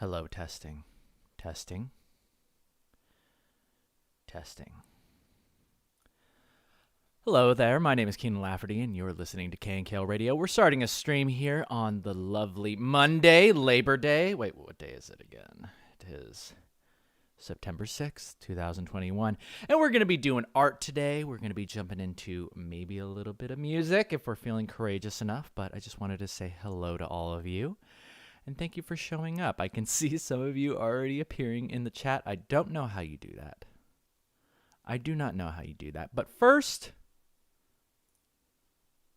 Hello, testing. Testing. Testing. Hello there, my name is Kienan Lafferty, and you're listening to KNKL Radio. We're starting a stream here on the lovely Monday, Labor Day. Wait, what day is it again? It is September 6th, 2021. And we're going to be doing art today. We're going to be jumping into maybe a little bit of music if we're feeling courageous enough. But I just wanted to say hello to all of you. And thank you for showing up. I can see some of you already appearing in the chat. I don't know how you do that. I do not know how you do that. But first,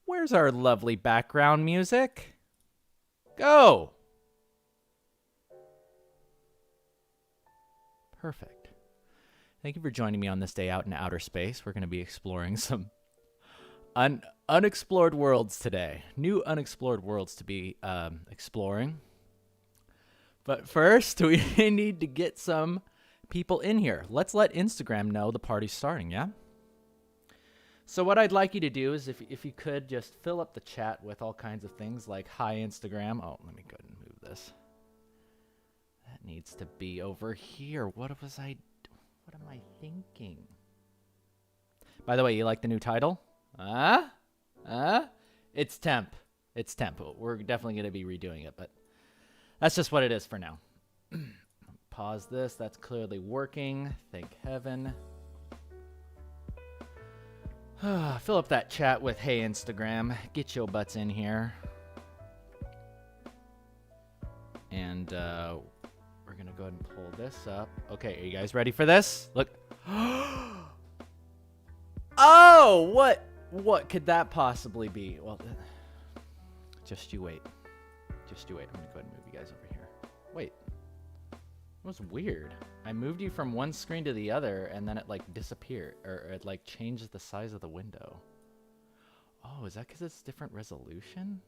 where's our lovely background music? Go! Perfect. Thank you for joining me on this day out in outer space. We're going to be exploring some unexplored worlds today. New unexplored worlds to be exploring. But first, we need to get some people in here. Let's let Instagram know the party's starting, yeah? So what I'd like you to do is if you could just fill up the chat with all kinds of things like hi Instagram. Oh, let me go ahead and move this. That needs to be over here. What am I thinking? By the way, you like the new title? It's temp. It's temp. We're definitely going to be redoing it, but that's just what it is for now. Pause this. That's clearly working. Thank heaven. Fill up that chat with hey Instagram. Get your butts in here. And we're going to go ahead and pull this up. Okay, are you guys ready for this? Look. Oh, what could that possibly be? Well, just you wait. Just you wait. I'm going to go ahead and move you guys over here. Wait. That was weird. I moved you from one screen to the other, and then it, like, disappeared. Or it, like, changed the size of the window. Oh, is that because it's different resolution?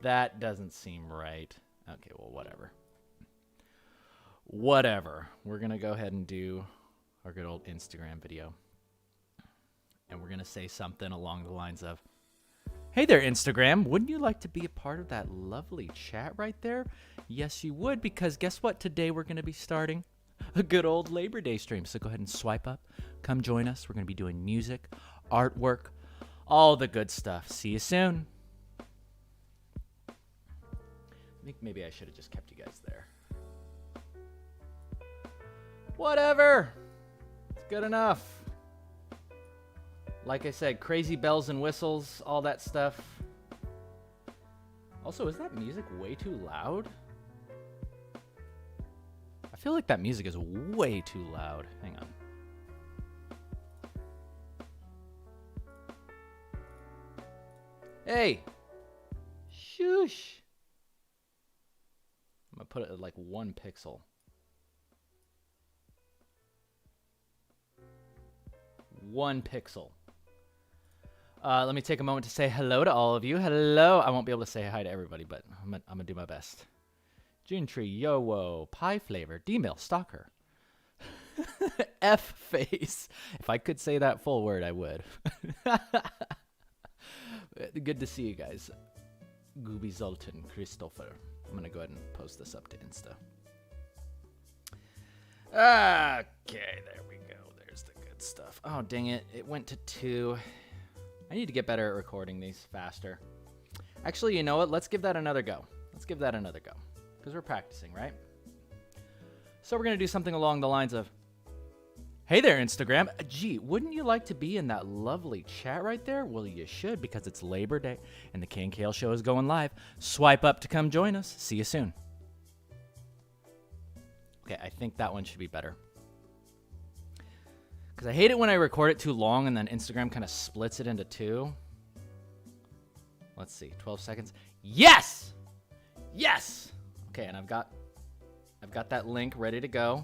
That doesn't seem right. Okay, well, whatever. Whatever. We're going to go ahead and do our good old Instagram video. And we're going to say something along the lines of, hey there, Instagram. Wouldn't you like to be a part of that lovely chat right there? Yes, you would, because guess what? Today we're going to be starting a good old Labor Day stream. So go ahead and swipe up. Come join us. We're going to be doing music, artwork, all the good stuff. See you soon. I think maybe I should have just kept you guys there. Whatever. It's good enough. Like I said, crazy bells and whistles, all that stuff. Also, is that music way too loud? I feel like that music is way too loud. Hang on. Hey! Shush! I'm gonna put it at like 1 pixel. 1 pixel. Let me take a moment to say hello to all of you. Hello. I won't be able to say hi to everybody, but I'm gonna do my best. June Tree, Yo-Wo, Pie Flavor, D-Mill, Stalker, F-Face. If I could say that full word, I would. Good to see you guys. Gooby Zoltan, Christopher. I'm gonna go ahead and post this up to Insta. Okay, there we go. There's the good stuff. Oh, dang it. It went to 2. I need to get better at recording these faster. Actually, you know what? Let's give that another go. Because we're practicing, right? So we're going to do something along the lines of, hey there, Instagram. Gee, wouldn't you like to be in that lovely chat right there? Well, you should, because it's Labor Day and the KNKL show is going live. Swipe up to come join us. See you soon. Okay, I think that one should be better. Because I hate it when I record it too long and then Instagram kind of splits it into 2. Let's see, 12 seconds. Yes! Yes! Okay, and I've got that link ready to go.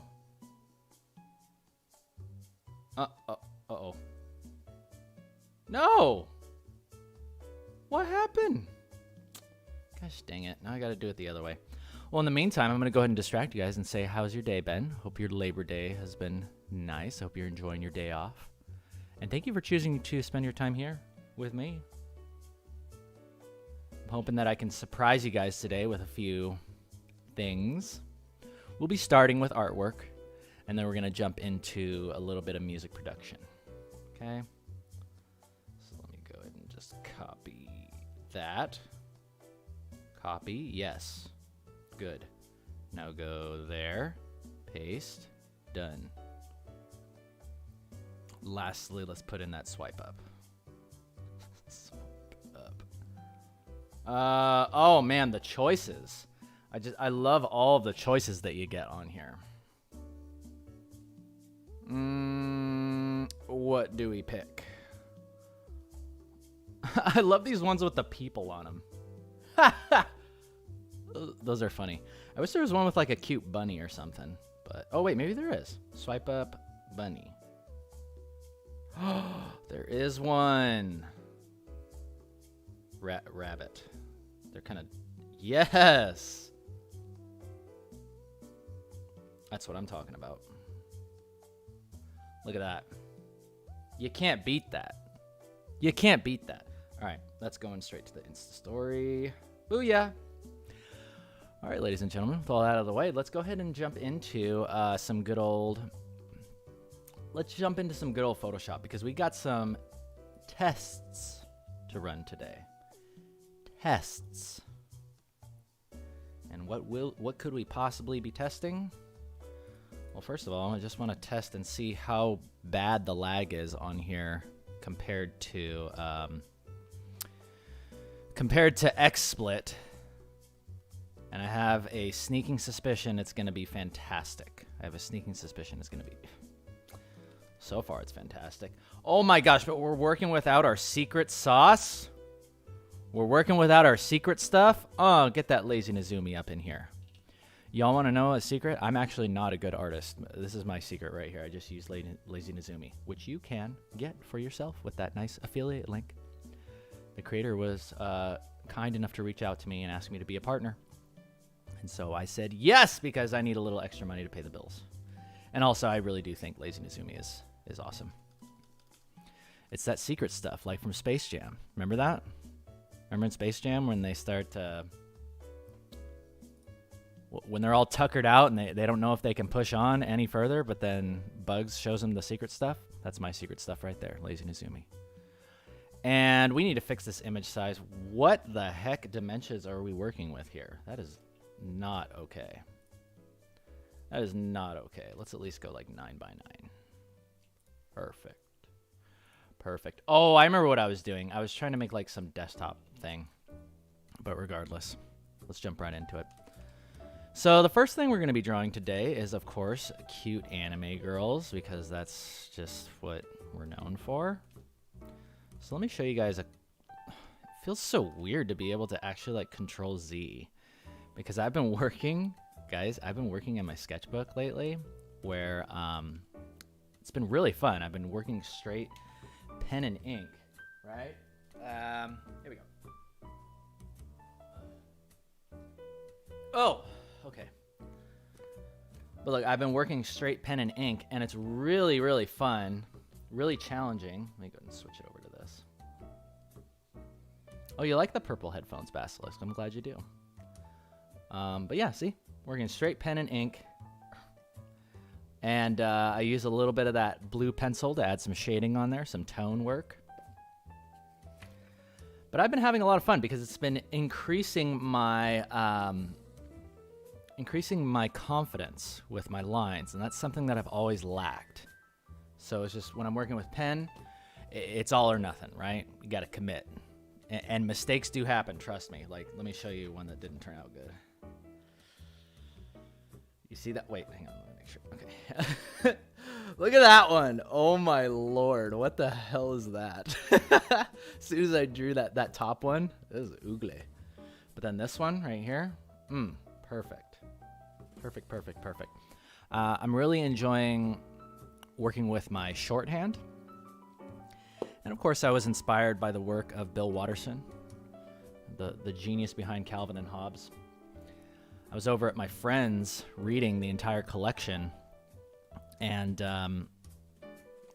Uh-oh. No! What happened? Gosh dang it. Now I gotta do it the other way. Well, in the meantime, I'm gonna go ahead and distract you guys and say, how's your day been? Hope your Labor Day has been nice. Hope you're enjoying your day off. And thank you for choosing to spend your time here with me. I'm hoping that I can surprise you guys today with a few things. We'll be starting with artwork, and then we're going to jump into a little bit of music production. Okay? So let me go ahead and just copy that. Copy, yes. Good. Now go there, paste, done. Lastly, let's put in that swipe up. Swipe up. Oh man, the choices. I love all of the choices that you get on here. What do we pick? I love these ones with the people on them. Those are funny. I wish there was one with like a cute bunny or something. But oh wait, maybe there is. Swipe up, bunny. There is one. Rabbit. They're kind of... Yes! That's what I'm talking about. Look at that. You can't beat that. You can't beat that. All right, that's going straight to the Insta story. Booyah! All right, ladies and gentlemen, with all that out of the way, let's go ahead and jump into some good old... Let's jump into some good old Photoshop because we got some tests to run today. Tests. And what could we possibly be testing? Well, first of all, I just want to test and see how bad the lag is on here compared to XSplit. And I have a sneaking suspicion it's going to be fantastic. I have a sneaking suspicion it's going to be... So far, it's fantastic. Oh my gosh, but we're working without our secret sauce? We're working without our secret stuff? Oh, get that Lazy Nezumi up in here. Y'all want to know a secret? I'm actually not a good artist. This is my secret right here. I just use Lazy Nezumi, which you can get for yourself with that nice affiliate link. The creator was kind enough to reach out to me and ask me to be a partner. And so I said yes, because I need a little extra money to pay the bills. And also, I really do think Lazy Nezumi is awesome. It's that secret stuff, like from Space Jam. Remember that? Remember in Space Jam when they start when they're all tuckered out and they don't know if they can push on any further, but then Bugs shows them the secret stuff? That's my secret stuff right there, Lazy Nezumi. And we need to fix this image size. What the heck dimensions are we working with here? That is not okay. That is not okay. Let's at least go like 9 by 9. Perfect. Perfect. Oh, I remember what I was doing. I was trying to make like some desktop thing. But regardless, let's jump right into it. So the first thing we're going to be drawing today is, of course, cute anime girls, because that's just what we're known for. So let me show you guys it feels so weird to be able to actually like Control Z, because I've been working, guys, I've been working in my sketchbook lately where it's been really fun. I've been working straight pen and ink, right? Here we go. Oh, okay. But look, I've been working straight pen and ink, and it's really, really fun, really challenging. Let me go and switch it over to this. Oh, you like the purple headphones, Basilisk? I'm glad you do. But yeah, see? Working straight pen and ink. And I use a little bit of that blue pencil to add some shading on there, some tone work. But I've been having a lot of fun because it's been increasing my confidence with my lines, and that's something that I've always lacked. So it's just when I'm working with pen, it's all or nothing, right? You got to commit. And mistakes do happen, trust me. Like, let me show you one that didn't turn out good. You see that? Wait, hang on, let me make sure. Okay. Look at that one. Oh my lord, what the hell is that? As soon as I drew that top one, this is ugly. But then this one right here, perfect. Perfect, perfect, perfect. I'm really enjoying working with my shorthand. And of course, I was inspired by the work of Bill Watterson, the genius behind Calvin and Hobbes. I was over at my friend's reading the entire collection, and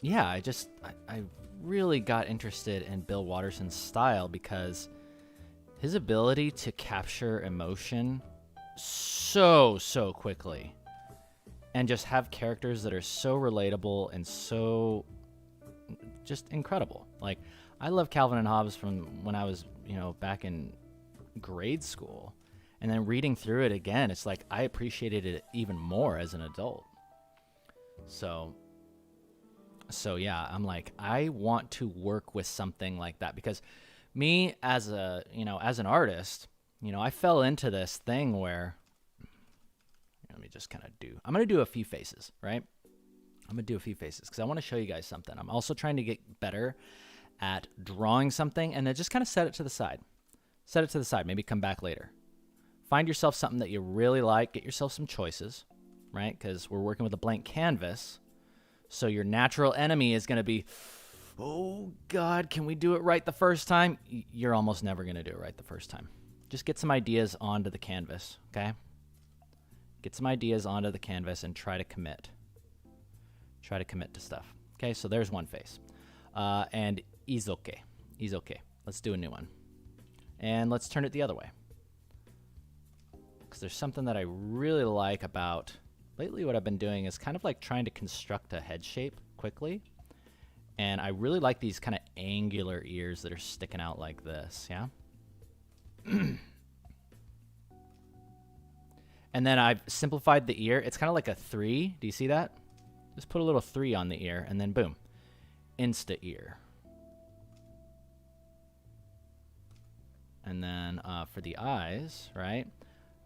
yeah, I really got interested in Bill Watterson's style because his ability to capture emotion so quickly. And just have characters that are so relatable and so just incredible. Like, I love Calvin and Hobbes from when I was, back in grade school. And then reading through it again, it's like I appreciated it even more as an adult. So yeah, I'm like, I want to work with something like that, because me as as an artist, I fell into this thing where, let me just kind of I'm going to do a few faces, right? I'm going to do a few faces because I want to show you guys something. I'm also trying to get better at drawing something and then just kind of set it to the side. Set it to the side. Maybe come back later. Find yourself something that you really like. Get yourself some choices, right? Because we're working with a blank canvas. So your natural enemy is going to be, oh, God, can we do it right the first time? You're almost never going to do it right the first time. Just get some ideas onto the canvas, okay? Get some ideas onto the canvas and try to commit. Try to commit to stuff. Okay, so there's one face. And is okay. Is okay. Let's do a new one. And let's turn it the other way. Because there's something that I really like about... Lately what I've been doing is kind of like trying to construct a head shape quickly. And I really like these kind of angular ears that are sticking out like this, yeah? And then I've simplified the ear. It's kind of like a 3. Do you see that? Just put a little 3 on the ear, and then boom. Insta ear. And then for the eyes, right?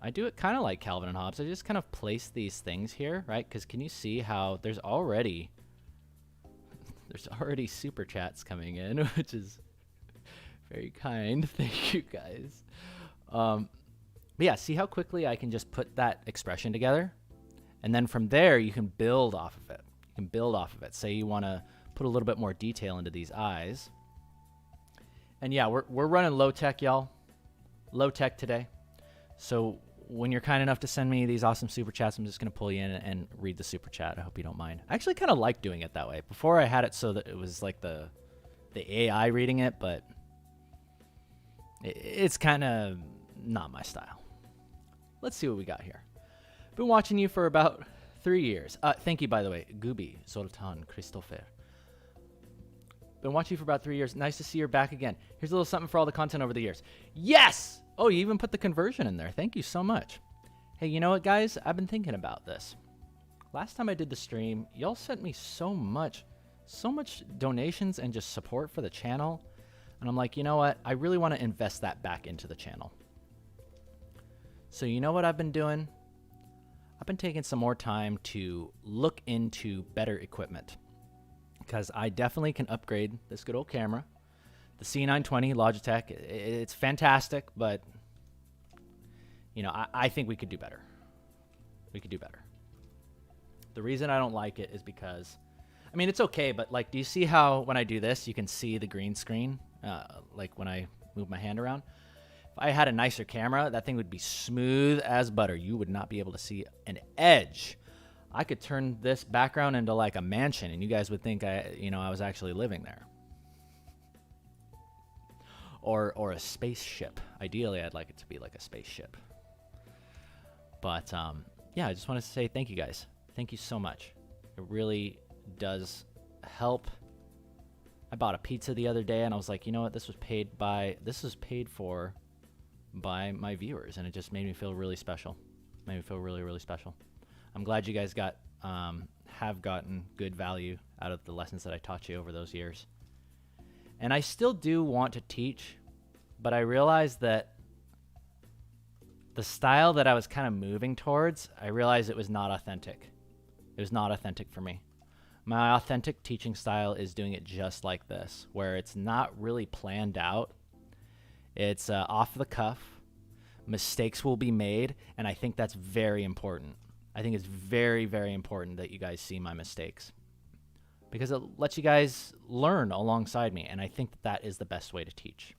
I do it kind of like Calvin and Hobbes. I just kind of place these things here, right? Because can you see how there's already super chats coming in, which is very kind. Thank you, guys. But yeah, see how quickly I can just put that expression together? And then from there, you can build off of it. You can build off of it. Say you want to put a little bit more detail into these eyes. And yeah, we're running low tech, y'all. Low tech today. So when you're kind enough to send me these awesome super chats, I'm just going to pull you in and read the super chat. I hope you don't mind. I actually kind of like doing it that way. Before I had it so that it was like the AI reading it, but it's kind of not my style. Let's see what we got here. Been watching you for about 3 years. Thank you, by the way, Gubi, Zoltan, Christopher. Been watching you for about 3 years. Nice to see you're back again. Here's a little something for all the content over the years. Yes! Oh, you even put the conversion in there. Thank you so much. Hey, you know what, guys? I've been thinking about this. Last time I did the stream, y'all sent me so much donations and just support for the channel. And I'm like, you know what? I really want to invest that back into the channel. So you know what I've been doing? I've been taking some more time to look into better equipment. Because I definitely can upgrade this good old camera. The C920 Logitech, it's fantastic, but, I think we could do better. We could do better. The reason I don't like it is because, it's okay, but, do you see how when I do this, you can see the green screen, when I move my hand around? If I had a nicer camera, that thing would be smooth as butter. You would not be able to see an edge. I could turn this background into like a mansion, and you guys would think I was actually living there. Or a spaceship. Ideally, I'd like it to be like a spaceship. But yeah, I just want to say thank you guys. Thank you so much. It really does help. I bought a pizza the other day, and I was like, you know what? This was paid for by my viewers, and it just made me feel really special. Made me feel really, really special. I'm glad you guys have gotten good value out of the lessons that I taught you over those years. And I still do want to teach, but I realized that the style that I was kind of moving towards, I realized it was not authentic. It was not authentic for me. My authentic teaching style is doing it just like this, where it's not really planned out. It's off the cuff. Mistakes will be made, and I think that's very important. I think it's very, very important that you guys see my mistakes, because it lets you guys learn alongside me, and I think that is the best way to teach.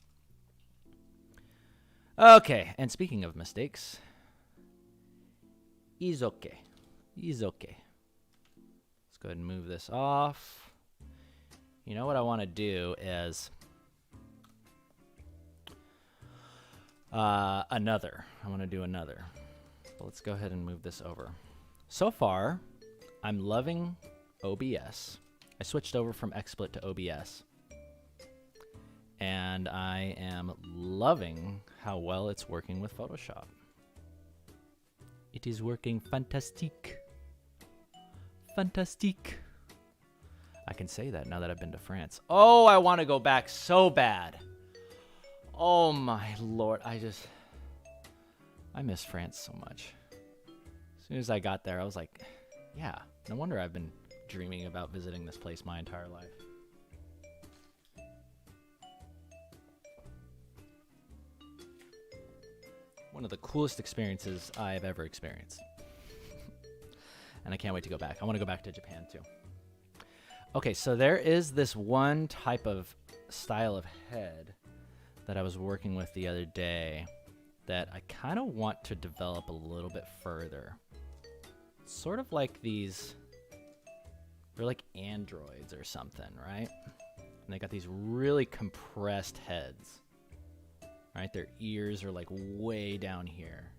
Okay, and speaking of mistakes, is okay. Is okay. Let's go ahead and move this off. You know what I want to do is another. I want to do another. So let's go ahead and move this over. So far, I'm loving OBS. I switched over from XSplit to OBS. And I am loving how well it's working with Photoshop. It is working fantastique. Fantastique. I can say that now that I've been to France. Oh, I want to go back so bad. Oh my lord, I miss France so much. As soon as I got there, I was like, yeah, no wonder I've been dreaming about visiting this place my entire life. One of the coolest experiences I've ever experienced. And I can't wait to go back. I want to go back to Japan too. Okay, so there is this one type of style of head that I was working with the other day that I kind of want to develop a little bit further. It's sort of like these, they're like androids or something, right? And they got these really compressed heads. Right, their ears are like way down here.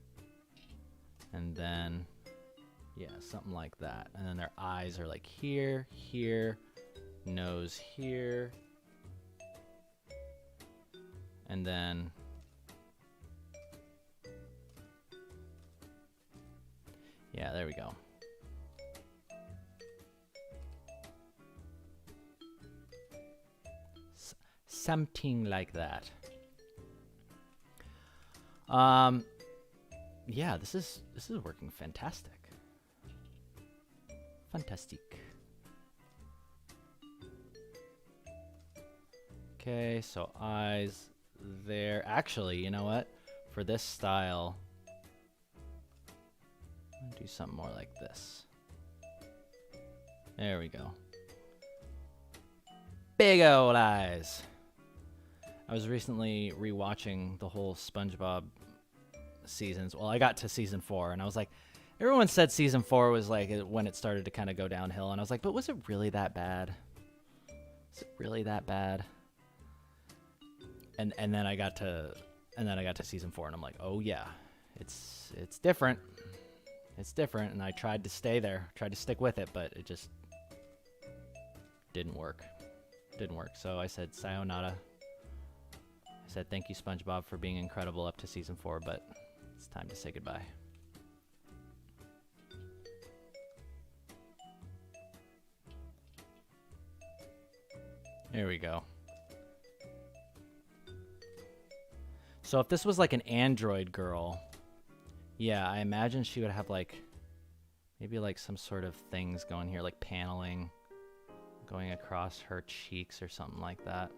And then, yeah, something like that. And then their eyes are like here, here, nose here. And then, yeah, there we go. Something like that. Yeah, this is working fantastic. Fantastique. Okay, so eyes there. Actually, you know what? For this style, I'll do something more like this. There we go. Big old eyes. I was recently rewatching the whole SpongeBob seasons. Well, I got to season 4, and I was like, everyone said season 4 was like when it started to kind of go downhill, and I was like, but was it really that bad? Is it really that bad? And then I got to season 4, and I'm like, oh yeah, it's different. It's different, and I tried to stay there, tried to stick with it, but it just didn't work. Didn't work. So I said sayonara. I said thank you, SpongeBob, for being incredible up to season 4, but it's time to say goodbye. There we go. So if this was like an android girl, yeah, I imagine she would have like maybe like some sort of things going here, like paneling going across her cheeks or something like that.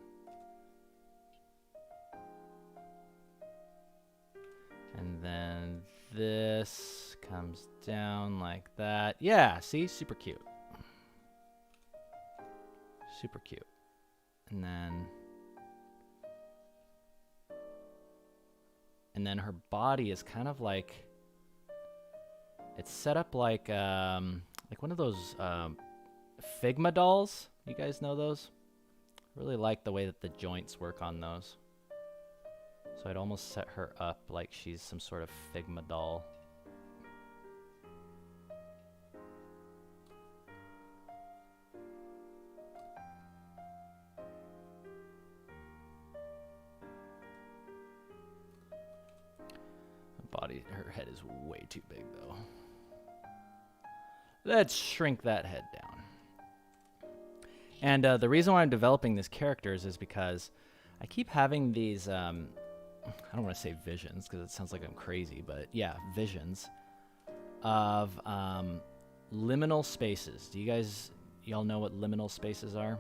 And then this comes down like that. Yeah, see? Super cute. Super cute. And then her body is kind of like, it's set up like one of those Figma dolls. You guys know those? Really like the way that the joints work on those. So I'd almost set her up like she's some sort of Figma doll. Body, her head is way too big though. Let's shrink that head down. And the reason why I'm developing these characters is because I keep having these, I don't want to say visions because it sounds like I'm crazy, but yeah, visions of liminal spaces. Do y'all know what liminal spaces are?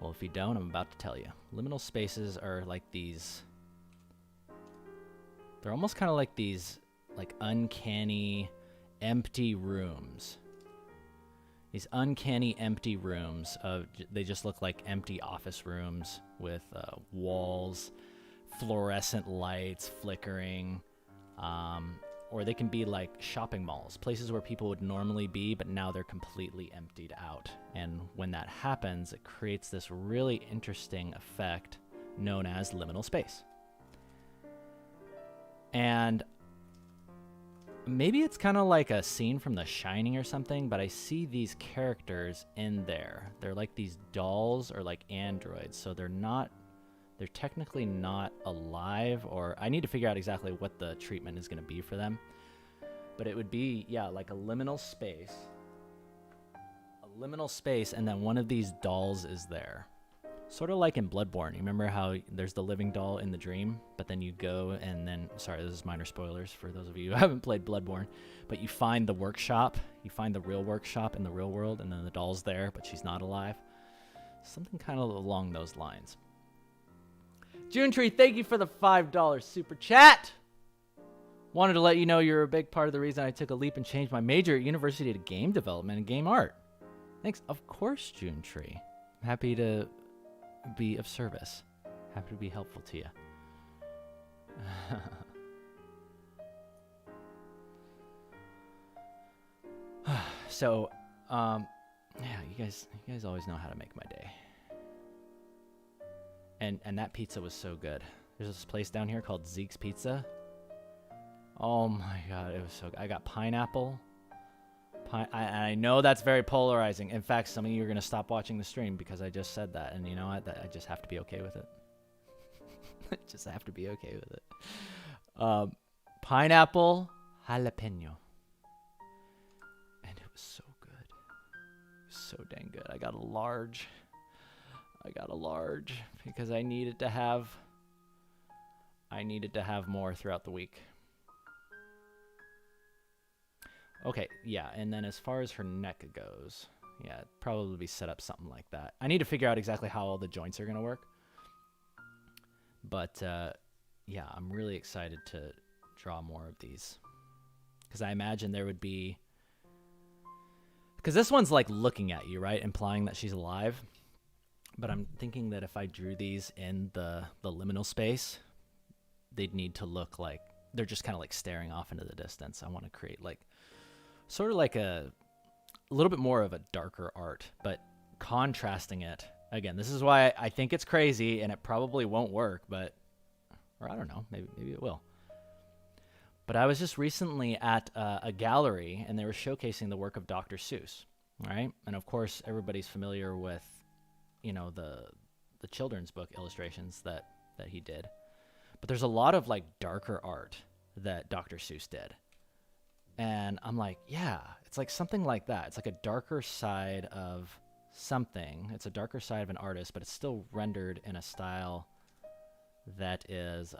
Well, if you don't, I'm about to tell you. Liminal spaces are like these, they're almost kind of like these like uncanny empty rooms. These uncanny empty rooms, they just look like empty office rooms with walls, fluorescent lights flickering, or they can be like shopping malls, places where people would normally be, but now they're completely emptied out. And when that happens, it creates this really interesting effect known as liminal space. And maybe it's kind of like a scene from The Shining or something, but I see these characters in there. They're like these dolls or like androids, so they're technically not alive, or I need to figure out exactly what the treatment is going to be for them. But it would be, yeah, like a liminal space. A liminal space, and then one of these dolls is there. Sort of like in Bloodborne. You remember how there's the living doll in the dream, but then you go and then, sorry, this is minor spoilers for those of you who haven't played Bloodborne, but you find the workshop, you find the real workshop in the real world, and then the doll's there, but she's not alive. Something kind of along those lines. June Tree, thank you for the $5 super chat. Wanted to let you know you're a big part of the reason I took a leap and changed my major at university to game development and game art. Thanks. Of course, June Tree. I'm happy to be of service. Happy to be helpful to you. So, yeah, you guys always know how to make my day. And that pizza was so good. There's this place down here called Zeke's Pizza. Oh my god, it was so good. I got pineapple. I know that's very polarizing. In fact, some of you are going to stop watching the stream because I just said that. And you know what? I just have to be okay with it. I just have to be okay with it. Pineapple jalapeno. And it was so good. It was so dang good. I got a large because I needed to have more throughout the week. Okay, yeah, and then as far as her neck goes, yeah, it'd probably be set up something like that. I need to figure out exactly how all the joints are going to work. But, yeah, I'm really excited to draw more of these. Because I imagine there would be... Because this one's like looking at you, right? Implying that she's alive. But I'm thinking that if I drew these in the liminal space, they'd need to look like... They're just kind of like staring off into the distance. I want to create like... Sort of like a little bit more of a darker art, but contrasting it. Again, this is why I think it's crazy, and it probably won't work, but... Or I don't know, maybe it will. But I was just recently at a gallery, and they were showcasing the work of Dr. Seuss, right? And of course, everybody's familiar with, you know, the children's book illustrations that he did. But there's a lot of, like, darker art that Dr. Seuss did. And I'm like, yeah, it's like something like that. It's like a darker side of something. It's a darker side of an artist, but it's still rendered in a style that is,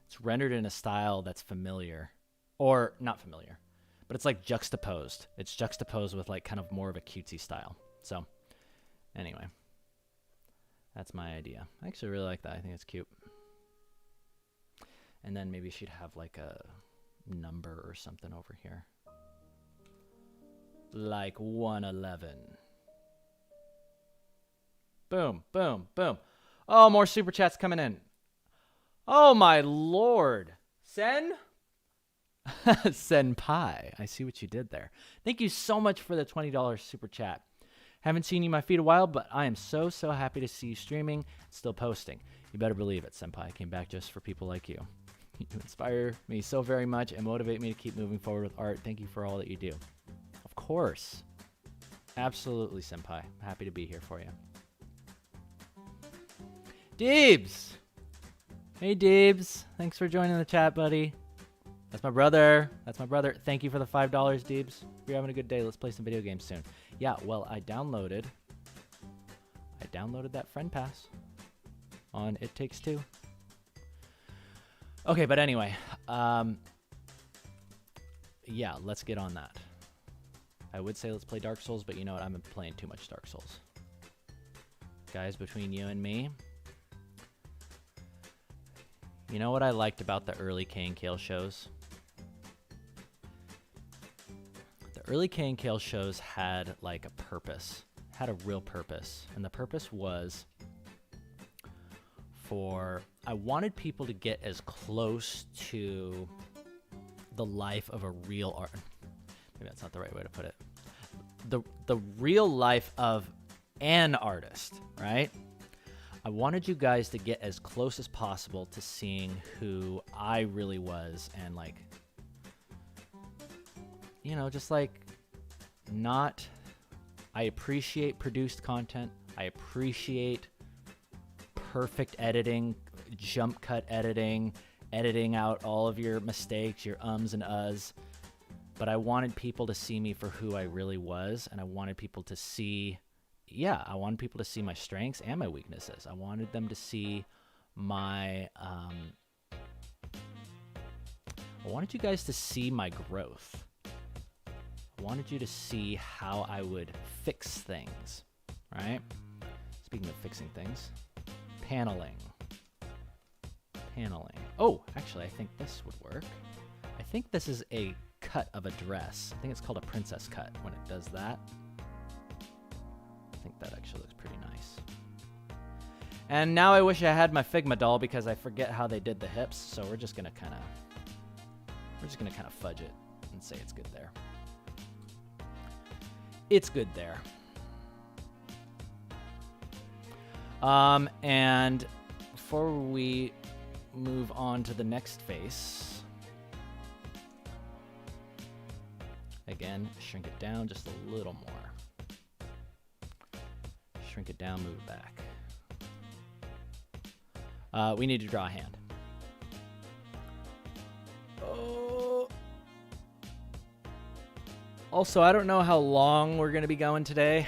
it's rendered in a style that's familiar. Or not familiar, but it's like juxtaposed. It's juxtaposed with like kind of more of a cutesy style. So anyway, that's my idea. I actually really like that. I think it's cute. And then maybe she'd have like a number or something over here. Like 111. Boom, boom, boom. Oh, more super chats coming in. Oh my lord. Sen? Senpai. I see what you did there. Thank you so much for the $20 super chat. Haven't seen you in my feed a while, but I am so happy to see you streaming, still posting. You better believe it, Senpai. I came back just for people like you. You inspire me so very much and motivate me to keep moving forward with art. Thank you for all that you do. Of course. Absolutely, Senpai. I'm happy to be here for you. Deebs! Hey, Deebs. Thanks for joining the chat, buddy. That's my brother. That's my brother. Thank you for the $5, Deebs. If you're having a good day, let's play some video games soon. Yeah, well, I downloaded that friend pass on It Takes Two. Okay, but anyway, yeah, let's get on that. I would say let's play Dark Souls, but you know what? I've been playing too much Dark Souls. Guys, between you and me, you know what I liked about the early KNKL shows? The early KNKL shows had like a purpose, had a real purpose, and the purpose was I wanted people to get as close to the life of a real art. Maybe that's not the right way to put it. The real life of an artist, right? I wanted you guys to get as close as possible to seeing who I really was, and like, you know, just like not. I appreciate produced content. I appreciate perfect editing, jump cut editing, editing out all of your mistakes, your ums and uhs. But I wanted people to see me for who I really was, and I wanted people to see, I wanted people to see my strengths and my weaknesses. I wanted them to see my, I wanted you guys to see my growth. I wanted you to see how I would fix things, right? Speaking of fixing things, paneling. Oh, actually, I think this would work. I think this is a cut of a dress. I think it's called a princess cut when it does that. I think that actually looks pretty nice. And now I wish I had my Figma doll because I forget how they did the hips, so we're just gonna kind of fudge it and say it's good there. It's good there. And before we move on to the next face, again, shrink it down just a little more. Shrink it down, move it back. We need to draw a hand. Oh. Also, I don't know how long we're going to be going today.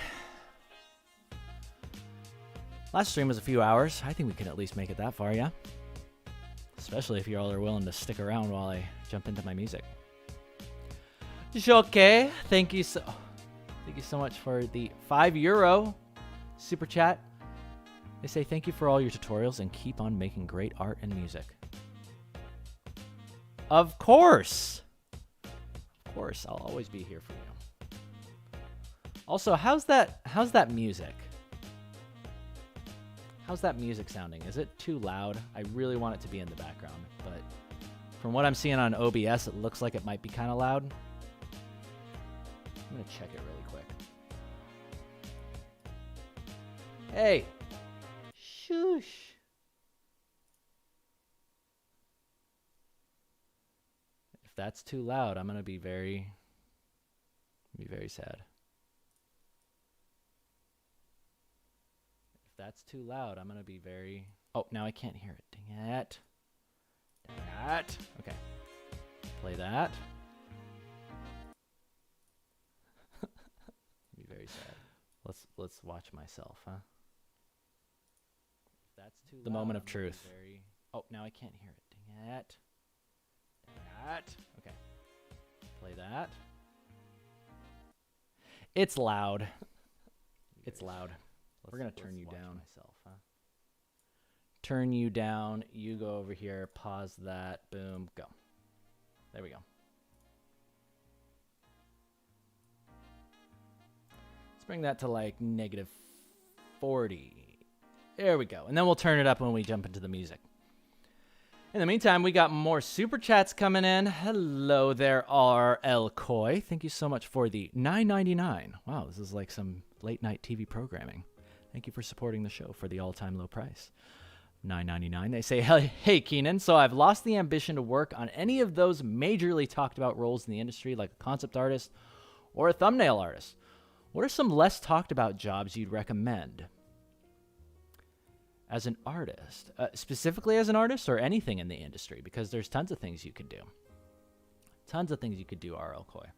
Last stream was a few hours. I think we can at least make it that far, yeah? Especially if you all are willing to stick around while I jump into my music. Okay, thank you so much for the €5 super chat. They say thank you for all your tutorials and keep on making great art and music. Of course. Of course, I'll always be here for you. Also, how's that music? How's that music sounding? Is it too loud? I really want it to be in the background, but from what I'm seeing on OBS, it looks like it might be kind of loud. I'm gonna check it really quick. Hey! Shush! If that's too loud, I'm gonna be very sad. If that's too loud, I'm gonna be very... Oh, now I can't hear it. Dang it. Dang it. Okay. Play that. Be very sad. Let's watch myself, huh? If that's too loud, the moment of truth. Very... Oh, now I can't hear it. Dang it. Dang it. Okay. Play that. It's loud. It's loud. We're going to turn you down. Myself, huh? Turn you down. You go over here. Pause that. Boom. Go. There we go. Let's bring that to like -40. There we go. And then we'll turn it up when we jump into the music. In the meantime, we got more super chats coming in. Hello there, R.L. Coy. Thank you so much for the $9.99. Wow, this is like some late night TV programming. Thank you for supporting the show for the all-time low price. $9.99. They say, hey, Keenan, so I've lost the ambition to work on any of those majorly talked about roles in the industry, like a concept artist or a thumbnail artist. What are some less talked about jobs you'd recommend? As an artist, specifically as an artist or anything in the industry, because there's tons of things you could do. Tons of things you could do, R.L. Coy.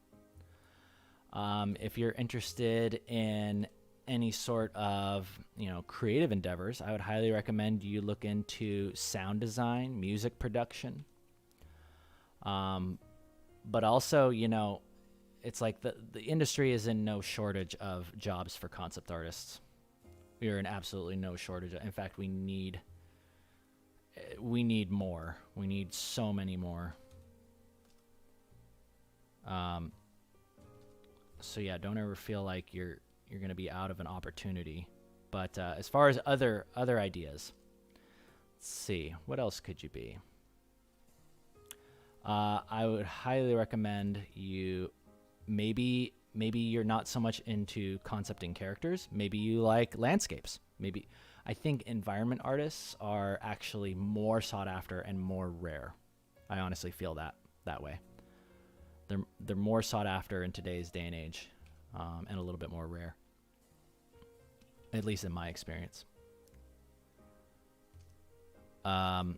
If you're interested in any sort of, creative endeavors, I would highly recommend you look into sound design, music production. But also, it's like the industry is in no shortage of jobs for concept artists. We are in absolutely no shortage. In fact, we need more. We need so many more. So yeah, don't ever feel like you're going to be out of an opportunity. But as far as other ideas, let's see, what else could you be? I would highly recommend you maybe you're not so much into concepting characters. Maybe you like landscapes. Maybe I think environment artists are actually more sought after and more rare. I honestly feel that way. They're more sought after in today's day and age, and a little bit more rare, at least in my experience. But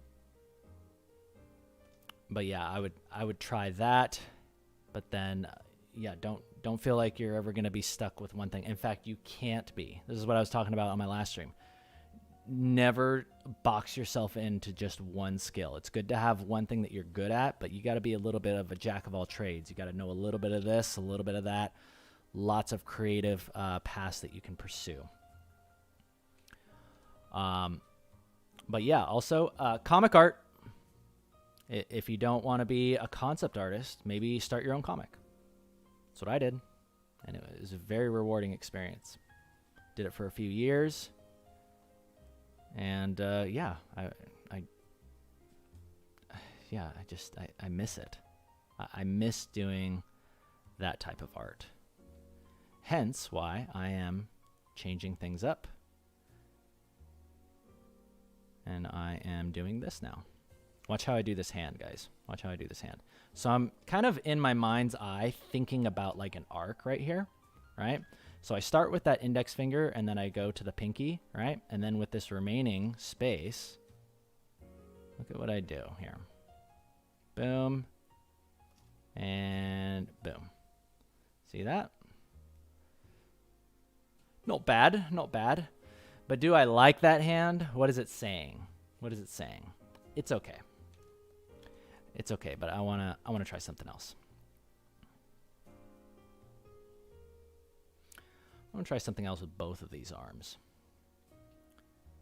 yeah, I would try that, but then yeah, don't feel like you're ever going to be stuck with one thing. In fact, you can't be. This is what I was talking about on my last stream. Never box yourself into just one skill. It's good to have one thing that you're good at, but you got to be a little bit of a jack of all trades. You got to know a little bit of this, a little bit of that. Lots of creative paths that you can pursue. But yeah, also comic art. If you don't want to be a concept artist, maybe start your own comic. That's what I did, and it was a very rewarding experience. Did it for a few years, and yeah, I miss it. I miss doing that type of art. Hence why I am changing things up, and I am doing this now. Watch how I do this hand, guys. Watch how I do this hand. So I'm kind of in my mind's eye thinking about like an arc right here, right? So I start with that index finger and then I go to the pinky, right? And then with this remaining space, look at what I do here. Boom. And boom. See that? Not bad, not bad. But do I like that hand? What is it saying? What is it saying? It's okay. It's okay, but I wanna try something else. I want to try something else with both of these arms.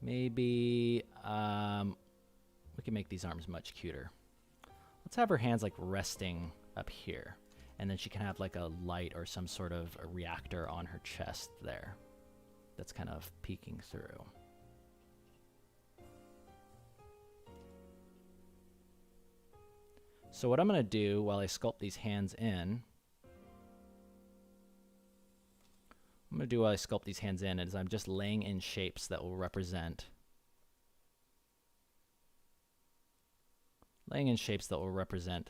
Maybe we can make these arms much cuter. Let's have her hands like resting up here, and then she can have like a light or some sort of a reactor on her chest there that's kind of peeking through. So what I'm going to do while I sculpt these hands in, is I'm just laying in shapes that will represent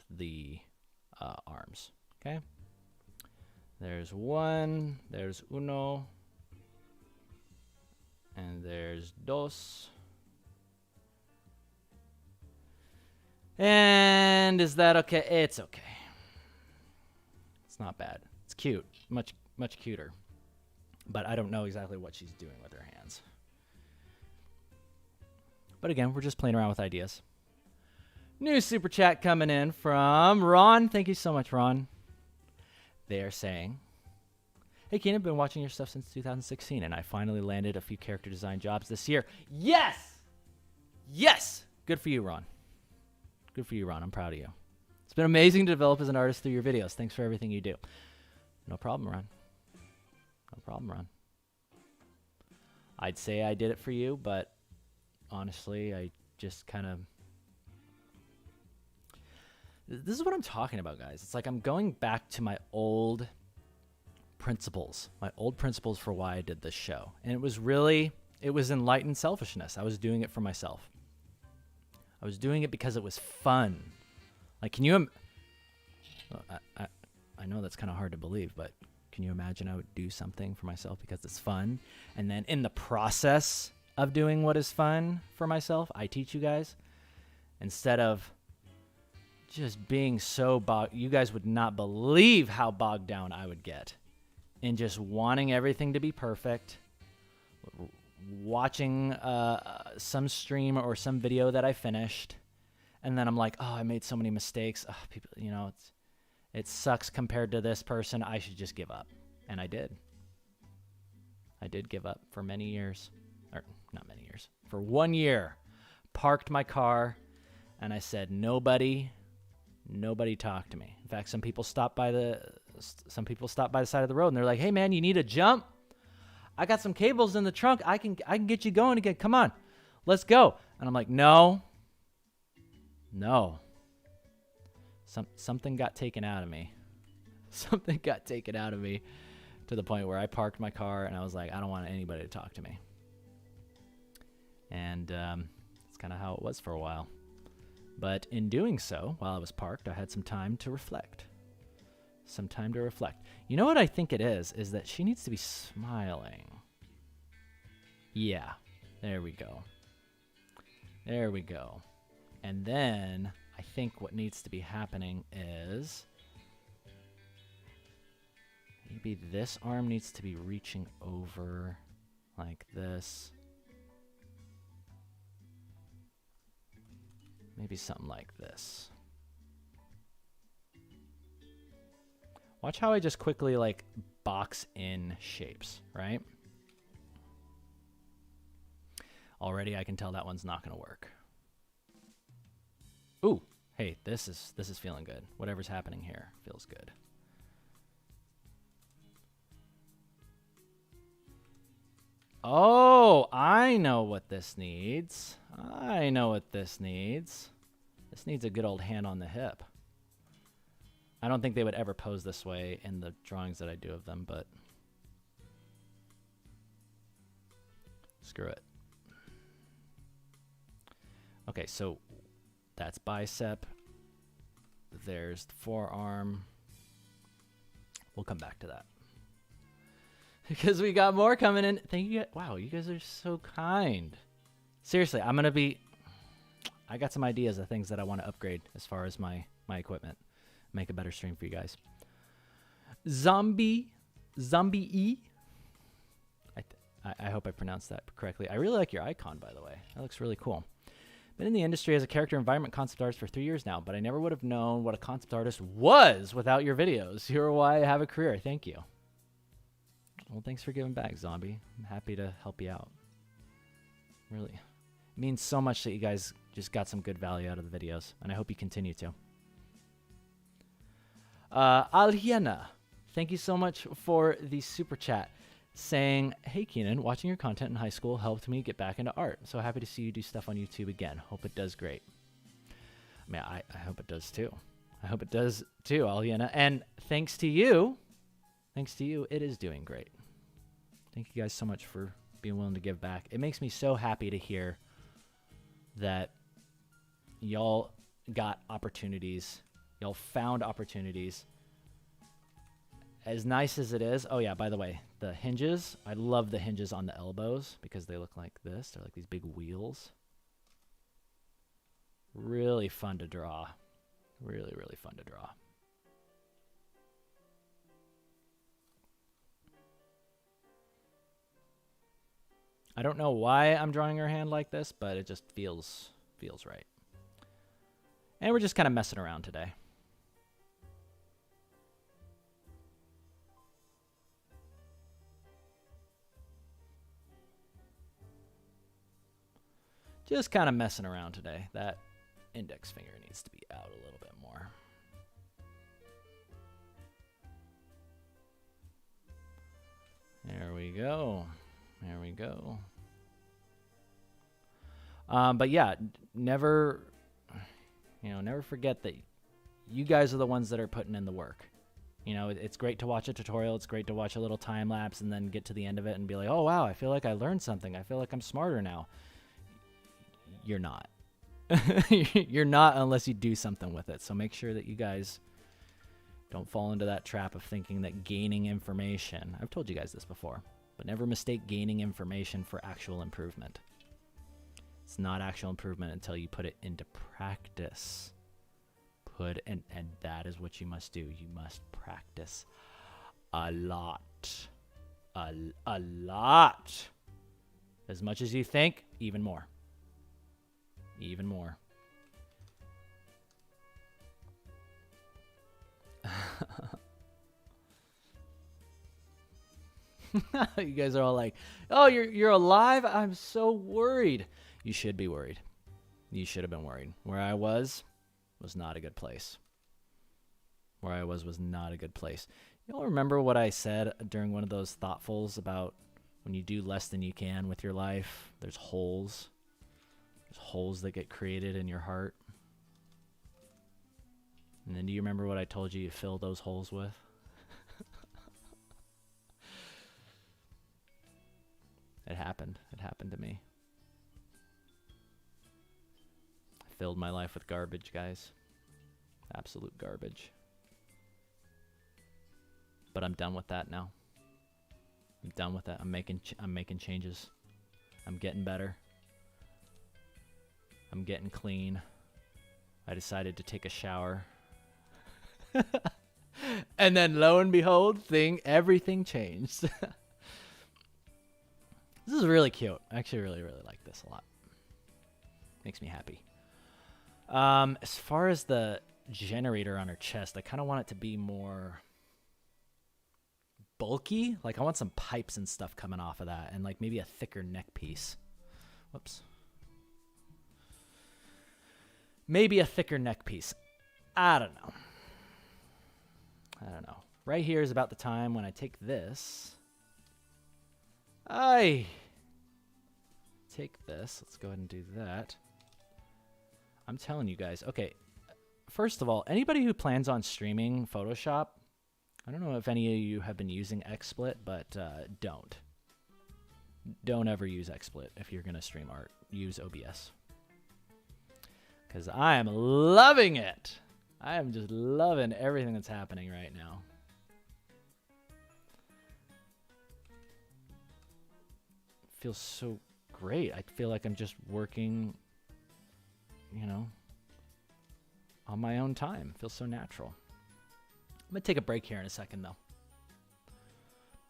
the arms. Okay. There's one, there's uno, and there's dos. And is that okay? It's okay. It's not bad. It's cute. Much cuter. But I don't know exactly what she's doing with her hands. But again, we're just playing around with ideas. New super chat coming in from Ron. Thank you so much, Ron. They're saying, hey, Keenan, I've been watching your stuff since 2016, and I finally landed a few character design jobs this year. Yes! Yes! Good for you, Ron. Good for you, Ron. I'm proud of you. It's been amazing to develop as an artist through your videos. Thanks for everything you do. No problem, Ron. No problem, Ron. I'd say I did it for you, but honestly, I just kind of... This is what I'm talking about, guys. It's like I'm going back to my old principles for why I did this show. And it was enlightened selfishness. I was doing it for myself. I was doing it because it was fun. Like, can you... I know that's kind of hard to believe, but can you imagine I would do something for myself because it's fun? And then in the process of doing what is fun for myself, I teach you guys. Instead of just being so you guys would not believe how bogged down I would get in just wanting everything to be perfect. Watching some stream or some video that I finished, and then I'm like, oh, I made so many mistakes. Oh, people, you know, it sucks compared to this person. I should just give up. And I did. I did give up for many years. Or not many years. For 1 year. Parked my car, and I said, nobody talk to me. In fact, some people stopped by the side of the road, and they're like, hey, man, you need a jump? I got some cables in the trunk. I can get you going again. Come on, let's go. And I'm like, no. Something got taken out of me. Something got taken out of me to the point where I parked my car and I was like, I don't want anybody to talk to me. And that's kind of how it was for a while. But in doing so, while I was parked, I had some time to reflect. You know what I think it is that she needs to be smiling. Yeah, there we go. And then I think what needs to be happening is maybe this arm needs to be reaching over like this. Maybe something like this. Watch how I just quickly like box in shapes, right? Already I can tell that one's not going to work. Ooh, hey, this is feeling good. Whatever's happening here feels good. Oh, I know what this needs. This needs a good old hand on the hip. I don't think they would ever pose this way in the drawings that I do of them, but screw it. Okay, so that's bicep. There's the forearm. We'll come back to that. Because we got more coming in. Thank you. Wow, you guys are so kind. Seriously, I got some ideas of things that I want to upgrade as far as my equipment. Make a better stream for you guys. Zombie E. I hope I pronounced that correctly. I really like your icon, by the way. That looks really cool. Been in the industry as a character environment concept artist for 3 years now, but I never would have known what a concept artist was without your videos. You're why I have a career. Thank you. Well, thanks for giving back, Zombie. I'm happy to help you out. Really. It means so much that you guys just got some good value out of the videos, and I hope you continue to. Alhiena, thank you so much for the super chat saying, hey, Keenan, watching your content in high school helped me get back into art. So happy to see you do stuff on YouTube again. Hope it does great. I mean, I hope it does too. Alhiena. And thanks to you, it is doing great. Thank you guys so much for being willing to give back. It makes me so happy to hear that y'all got opportunities. Y'all found opportunities. As nice as it is. Oh, yeah, by the way, the hinges. I love the hinges on the elbows because they look like this. They're like these big wheels. Really fun to draw. Really, really fun to draw. I don't know why I'm drawing her hand like this, but it just feels right. And we're just kind of messing around today. Just kind of messing around today. That index finger needs to be out a little bit more. There we go. There we go. But yeah, never forget that you guys are the ones that are putting in the work. You know, it's great to watch a tutorial. It's great to watch a little time lapse and then get to the end of it and be like, oh, wow, I feel like I learned something. I feel like I'm smarter now. You're not. You're not unless you do something with it. So make sure that you guys don't fall into that trap of thinking that gaining information, I've told you guys this before, but never mistake gaining information for actual improvement. It's not actual improvement until you put it into practice. And that is what you must do. You must practice a lot. A lot. As much as you think, even more. Even more. You guys are all like, oh, you're alive? I'm so worried. You should be worried. You should have been worried. Where I was not a good place. Where I was not a good place. You all remember what I said during one of those thoughtfuls about when you do less than you can with your life, there's holes. There's holes that get created in your heart. And then do you remember what I told you fill those holes with? It happened. It happened to me. filled my life with garbage, guys. Absolute garbage. But I'm done with that now. I'm done with that. I'm making changes. I'm getting better. I'm getting clean. I decided to take a shower. And then lo and behold, everything changed. This is really cute. I actually really, really like this a lot. Makes me happy. As far as the generator on her chest, I kind of want it to be more bulky. Like I want some pipes and stuff coming off of that, and like maybe a thicker neck piece. Whoops. Maybe a thicker neck piece. I don't know. Right here is about the time when I take this. Let's go ahead and do that. I'm telling you guys. Okay, first of all, anybody who plans on streaming Photoshop, I don't know if any of you have been using XSplit, but don't. Don't ever use XSplit if you're going to stream art. Use OBS. Because I am loving it. I am just loving everything that's happening right now. Feels so great. I feel like I'm just working, you know, on my own time. Feels so natural. I'm going to take a break here in a second, though.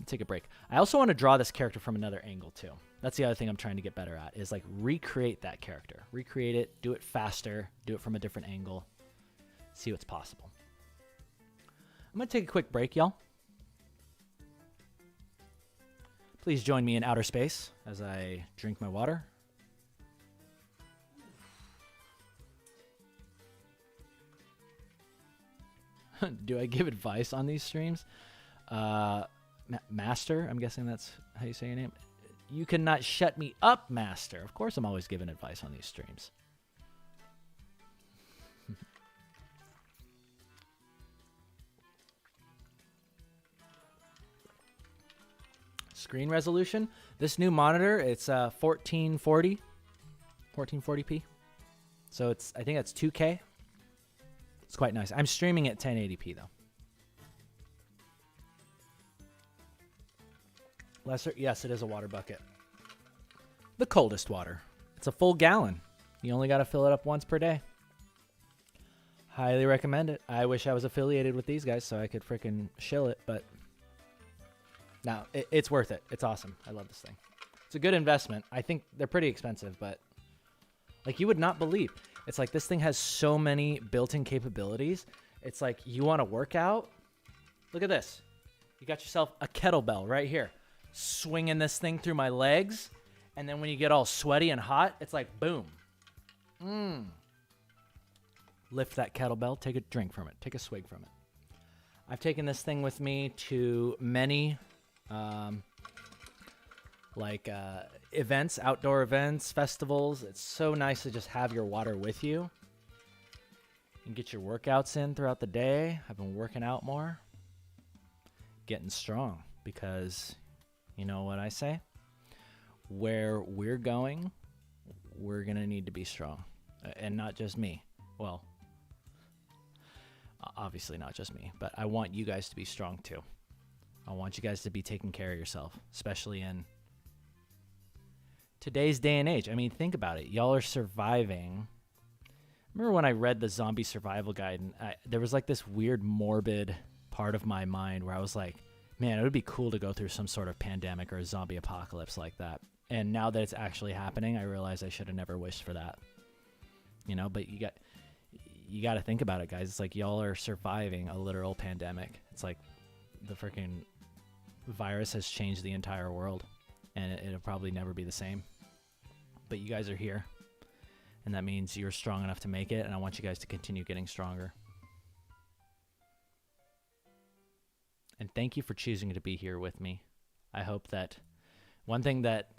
Take a break. I also want to draw this character from another angle, too. That's the other thing I'm trying to get better at, is like recreate that character. Recreate it, do it faster, do it from a different angle, see what's possible. I'm going to take a quick break, y'all. Please join me in outer space as I drink my water. Do I give advice on these streams? Master, I'm guessing that's how you say your name. You cannot shut me up, Master. Of course I'm always giving advice on these streams. Screen resolution. This new monitor, it's 1440p. So I think that's 2K. It's quite nice. I'm streaming at 1080p though. Lesser, yes, it is a water bucket. The coldest water. It's a full gallon. You only got to fill it up once per day. Highly recommend it. I wish I was affiliated with these guys so I could freaking shill it, but no, it's worth it. It's awesome. I love this thing. It's a good investment. I think they're pretty expensive, but like you would not believe. It's like this thing has so many built-in capabilities. It's like you want to work out. Look at this. You got yourself a kettlebell right here. Swinging this thing through my legs. And then when you get all sweaty and hot, it's like boom. Lift that kettlebell. Take a drink from it. Take a swig from it. I've taken this thing with me to many events, outdoor events, festivals. It's so nice to just have your water with you. You can get your workouts in throughout the day. I've been working out more. Getting strong because you know what I say? Where we're going, we're going to need to be strong. And not just me. Well, obviously not just me, but I want you guys to be strong too. I want you guys to be taking care of yourself, especially in today's day and age. I mean, think about it. Y'all are surviving. Remember when I read the zombie survival guide, and there was like this weird morbid part of my mind where I was like, man, it would be cool to go through some sort of pandemic or a zombie apocalypse like that. And now that it's actually happening, I realize I should have never wished for that. You know, but you got to think about it, guys. It's like y'all are surviving a literal pandemic. It's like the freaking virus has changed the entire world, and it'll probably never be the same. But you guys are here, and that means you're strong enough to make it, and I want you guys to continue getting stronger. And thank you for choosing to be here with me. I hope that one thing that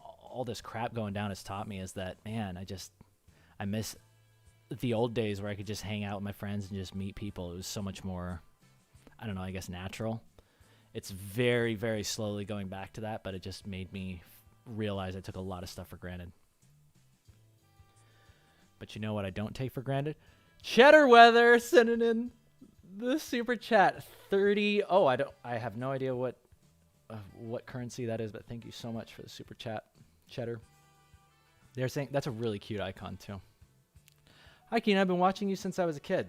all this crap going down has taught me is that, man, I miss the old days where I could just hang out with my friends and just meet people. It was so much more, I don't know, I guess natural. It's very, very slowly going back to that, but it just made me realize I took a lot of stuff for granted. But you know what I don't take for granted? Cheddar Weather sending in the super chat 30. Oh, I have no idea what currency that is, but thank you so much for the super chat, Cheddar. They're saying that's a really cute icon too. Hi, Keenan. I've been watching you since I was a kid.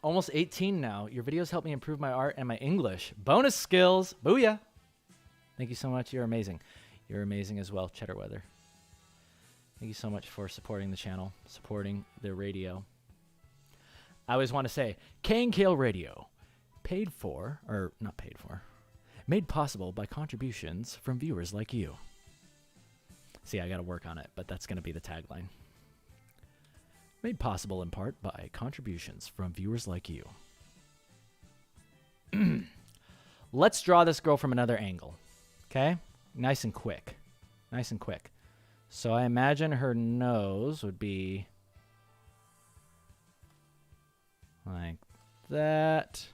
Almost 18 now. Your videos help me improve my art and my English. Bonus skills. Booyah. Thank you so much. You're amazing. You're amazing as well, Cheddar Weather. Thank you so much for supporting the channel, supporting the radio. I always want to say, KNKL Radio, paid for, or not paid for, made possible by contributions from viewers like you. See, I got to work on it, but that's going to be the tagline. Made possible in part by contributions from viewers like you. Let's draw this girl from another angle, okay? Nice and quick. Nice and quick. So I imagine her nose would be like that.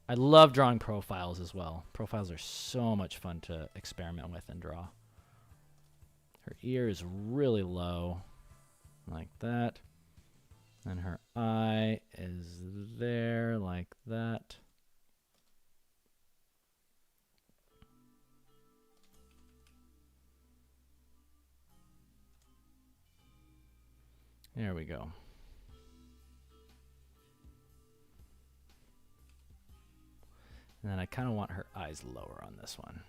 I love drawing profiles as well. Profiles are so much fun to experiment with and draw. Her ear is really low, like that. And her eye is there, like that. There we go. And then I kind of want her eyes lower on this one.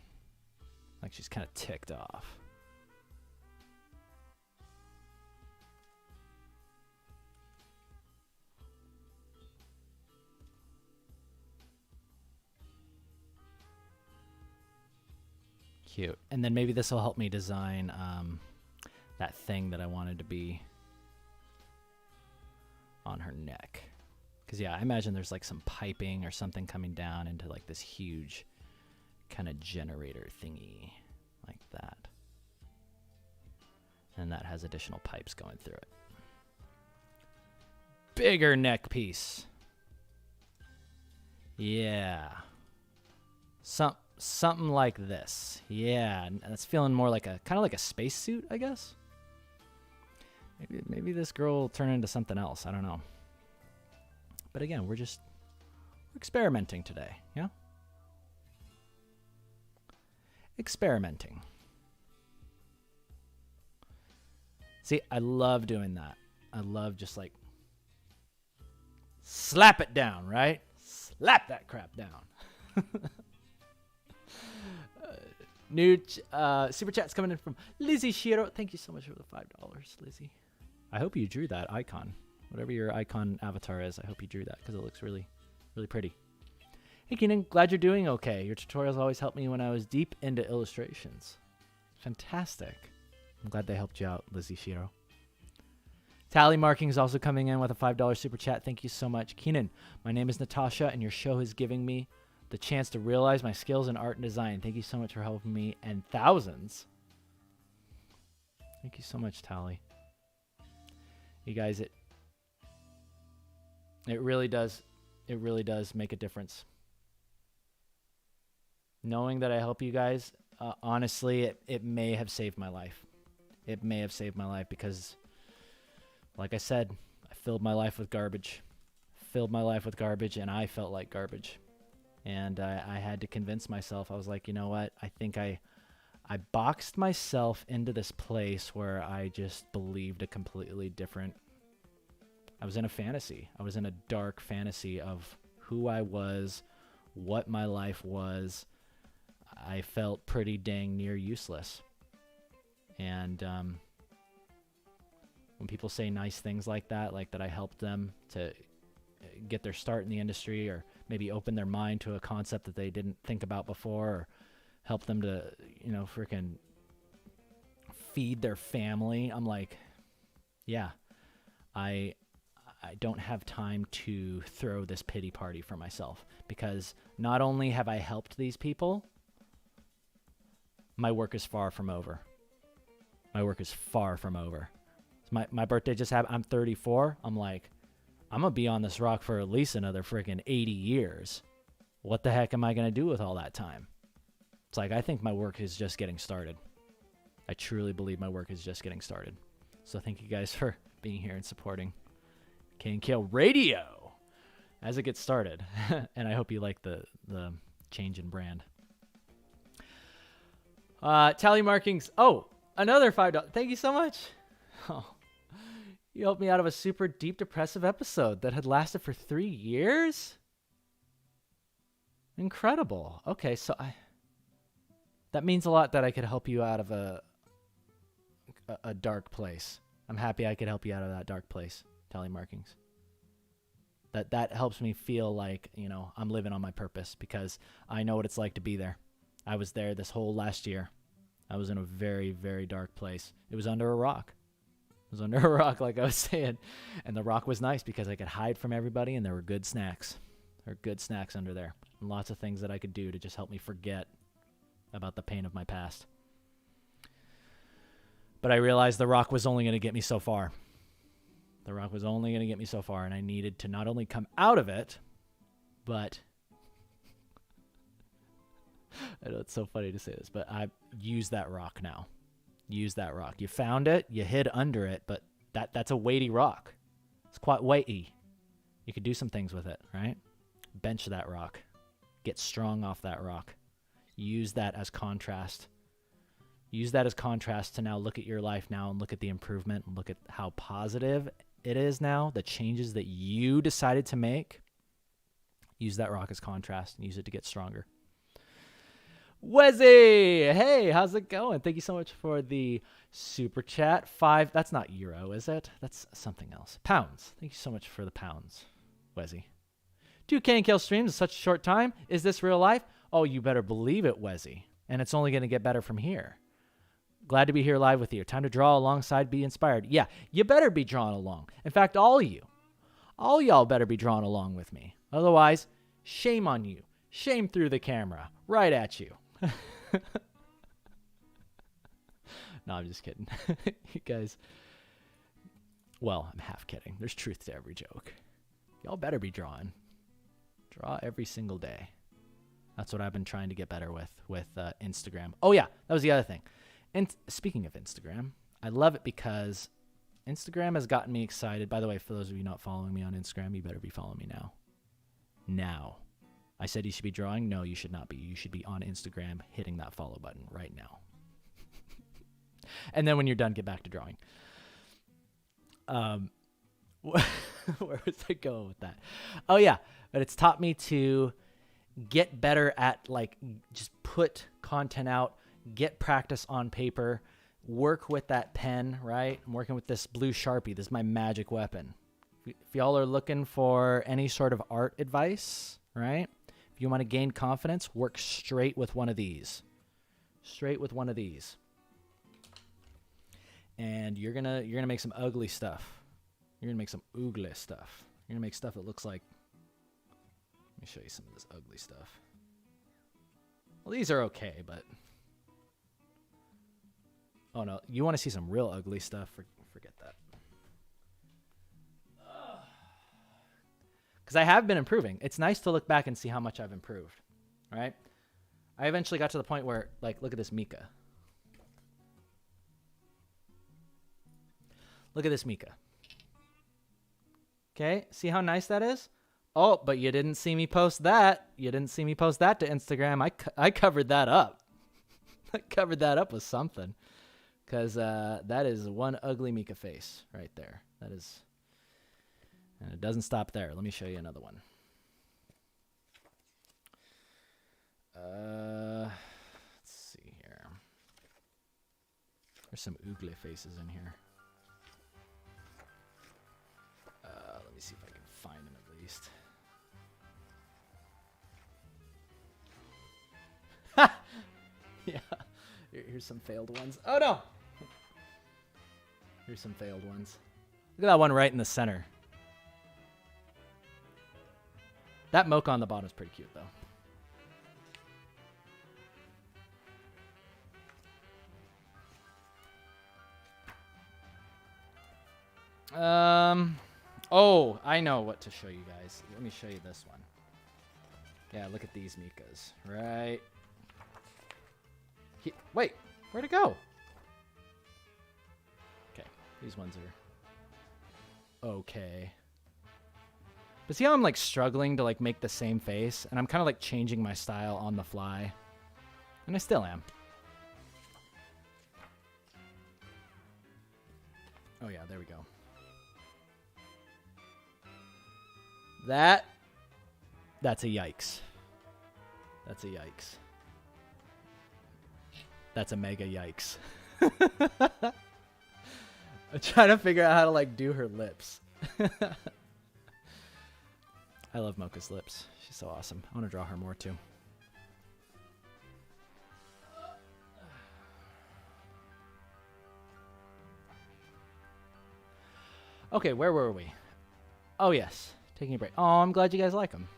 Like she's kind of ticked off. Cute. And then maybe this will help me design that thing that I wanted to be on her neck. Because, yeah, I imagine there's like some piping or something coming down into like this huge kind of generator thingy like that. And that has additional pipes going through it. Bigger neck piece. Yeah. Something like this. Yeah, and it's feeling more like a kind of like a spacesuit, I guess. Maybe this girl will turn into something else. I don't know. But again, we're experimenting today, yeah? Experimenting. See, I love doing that. I love just like slap it down, right? Slap that crap down. New super chat's coming in from Lizzie Shiro. Thank you so much for the $5, Lizzie. I hope you drew that icon. Whatever your icon avatar is, I hope you drew that because it looks really, really pretty. Hey, Keenan, glad you're doing okay. Your tutorials always helped me when I was deep into illustrations. Fantastic. I'm glad they helped you out, Lizzie Shiro. Tally Marking is also coming in with a $5 super chat. Thank you so much. Keenan, my name is Natasha, and your show is giving me the chance to realize my skills in art and design. Thank you so much for helping me and thousands. Thank you so much, Tally. You guys, it really does make a difference. Knowing that I help you guys, honestly, it may have saved my life. It may have saved my life because, like I said, I filled my life with garbage. And I felt like garbage. And I had to convince myself. I was like, you know what? I think I boxed myself into this place where I just believed a completely different. I was in a fantasy. I was in a dark fantasy of who I was, what my life was. I felt pretty dang near useless. And when people say nice things like that I helped them to get their start in the industry, or maybe open their mind to a concept that they didn't think about before, or help them to, freaking feed their family. I'm like, yeah, I don't have time to throw this pity party for myself, because not only have I helped these people, my work is far from over. My work is far from over. My birthday just happened. I'm 34. I'm like, I'm going to be on this rock for at least another freaking 80 years. What the heck am I going to do with all that time? It's like, I think my work is just getting started. I truly believe my work is just getting started. So thank you guys for being here and supporting KNKL Radio as it gets started. And I hope you like the change in brand. Tally markings. Oh, another $5. Thank you so much. Oh, you helped me out of a super deep depressive episode that had lasted for 3 years. Incredible. Okay, so that means a lot that I could help you out of a dark place. I'm happy I could help you out of that dark place, tally markings. That helps me feel like, you know, I'm living on my purpose because I know what it's like to be there. I was there this whole last year. I was in a very, very dark place. It was under a rock. It was under a rock, like I was saying. And the rock was nice because I could hide from everybody and there were good snacks. There were good snacks under there. And lots of things that I could do to just help me forget about the pain of my past. But I realized the rock was only going to get me so far. The rock was only going to get me so far, and I needed to not only come out of it, but I know it's so funny to say this, but I use that rock now. Use that rock. You found it, you hid under it, but that's a weighty rock. It's quite weighty. You could do some things with it, right? Bench that rock. Get strong off that rock. Use that as contrast. Use that as contrast to now look at your life now and look at the improvement and look at how positive it is now, the changes that you decided to make. Use that rock as contrast and use it to get stronger. Wezzy, hey, how's it going? Thank you so much for the super chat. 5, that's not euro, is it? That's something else. Pounds. Thank you so much for the pounds, Wezzy. 2 KNKL streams in such a short time. Is this real life? Oh, you better believe it, Wezzy. And it's only going to get better from here. Glad to be here live with you. Time to draw alongside, be inspired. Yeah, you better be drawn along. In fact, all y'all better be drawn along with me. Otherwise, shame on you. Shame through the camera. Right at you. No, I'm just kidding. You guys, well, I'm half kidding. There's truth to every joke. Y'all better be drawing. Draw every single day. That's what I've been trying to get better with Instagram. Oh, yeah, that was the other thing. And speaking of Instagram, I love it because Instagram has gotten me excited. By the way, for those of you not following me on Instagram, you better be following me now. Now. I said you should be drawing. No, you should not be. You should be on Instagram hitting that follow button right now. And then when you're done, get back to drawing. Where was I going with that? Oh, yeah. But it's taught me to get better at, like, just put content out, get practice on paper, work with that pen, right? I'm working with this blue Sharpie. This is my magic weapon. If y'all are looking for any sort of art advice, right? If you want to gain confidence, work straight with one of these. Straight with one of these. And you're gonna make some ugly stuff. You're gonna make some ugly stuff. You're gonna make stuff that looks like, let me show you some of this ugly stuff. Well, these are okay, but oh no, you want to see some real ugly stuff? Forget that. Because I have been improving. It's nice to look back and see how much I've improved, right? I eventually got to the point where, like, look at this Mika. Look at this Mika. Okay, see how nice that is? Oh, but you didn't see me post that. You didn't see me post that to Instagram. I covered that up. I covered that up with something. Because that is one ugly Mika face right there. That is... And it doesn't stop there. Let me show you another one. Let's see here. There's some ugly faces in here. Let me see if I can find them at least. Yeah. Here's some failed ones. Oh, no. Here's some failed ones. Look at that one right in the center. That mocha on the bottom is pretty cute, though. Oh, I know what to show you guys. Let me show you this one. Yeah, look at these Mikas. Right. Wait, where'd it go? Okay, These ones are okay. But see how I'm like struggling to like make the same face, and I'm kind of like changing my style on the fly, and I still am. Oh yeah, there we go. That's a yikes. That's a yikes. That's a mega yikes. I'm trying to figure out how to like do her lips. I love Mocha's lips. She's so awesome. I want to draw her more too. Okay, where were we? Oh, yes. Taking a break. Oh, I'm glad you guys like them.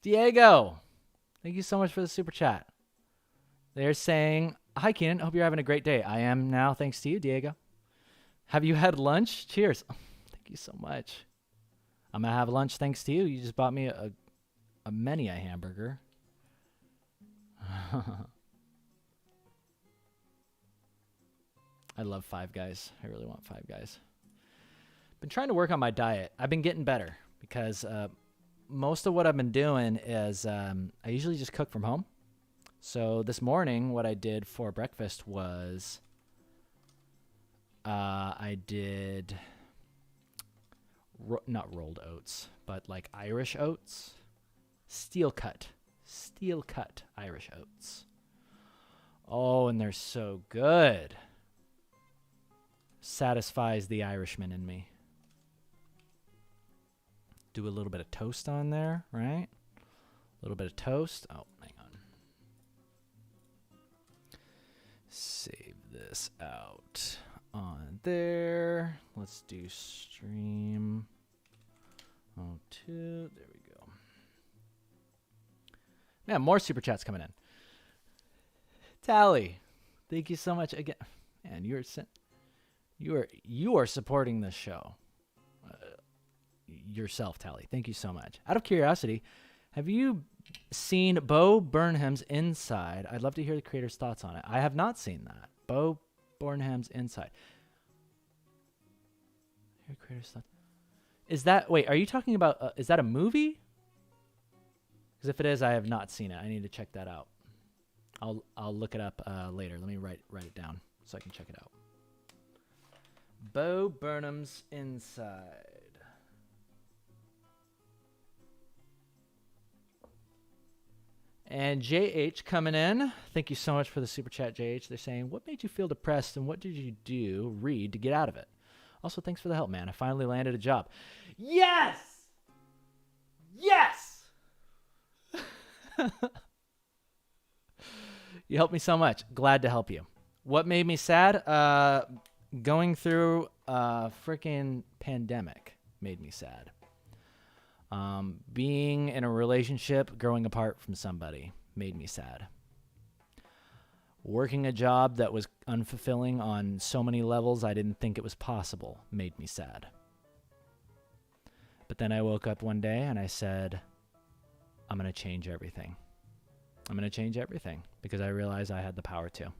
Diego, thank you so much for the super chat. They're saying, hi, Keenan. Hope you're having a great day. I am now, thanks to you, Diego. Have you had lunch? Cheers. Oh, thank you so much. I'm going to have lunch thanks to you. You just bought me a many a hamburger. I love Five Guys. I really want Five Guys. Been trying to work on my diet. I've been getting better because most of what I've been doing is I usually just cook from home. So this morning, what I did for breakfast was I did not rolled oats, but like Irish oats, steel cut Irish oats. Oh, and they're so good. Satisfies the Irishman in me. Do a little bit of toast on there, right? A little bit of toast. Oh, hang on. Save this out on there. Let's do stream. Oh, two. There we go. Man, more super chats coming in. Tally, thank you so much again. Man, you are supporting this show. Yourself, Tally. Thank you so much. Out of curiosity, have you seen Bo Burnham's Inside? I'd love to hear the creator's thoughts on it. I have not seen that. Bo Burnham's Inside. Hear creator's thoughts. Is that, wait, are you talking about, is that a movie? Because if it is, I have not seen it. I need to check that out. I'll look it up later. Let me write it down so I can check it out. Bo Burnham's Inside. And JH coming in. Thank you so much for the super chat, JH. They're saying, what made you feel depressed and what did you read to get out of it? Also, thanks for the help, man. I finally landed a job. Yes! Yes! You helped me so much. Glad to help you. What made me sad? Going through a freaking pandemic made me sad. Being in a relationship, growing apart from somebody made me sad. Working a job that was unfulfilling on so many levels I didn't think it was possible made me sad. But then I woke up one day and I said, I'm going to change everything. I'm going to change everything because I realized I had the power to.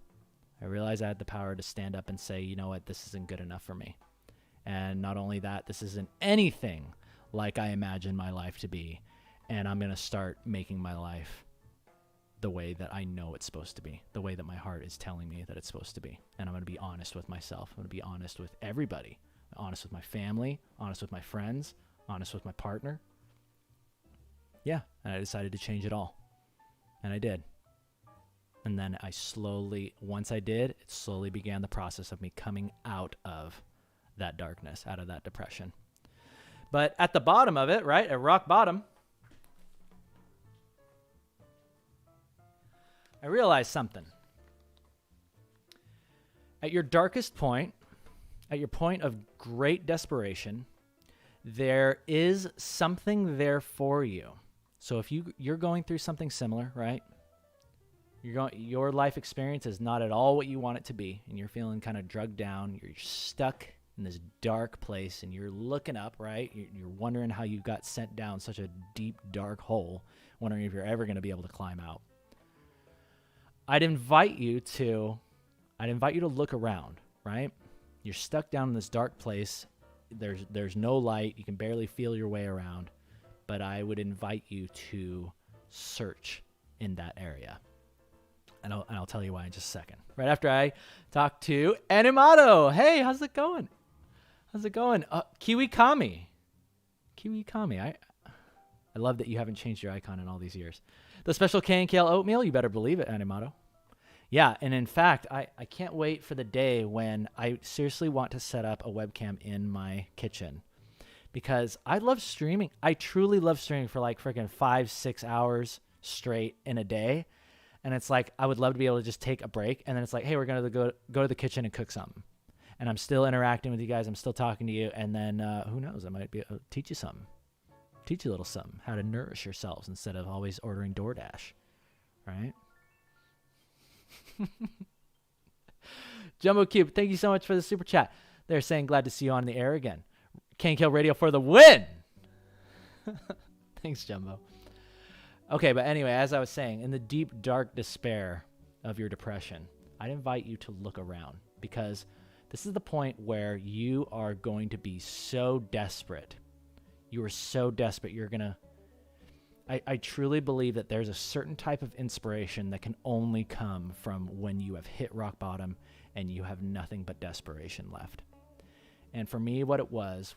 I realized I had the power to stand up and say, you know what, this isn't good enough for me. And not only that, this isn't anything like I imagined my life to be. And I'm going to start making my life the way that I know it's supposed to be, the way that my heart is telling me that it's supposed to be. And I'm going to be honest with myself. I'm going to be honest with everybody, honest with my family, honest with my friends, honest with my partner. Yeah, and I decided to change it all. And I did. And then once I did, it slowly began the process of me coming out of that darkness, out of that depression. But at the bottom of it, right, at rock bottom, I realized something. At your darkest point, at your point of great desperation, there is something there for you. So if you're going through something similar, right? Your life experience is not at all what you want it to be, and you're feeling kind of drugged down. You're stuck in this dark place, and you're looking up, right? You're wondering how you got sent down such a deep, dark hole, wondering if you're ever going to be able to climb out. I'd invite you to look around, right? You're stuck down in this dark place. There's no light. You can barely feel your way around. But I would invite you to search in that area. And I'll tell you why in just a second. Right after I talk to Animato. Hey, how's it going? How's it going? Kiwi Kami. I love that you haven't changed your icon in all these years. The special KNKL oatmeal, you better believe it, Animato. Yeah, and in fact, I can't wait for the day when I seriously want to set up a webcam in my kitchen. Because I love streaming. I truly love streaming for like freaking 5-6 hours straight in a day. And it's like, I would love to be able to just take a break. And then it's like, hey, we're going to go to the kitchen and cook something. And I'm still interacting with you guys. I'm still talking to you. And then who knows? I might be able to teach you something. Teach you a little something. How to nourish yourselves instead of always ordering DoorDash. Right? Jumbo Cube, thank you so much for the super chat. They're saying glad to see you on the air again. KNKL Radio for the win. Thanks, Jumbo. Okay, but anyway, as I was saying, in the deep, dark despair of your depression, I'd invite you to look around because this is the point where you are going to be so desperate. You are so desperate. You're going to... I truly believe that there's a certain type of inspiration that can only come from when you have hit rock bottom and you have nothing but desperation left. And for me, what it was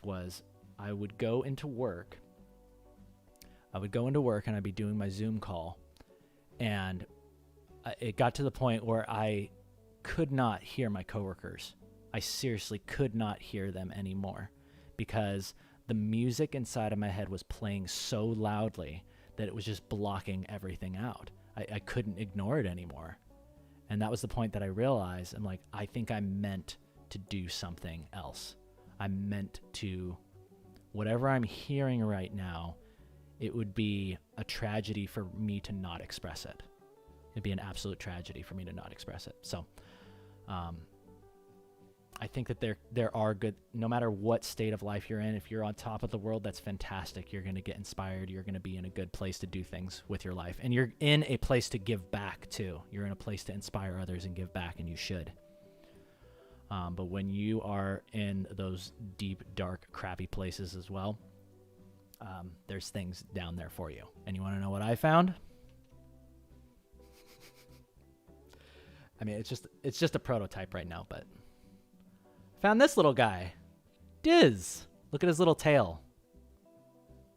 I would go into work. And I'd be doing my Zoom call. And it got to the point where I could not hear my coworkers. I seriously could not hear them anymore because the music inside of my head was playing so loudly that it was just blocking everything out. I couldn't ignore it anymore. And that was the point that I realized, I'm like, I think I'm meant to do something else. I'm meant to, whatever I'm hearing right now, it would be a tragedy for me to not express it. It'd be an absolute tragedy for me to not express it. So I think that there are good, no matter what state of life you're in, if you're on top of the world, that's fantastic. You're going to get inspired. You're going to be in a good place to do things with your life. And you're in a place to give back too. You're in a place to inspire others and give back, and you should. But when you are in those deep, dark, crappy places as well, there's things down there for you. And you want to know what I found? I mean, it's just a prototype right now, but found this little guy, Diz. Look at his little tail.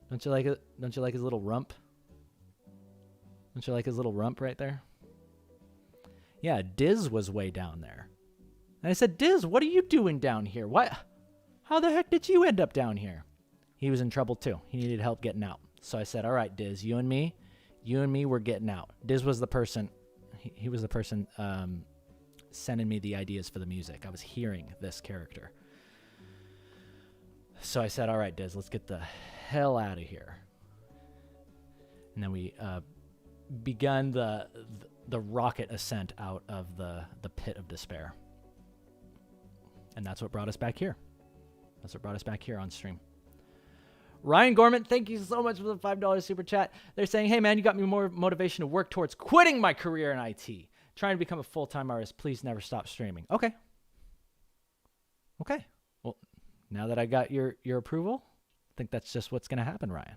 Don't you like it? Don't you like his little rump? Don't you like his little rump right there? Yeah, Diz was way down there. And I said, Diz, what are you doing down here? What? How the heck did you end up down here? He was in trouble too. He needed help getting out. So I said, all right, Diz, you and me, we're getting out. Diz was the person, he was the person sending me the ideas for the music. I was hearing this character. So I said, all right, Diz, let's get the hell out of here. And then we begun the rocket ascent out of the pit of despair. And that's what brought us back here. That's what brought us back here on stream. Ryan Gorman, thank you so much for the $5 super chat. They're saying, hey, man, you got me more motivation to work towards quitting my career in IT. Trying to become a full-time artist. Please never stop streaming. Okay. Well, now that I got your approval, I think that's just what's going to happen, Ryan.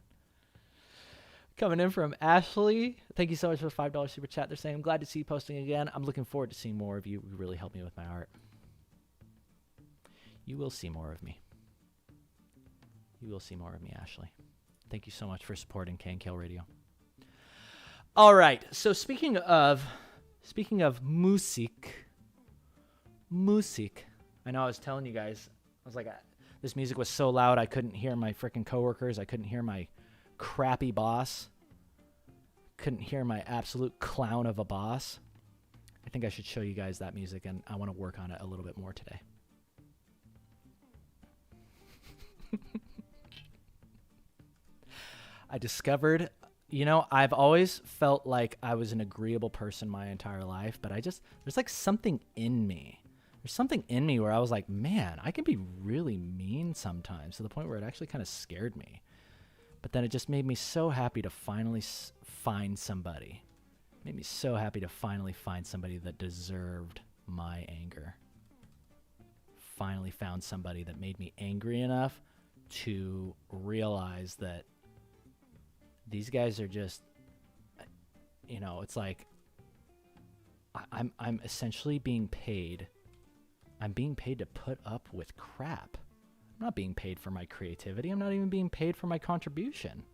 Coming in from Ashley. Thank you so much for the $5 super chat. They're saying, I'm glad to see you posting again. I'm looking forward to seeing more of you. You really help me with my art. You will see more of me. You will see more of me, Ashley. Thank you so much for supporting KNKL Radio. All right. So speaking of music. I know I was telling you guys, I was like, this music was so loud I couldn't hear my freaking coworkers. I couldn't hear my crappy boss. Couldn't hear my absolute clown of a boss. I think I should show you guys that music, and I want to work on it a little bit more today. I discovered, I've always felt like I was an agreeable person my entire life, but there's like something in me. There's something in me where I was like, man, I can be really mean sometimes, to the point where it actually kind of scared me. But then it just made me so happy to finally find somebody Made me so happy to finally find somebody that deserved my anger. Finally found somebody that made me angry enough to realize that these guys are just, it's like I'm essentially being paid. I'm being paid to put up with crap. I'm not being paid for my creativity. I'm not even being paid for my contribution.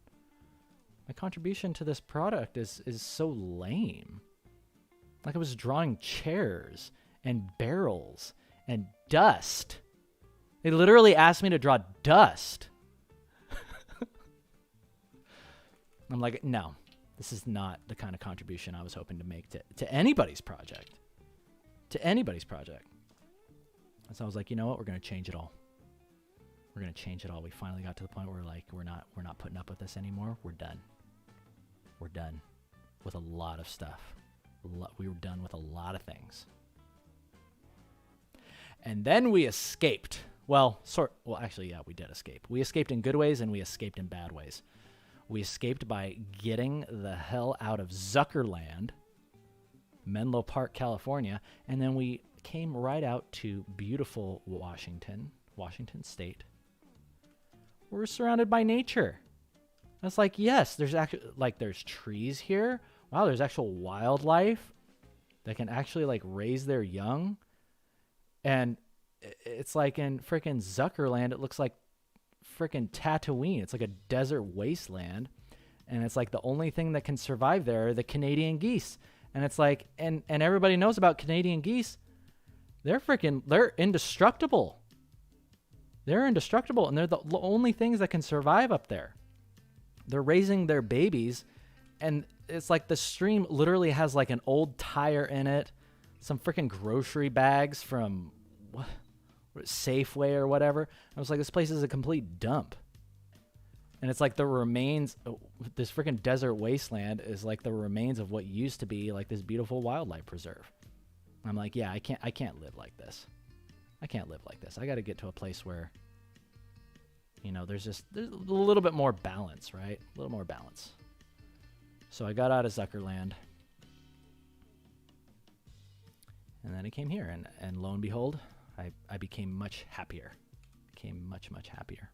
My contribution to this product is so lame. Like I was drawing chairs and barrels and dust. They literally asked me to draw dust. I'm like, no, this is not the kind of contribution I was hoping to make to anybody's project. To anybody's project. And so I was like, you know what? We're going to change it all. We're going to change it all. We finally got to the point where like we're not putting up with this anymore. We're done. We're done with a lot of stuff. We were done with a lot of things. And then we escaped. Well, actually, yeah, we did escape. We escaped in good ways and we escaped in bad ways. We escaped by getting the hell out of Zuckerland, Menlo Park, California, and then we came right out to beautiful Washington State. We're surrounded by nature. It's like, yes, there's actually there's trees here. Wow, there's actual wildlife that can actually like raise their young. And it's like in freaking Zuckerland, it looks like freaking Tatooine. It's like a desert wasteland. And it's like the only thing that can survive there are the Canadian geese. And it's like, and everybody knows about Canadian geese. They're indestructible. They're indestructible. And they're the only things that can survive up there. They're raising their babies. And it's like the stream literally has like an old tire in it. Some freaking grocery bags from Safeway or whatever. I was like, this place is a complete dump. And it's like the remains, this freaking desert wasteland is like the remains of what used to be like this beautiful wildlife preserve. I'm like, yeah, I can't live like this. I can't live like this. I got to get to a place where, there's a little bit more balance, right? A little more balance. So I got out of Zuckerland. And then I came here, and lo and behold, I became much happier. Became much, much happier.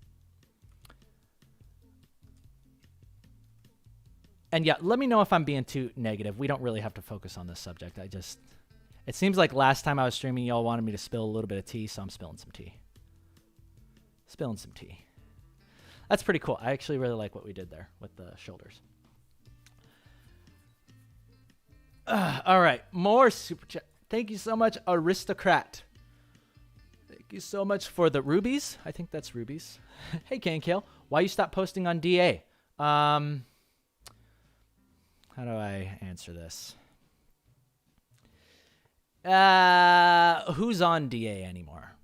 And yeah, let me know if I'm being too negative. We don't really have to focus on this subject. It seems like last time I was streaming, y'all wanted me to spill a little bit of tea, so I'm spilling some tea. Spilling some tea. That's pretty cool. I actually really like what we did there with the shoulders. All right, more super chat. Thank you so much, Aristocrat. Thank you so much for the rubies. I think that's rubies. Hey, KNKL, why you stop posting on DA? How do I answer this? Who's on DA anymore?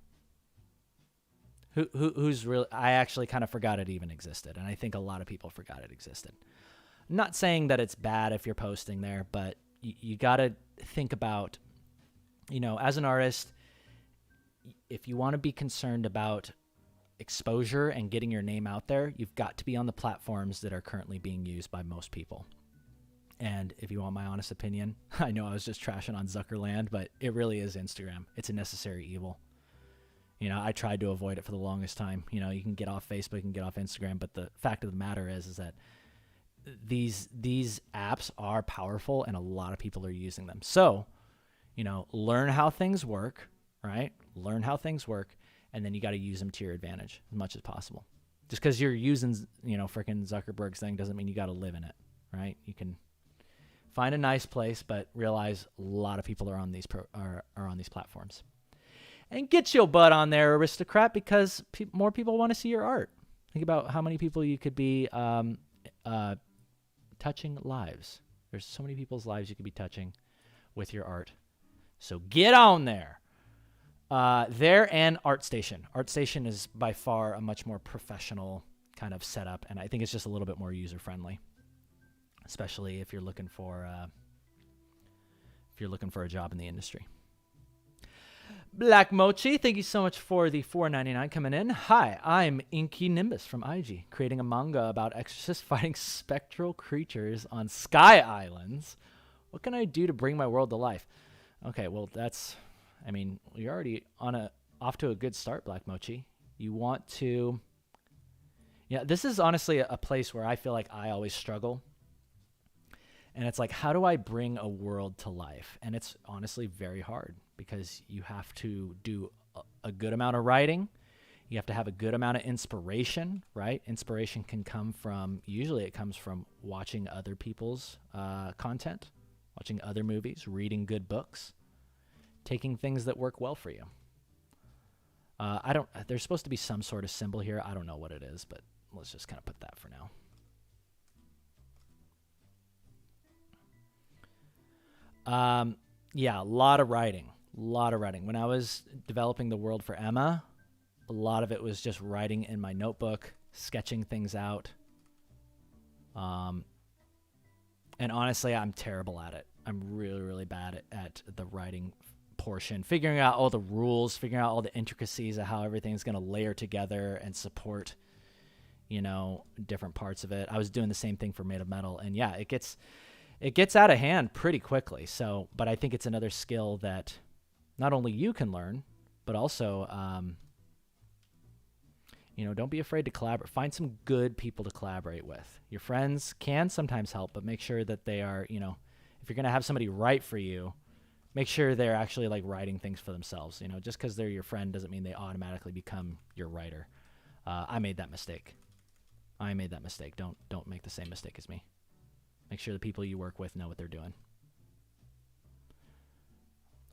Who's really? I actually kind of forgot it even existed, and I think a lot of people forgot it existed. I'm not saying that it's bad if you're posting there, but you got to think about, as an artist, if you want to be concerned about exposure and getting your name out there, you've got to be on the platforms that are currently being used by most people. And if you want my honest opinion, I know I was just trashing on Zuckerland, but it really is Instagram. It's a necessary evil. I tried to avoid it for the longest time. You can get off Facebook, you can get off Instagram, but the fact of the matter is that these apps are powerful and a lot of people are using them. So, learn how things work, right? Learn how things work, and then you got to use them to your advantage as much as possible. Just because you're using, freaking Zuckerberg's thing doesn't mean you got to live in it, right? You can find a nice place, but realize a lot of people are on these are on these platforms. And get your butt on there, Aristocrat, because more people want to see your art. Think about how many people you could be touching lives. There's so many people's lives you could be touching with your art. So get on there. There and ArtStation. ArtStation is by far a much more professional kind of setup, and I think it's just a little bit more user-friendly, especially if you're looking for a job in the industry. Black Mochi, thank you so much for the $4.99 coming in. Hi, I'm Inky Nimbus from IG, creating a manga about exorcists fighting spectral creatures on Sky Islands. What can I do to bring my world to life? Okay, well, you're already off to a good start, Black Mochi. You want to, yeah, this is honestly a place where I feel like I always struggle. And it's like, how do I bring a world to life? And it's honestly very hard because you have to do a good amount of writing. You have to have a good amount of inspiration, right? Inspiration can come usually it comes from watching other people's content, watching other movies, reading good books, taking things that work well for you. There's supposed to be some sort of symbol here. I don't know what it is, but let's just kind of put that for now. Yeah, a lot of writing. When I was developing the world for Emma, a lot of it was just writing in my notebook, sketching things out. And honestly, I'm terrible at it. I'm really, really bad at the writing portion, figuring out all the rules, figuring out all the intricacies of how everything's going to layer together and support, different parts of it. I was doing the same thing for Made of Metal, and yeah, it gets out of hand pretty quickly. So, but I think it's another skill that not only you can learn, but also, don't be afraid to collaborate. Find some good people to collaborate with. Your friends can sometimes help, but make sure that they are, if you're going to have somebody write for you, make sure they're actually like writing things for themselves. Just because they're your friend doesn't mean they automatically become your writer. I made that mistake. Don't make the same mistake as me. Make sure the people you work with know what they're doing.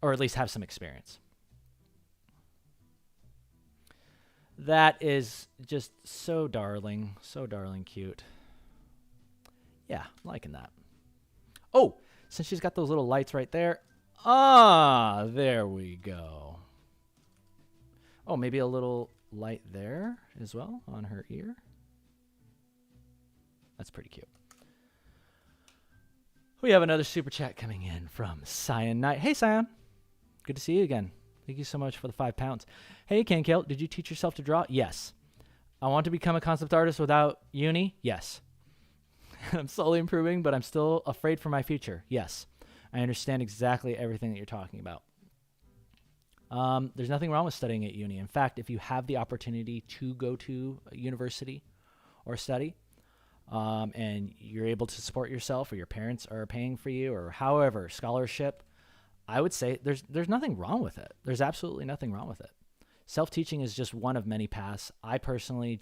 Or at least have some experience. That is just so darling cute. Yeah, liking that. Oh, since she's got those little lights right there. There we go. Oh, maybe a little light there as well on her ear. That's pretty cute. We have another super chat coming in from Cyan Knight. Hey, Cyan. Good to see you again. Thank you so much for the 5 pounds. Hey, KNKL, did you teach yourself to draw? Yes. I want to become a concept artist without uni? Yes. I'm slowly improving, but I'm still afraid for my future. Yes. I understand exactly everything that you're talking about. There's nothing wrong with studying at uni. In fact, if you have the opportunity to go to a university or study, and you're able to support yourself, or your parents are paying for you, or however, scholarship, I would say there's nothing wrong with it. There's absolutely nothing wrong with it. Self-teaching is just one of many paths. I personally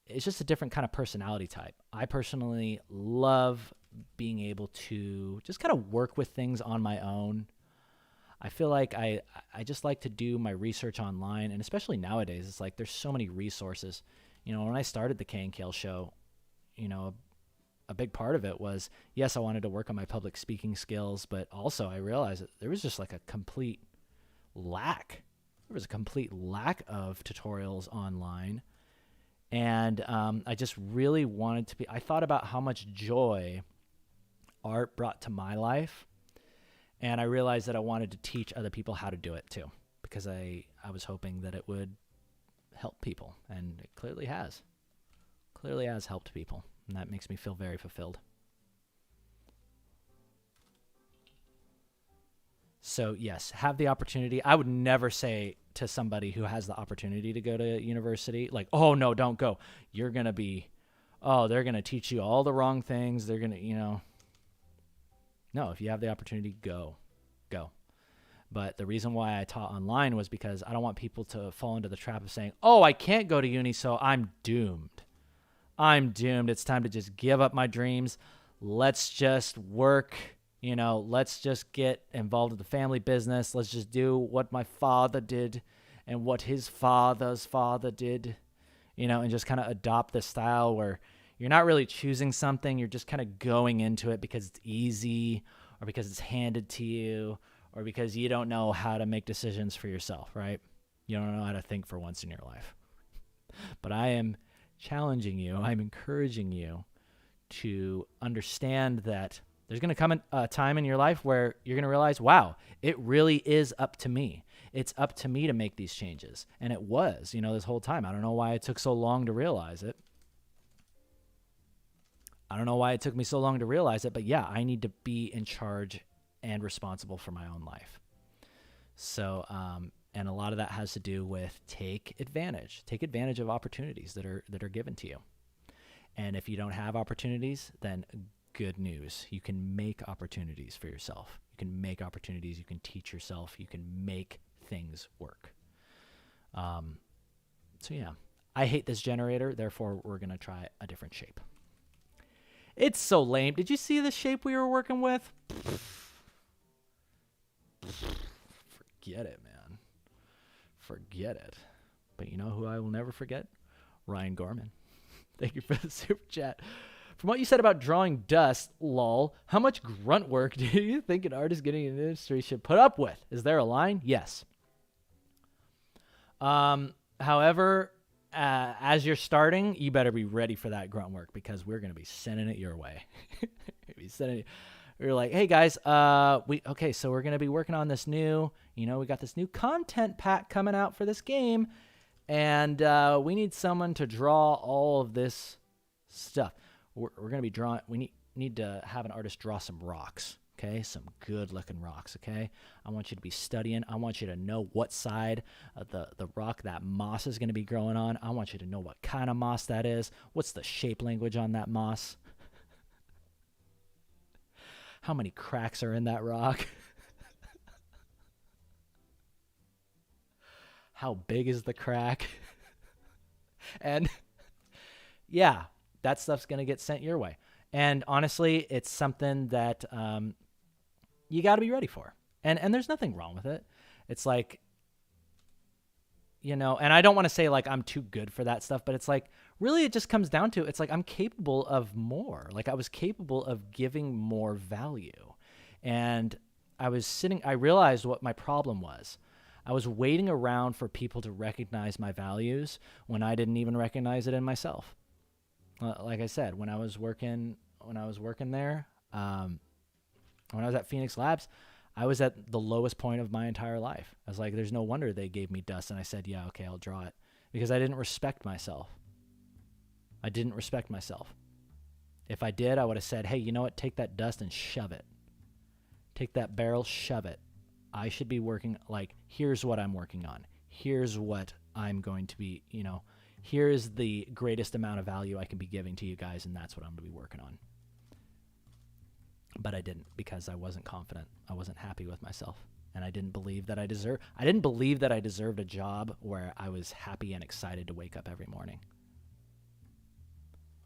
it's just a different kind of personality type. I personally love being able to just kind of work with things on my own. I feel like I just like to do my research online, and especially nowadays, it's like there's so many resources. When I started the KNKL show, a big part of it was, yes, I wanted to work on my public speaking skills, but also I realized that there was just like a complete lack. There was a complete lack of tutorials online. And I just really wanted I thought about how much joy art brought to my life. And I realized that I wanted to teach other people how to do it too, because I was hoping that it would help people. And it clearly has. Clearly has helped people. And that makes me feel very fulfilled. So yes, have the opportunity. I would never say to somebody who has the opportunity to go to university, like, oh no, don't go. You're going to they're going to teach you all the wrong things. They're going to, no, if you have the opportunity, go. But the reason why I taught online was because I don't want people to fall into the trap of saying, oh, I can't go to uni, so I'm doomed. It's time to just give up my dreams. Let's just work. Let's just get involved with the family business. Let's just do what my father did and what his father's father did, and just kind of adopt this style where you're not really choosing something. You're just kind of going into it because it's easy, or because it's handed to you, or because you don't know how to make decisions for yourself, right? You don't know how to think for once in your life. But I am challenging you. I'm encouraging you to understand that there's going to come a time in your life where you're going to realize, wow, it really is up to me. It's up to me to make these changes. And it was, this whole time. I don't know why it took so long to realize it. I don't know why it took me so long to realize it, but yeah, I need to be in charge and responsible for my own life. So, and a lot of that has to do with take advantage of opportunities that are given to you. And if you don't have opportunities, then good news. You can make opportunities for yourself. You can make opportunities. You can teach yourself. You can make things work. So yeah, I hate this generator. Therefore, we're going to try a different shape. It's so lame. Did you see the shape we were working with? Forget it, man. Forget it. But you know who I will never forget? Ryan Gorman. Thank you for the super chat. From what you said about drawing dust, lol, how much grunt work do you think an artist getting in the industry should put up with? Is there a line? Yes. However, as you're starting, you better be ready for that grunt work because we're going to be sending it your way. We're like, hey guys, so we're going to be working on this new, we got this new content pack coming out for this game, and we need someone to draw all of this stuff. We're going to be drawing, we need to have an artist draw some rocks, okay? Some good looking rocks, okay? I want you to be studying. I want you to know what side of the rock that moss is going to be growing on. I want you to know what kind of moss that is. What's the shape language on that moss? How many cracks are in that rock? How big is the crack? And yeah, that stuff's going to get sent your way. And honestly, it's something that you got to be ready for. And there's nothing wrong with it. It's like, and I don't want to say like I'm too good for that stuff, but it's like, really it just comes down to, it's like I'm capable of more. Like I was capable of giving more value. And I realized what my problem was. I was waiting around for people to recognize my values when I didn't even recognize it in myself. Like I said, when I was working there, when I was at Phoenix Labs, I was at the lowest point of my entire life. I was like, there's no wonder they gave me dust. And I said, yeah, okay, I'll draw it. Because I didn't respect myself. If I did, I would have said, hey, you know what? Take that dust and shove it. Take that barrel, shove it. I should be working, like, here's what I'm working on. Here's what I'm going to be, here is the greatest amount of value I can be giving to you guys, and that's what I'm going to be working on. But I didn't, because I wasn't confident. I wasn't happy with myself. And I didn't believe that I deserved a job where I was happy and excited to wake up every morning.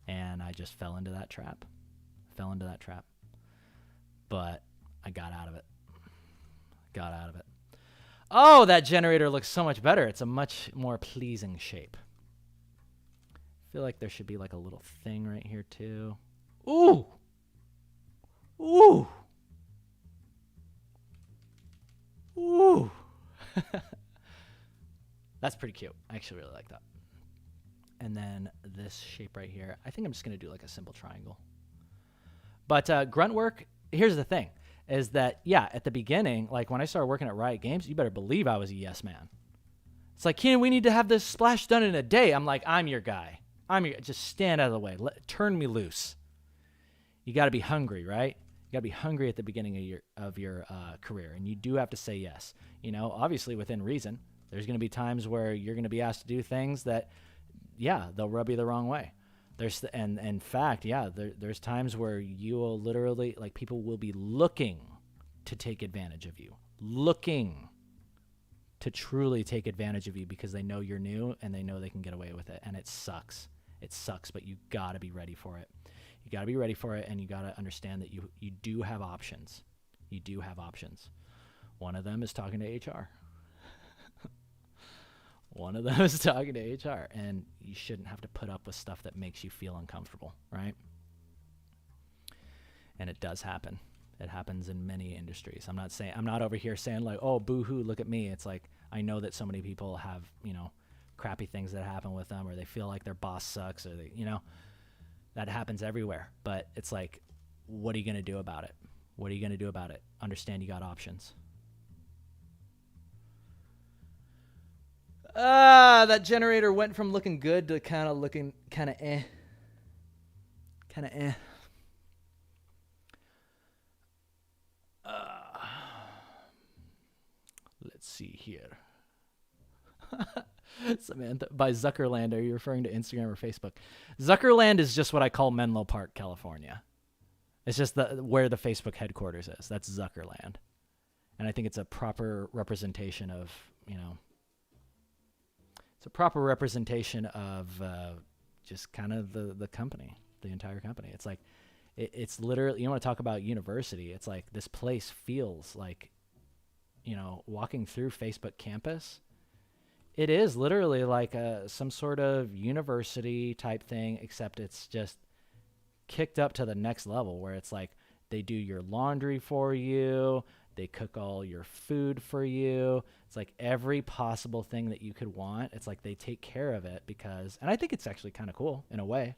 And I just fell into that trap. But I got out of it. Oh, that generator looks so much better. It's a much more pleasing shape. I feel like there should be like a little thing right here too. Ooh. That's pretty cute. I actually really like that. And then this shape right here, I think I'm just going to do like a simple triangle. But grunt work, here's the thing, is that, yeah, at the beginning, like when I started working at Riot Games, you better believe I was a yes man. It's like, Kienan, we need to have this splash done in a day. I'm like, I'm your guy. Just stand out of the way. Turn me loose. You got to be hungry, right? You got to be hungry at the beginning of your career, and you do have to say yes. Obviously within reason. There's going to be times where you're going to be asked to do things that, yeah, they'll rub you the wrong way. And in fact, yeah, there's times where you will literally, like, people will be looking to take advantage of you, looking to truly take advantage of you because they know you're new and they know they can get away with it. And it sucks. It sucks, but you got to be ready for it. You got to be ready for it, and you got to understand that you do have options. You do have options. One of them is talking to HR. One of them is talking to HR, and you shouldn't have to put up with stuff that makes you feel uncomfortable, right? And it does happen. It happens in many industries. I'm not over here saying like, oh, boo-hoo, look at me. It's like, I know that so many people have, crappy things that happen with them, or they feel like their boss sucks, or that happens everywhere. But it's like, what are you going to do about it? What are you going to do about it? Understand you got options. That generator went from looking good to kind of looking kind of eh. Let's see here. Samantha, by Zuckerland, are you referring to Instagram or Facebook? Zuckerland is just what I call Menlo Park, California. It's just where the Facebook headquarters is. That's Zuckerland. And I think it's a proper representation of, it's a proper representation of just kind of the company, the entire company. It's like, it's literally, you want to talk about university. It's like this place feels like, walking through Facebook campus, it is literally like some sort of university type thing, except it's just kicked up to the next level where it's like they do your laundry for you. They cook all your food for you. It's like every possible thing that you could want. It's like they take care of it and I think it's actually kind of cool in a way.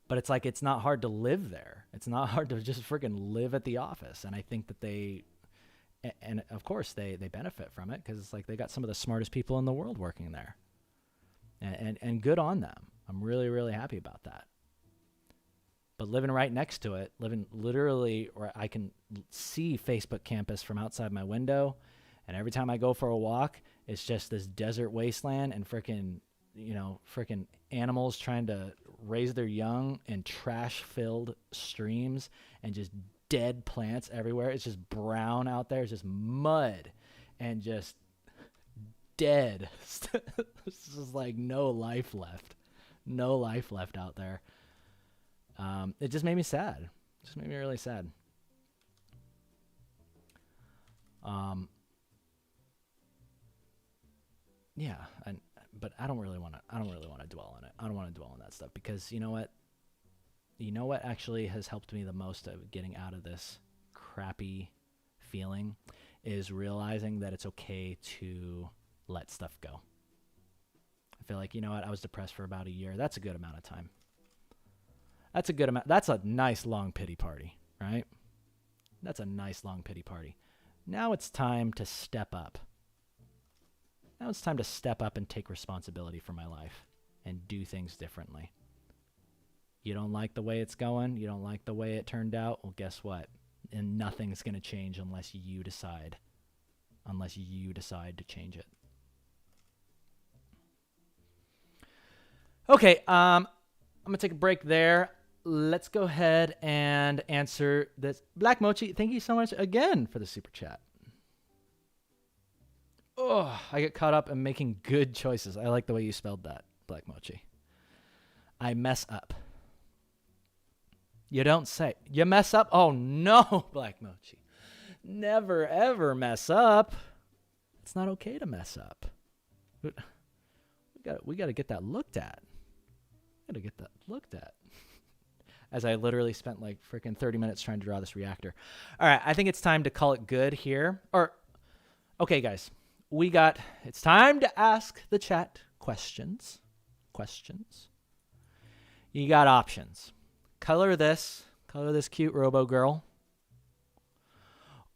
But it's like it's not hard to live there. It's not hard to just freaking live at the office. And I think that and of course they benefit from it because it's like they got some of the smartest people in the world working there. And good on them. I'm really, really happy about that. But living right next to it, living literally where I can see Facebook campus from outside my window, and every time I go for a walk, it's just this desert wasteland and freaking animals trying to raise their young in trash-filled streams and just dead plants everywhere. It's just brown out there. It's just mud and just dead. It's just like no life left. No life left out there. It just made me sad. It just made me really sad. Yeah, but I don't really want to dwell on it. I don't want to dwell on that stuff because you know what? You know what actually has helped me the most of getting out of this crappy feeling is realizing that it's okay to let stuff go. I feel like, you know what? I was depressed for about a year. That's a good amount of time. That's a good amount. That's a nice long pity party, right? That's a nice long pity party. Now it's time to step up. Now it's time to step up and take responsibility for my life and do things differently. You don't like the way it's going? You don't like the way it turned out? Well, guess what? And nothing's going to change unless you decide. Unless you decide to change it. Okay, I'm going to take a break there. Let's go ahead and answer this. Black Mochi, thank you so much again for the super chat. Oh, I get caught up in making good choices. I like the way you spelled that, Black Mochi. I mess up. You don't say. You mess up? Oh, no, Black Mochi. Never, ever mess up. It's not okay to mess up. We got to get that looked at. As I literally spent like freaking 30 minutes trying to draw this reactor. All right, I think it's time to call it good here. Okay, guys. It's time to ask the chat questions. You got options. Color this cute robo girl.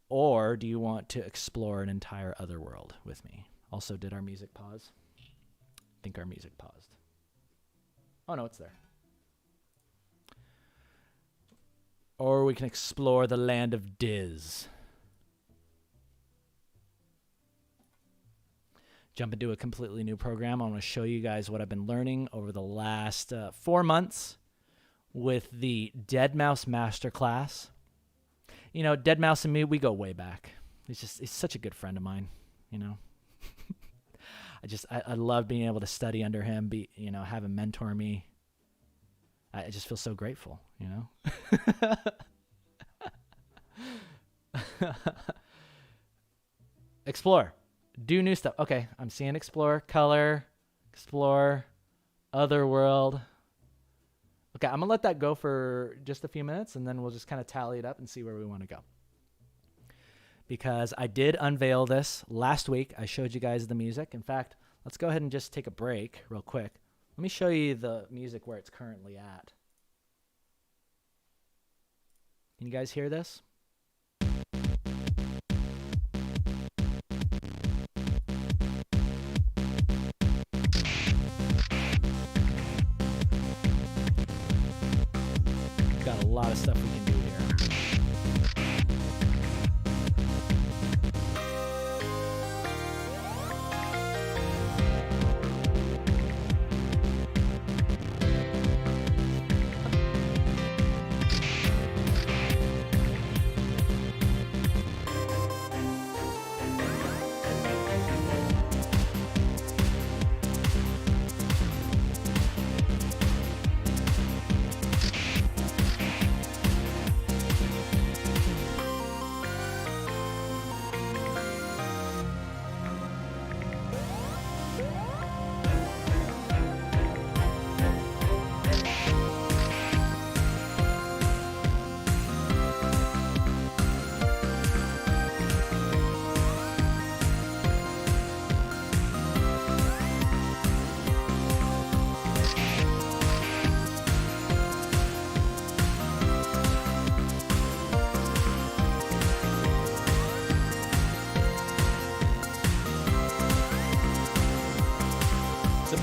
Or do you want to explore an entire other world with me? Also, did our music pause? I think our music paused. Oh, no, it's there. Or we can explore the land of Diz. Jump into a completely new program. I want to show you guys what I've been learning over the last 4 months with the Dead Mouse Masterclass. You know, Dead Mouse and me, we go way back. He's such a good friend of mine, you know. I love being able to study under him, have him mentor me. I just feel so grateful, you know. Explore. Do new stuff. Okay, I'm seeing explore, color, explore, other world. Okay, I'm going to let that go for just a few minutes, and then we'll just kind of tally it up and see where we want to go. Because I did unveil this last week. I showed you guys the music. In fact, let's go ahead and just take a break real quick. Let me show you the music where it's currently at. Can you guys hear this? Got a lot of stuff we can do here.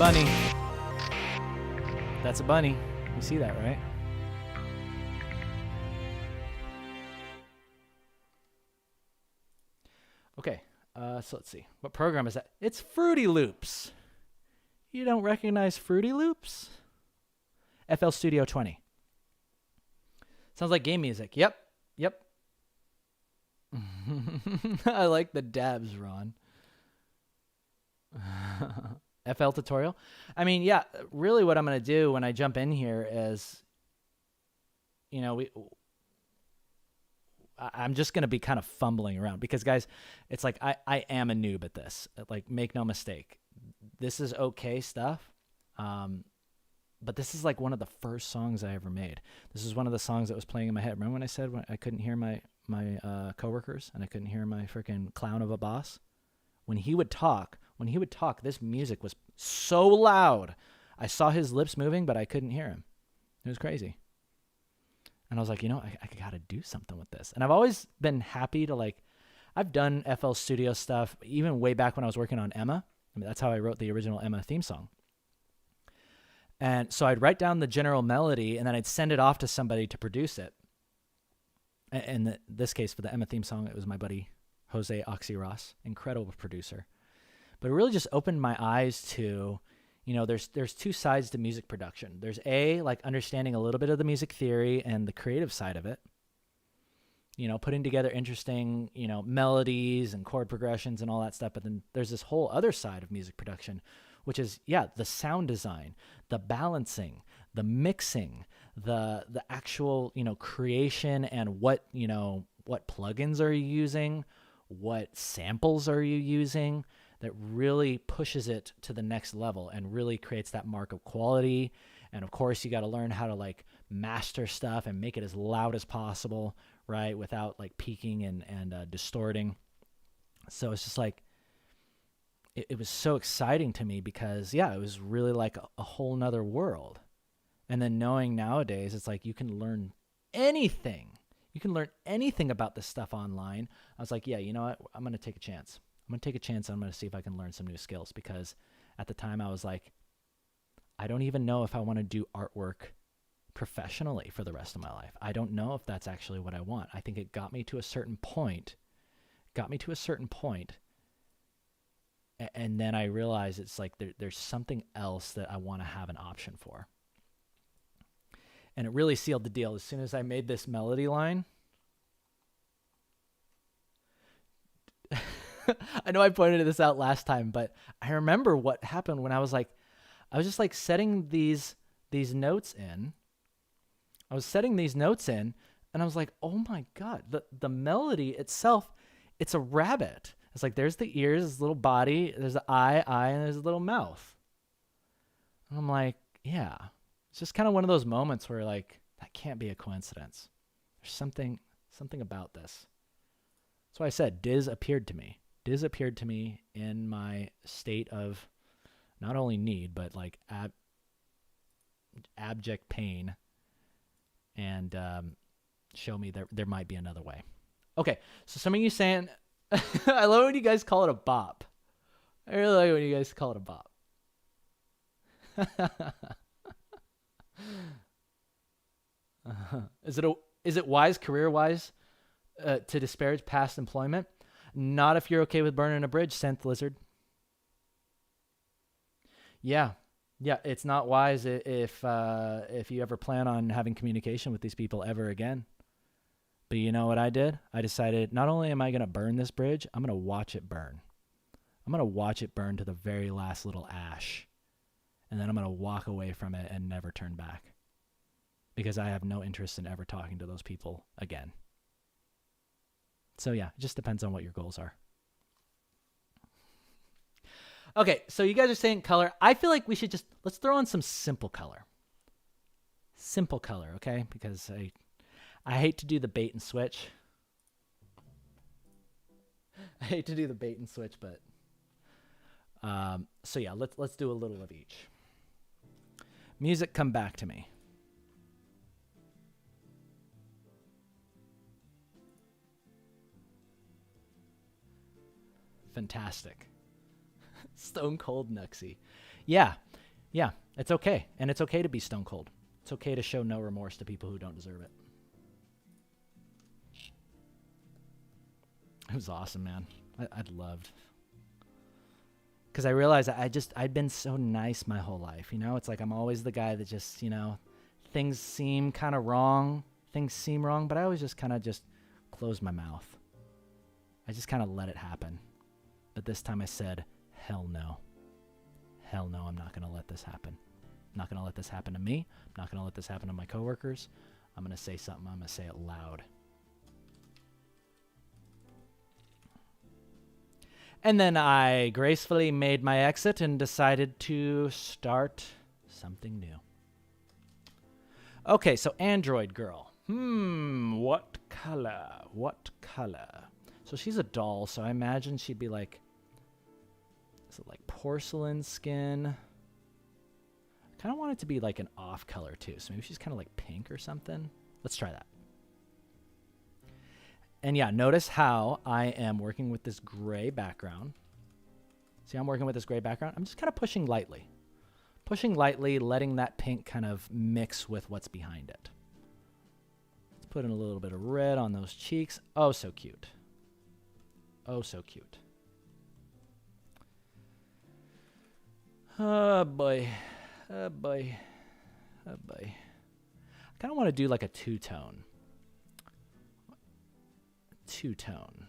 bunny. That's a bunny. You see that, right? Okay, so let's see. What program is that? It's Fruity Loops. You don't recognize Fruity Loops? FL Studio 20. Sounds like game music. Yep. I like the dabs, Ron. FL tutorial. I mean, yeah, really what I'm going to do when I jump in here is, I'm just going to be kind of fumbling around because, guys, it's like I am a noob at this. Like, make no mistake. This is okay stuff. But this is like one of the first songs I ever made. This is one of the songs that was playing in my head. Remember when I said I couldn't hear my coworkers and I couldn't hear my freaking clown of a boss? When he would talk, this music was so loud. I saw his lips moving, but I couldn't hear him. It was crazy. And I was like, I got to do something with this. And I've always been happy to I've done FL Studio stuff, even way back when I was working on Emma. I mean, that's how I wrote the original Emma theme song. And so I'd write down the general melody, and then I'd send it off to somebody to produce it. In this case, for the Emma theme song, it was my buddy Jose Oxyros, incredible producer. But it really just opened my eyes to, there's two sides to music production. There's understanding a little bit of the music theory and the creative side of it. Putting together interesting, melodies and chord progressions and all that stuff. But then there's this whole other side of music production, which is, the sound design, the balancing, the mixing, the actual, creation and what plugins are you using, what samples are you using that really pushes it to the next level and really creates that mark of quality. And of course, you got to learn how to master stuff and make it as loud as possible, right? Without peaking and distorting. So it's just it was so exciting to me because, it was really like a whole nother world. And then knowing nowadays, it's you can learn anything. You can learn anything about this stuff online. I was like, you know what? I'm going to take a chance. I'm going to see if I can learn some new skills because at the time I was like, I don't even know if I want to do artwork professionally for the rest of my life. I don't know if that's actually what I want. I think it got me to a certain point. And then I realized it's there's something else that I want to have an option for. And it really sealed the deal. As soon as I made this melody line, I know I pointed this out last time, but I remember what happened when I was just setting these notes in. I was setting these notes in, and I was like, oh my God, the melody itself, it's a rabbit. It's there's the ears, this little body, there's the eye, and there's a little mouth. And I'm like, yeah. It's just kind of one of those moments where that can't be a coincidence. There's something about this. That's why I said Diz appeared to me. Diz appeared to me in my state of not only need, but abject pain and show me that there might be another way. Okay, so some of you saying, I love when you guys call it a bop. I really like when you guys call it a bop. Is it wise, career-wise, to disparage past employment? Not if you're okay with burning a bridge, Synth Lizard. Yeah, it's not wise if you ever plan on having communication with these people ever again. But you know what I did? I decided not only am I going to burn this bridge, I'm going to watch it burn. I'm going to watch it burn to the very last little ash. And then I'm going to walk away from it and never turn back. Because I have no interest in ever talking to those people again. So yeah, it just depends on what your goals are. Okay, so you guys are saying color. I feel like we should let's throw in some simple color. Simple color, okay? Because I hate to do the bait and switch. But so yeah, let's do a little of each. Music, come back to me. Fantastic. Stone Cold Nuxie. Yeah. Yeah. It's okay. And it's okay to be stone cold. It's okay to show no remorse to people who don't deserve it. It was awesome, man. I'd loved. Because I realized I'd been so nice my whole life. You know, it's like I'm always the guy that just, things seem kind of wrong. Things seem wrong, but I always just kind of just close my mouth. I just kind of let it happen. But this time I said, hell no. Hell no, I'm not going to let this happen. I'm not going to let this happen to me. I'm not going to let this happen to my coworkers. I'm going to say something. I'm going to say it loud. And then I gracefully made my exit and decided to start something new. Okay, so Android girl. What color? What color? So she's a doll, so I imagine she'd be like, is it like porcelain skin? I kind of want it to be like an off color too, so maybe she's kind of like pink or something. Let's try that. And yeah, notice how I am working with this gray background. See, I'm working with this gray background. I'm just kind of pushing lightly. Pushing lightly, letting that pink kind of mix with what's behind it. Let's put in a little bit of red on those cheeks. Oh, so cute. Oh, so cute. Oh, boy. Oh, boy. Oh, boy. I kind of want to do like a two-tone. Two-tone.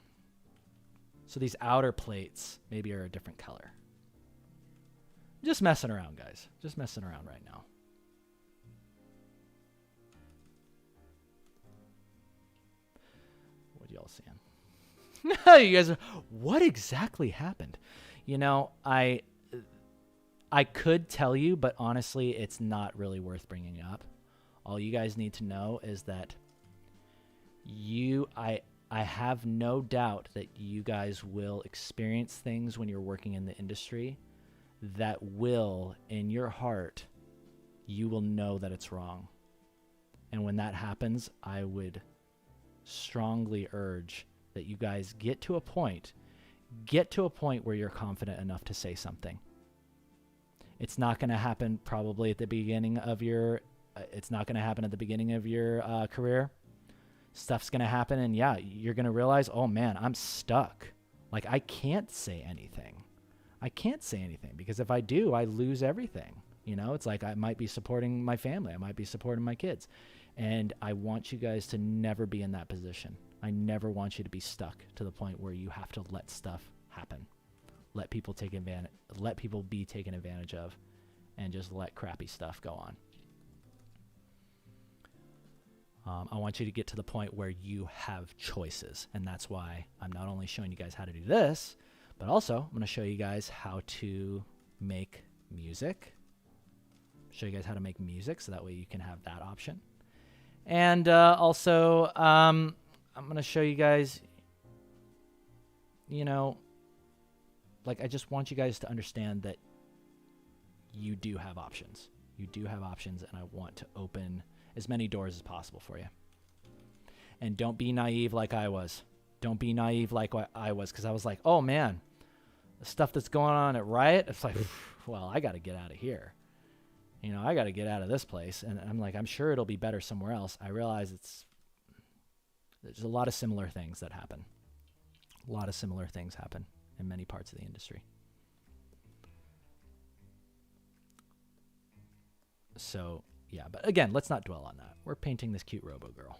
So these outer plates maybe are a different color. Just messing around, guys. Just messing around right now. What y'all seeing? You guys are, what exactly happened? You know, I could tell you, but honestly, it's not really worth bringing up. All you guys need to know is that I have no doubt that you guys will experience things when you're working in the industry that will, in your heart, you will know that it's wrong. And when that happens, I would strongly urge that you guys get to a point where you're confident enough to say something. It's not going to happen probably at the beginning of your, career. Stuff's going to happen, and yeah, you're going to realize, oh man, I'm stuck. Like, I can't say anything. I can't say anything because if I do, I lose everything. You know, it's like I might be supporting my family. I might be supporting my kids. And I want you guys to never be in that position. I never want you to be stuck to the point where you have to let stuff happen. Let people be taken advantage of, and just let crappy stuff go on. I want you to get to the point where you have choices. And that's why I'm not only showing you guys how to do this, but also I'm going to show you guys how to make music. Show you guys how to make music so that way you can have that option. And also, I'm going to show you guys, I just want you guys to understand that you do have options. You do have options, and I want to open as many doors as possible for you. And don't be naive like I was. Don't be naive like I was, because I was like, oh man, the stuff that's going on at Riot, it's like, well, I got to get out of here. I got to get out of this place. And I'm like, I'm sure it'll be better somewhere else. I realize there's a lot of similar things that happen. A lot of similar things happen in many parts of the industry. So, yeah, but again, let's not dwell on that. We're painting this cute robo girl.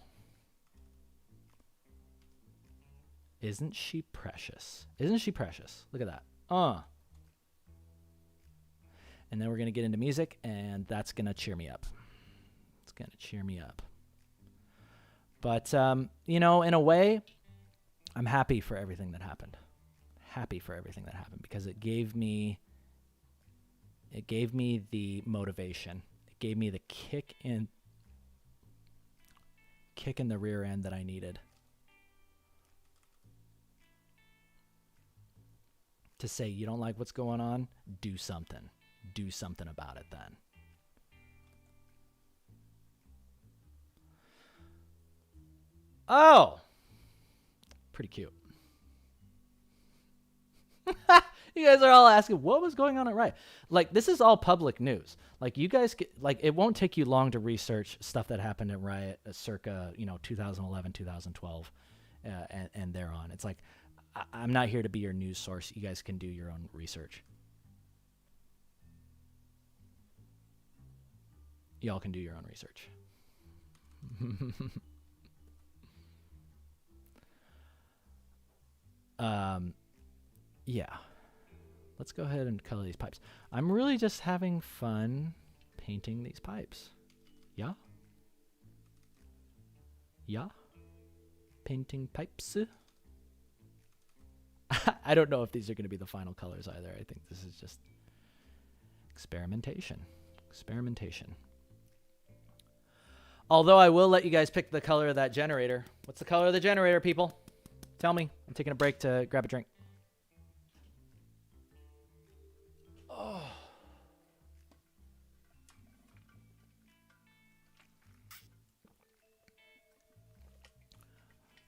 Isn't she precious? Isn't she precious? Look at that. And then we're going to get into music, and that's going to cheer me up. It's going to cheer me up. But, in a way, I'm happy for everything that happened. Happy for everything that happened because it gave me the motivation. It gave me the kick in the rear end that I needed to say, you don't like what's going on? Do something. Do something about it then. Oh, pretty cute. You guys are all asking what was going on at Riot. Like, this is all public news. Like, you guys like, it won't take you long to research stuff that happened at Riot circa 2011, 2012, and thereon. It's like, I'm not here to be your news source. You guys can do your own research. Y'all can do your own research. Yeah. Let's go ahead and color these pipes. I'm really just having fun painting these pipes. Yeah? Yeah? Painting pipes? I don't know if these are going to be the final colors either. I think this is just experimentation. Experimentation. Although I will let you guys pick the color of that generator. What's the color of the generator, people? Tell me. I'm taking a break to grab a drink. Oh.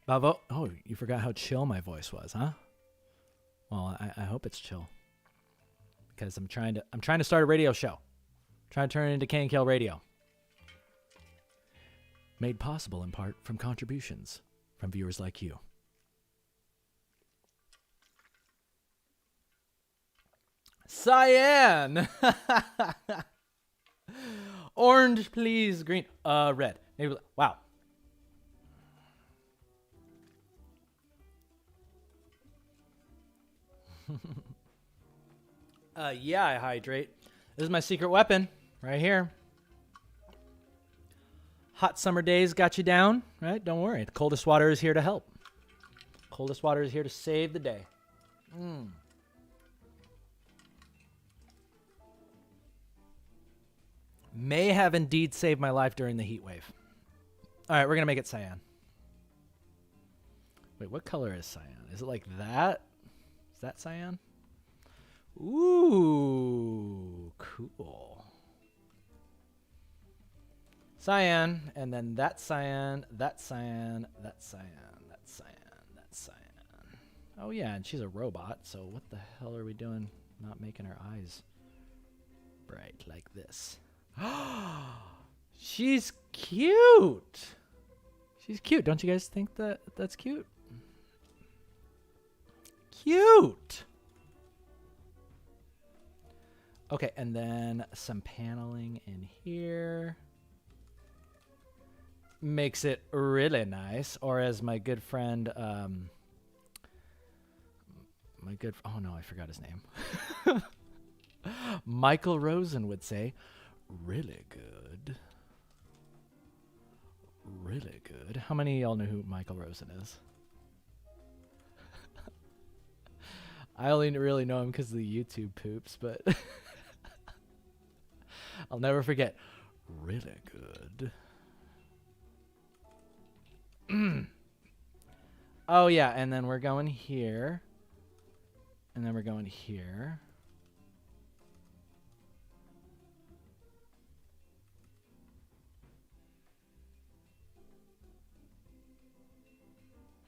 Bravo. Oh, you forgot how chill my voice was, huh? Well, I hope it's chill. Because I'm trying to start a radio show. I'm trying to turn it into KNKL Radio. Made possible in part from contributions from viewers like you. Cyan! Orange, please. Green. Red. Maybe. Wow. Yeah, I hydrate. This is my secret weapon right here. Hot summer days got you down, right? Don't worry. The coldest water is here to help. Coldest water is here to save the day. May have indeed saved my life during the heat wave. All right, we're going to make it cyan. Wait, what color is cyan? Is it like that? Is that cyan? Ooh, cool. Cyan, and then that cyan, that cyan, that cyan, that cyan, that cyan. Oh yeah, and she's a robot, so what the hell are we doing not making her eyes bright like this? She's cute! She's cute. Don't you guys think that that's cute? Cute! Okay, and then some paneling in here. Makes it really nice. Or as my good friend, oh no, I forgot his name. Michael Rosen would say, really good. Really good. How many of y'all know who Michael Rosen is? I only really know him because of the YouTube poops, but I'll never forget. Really good. Oh, yeah, and then we're going here. And then we're going here.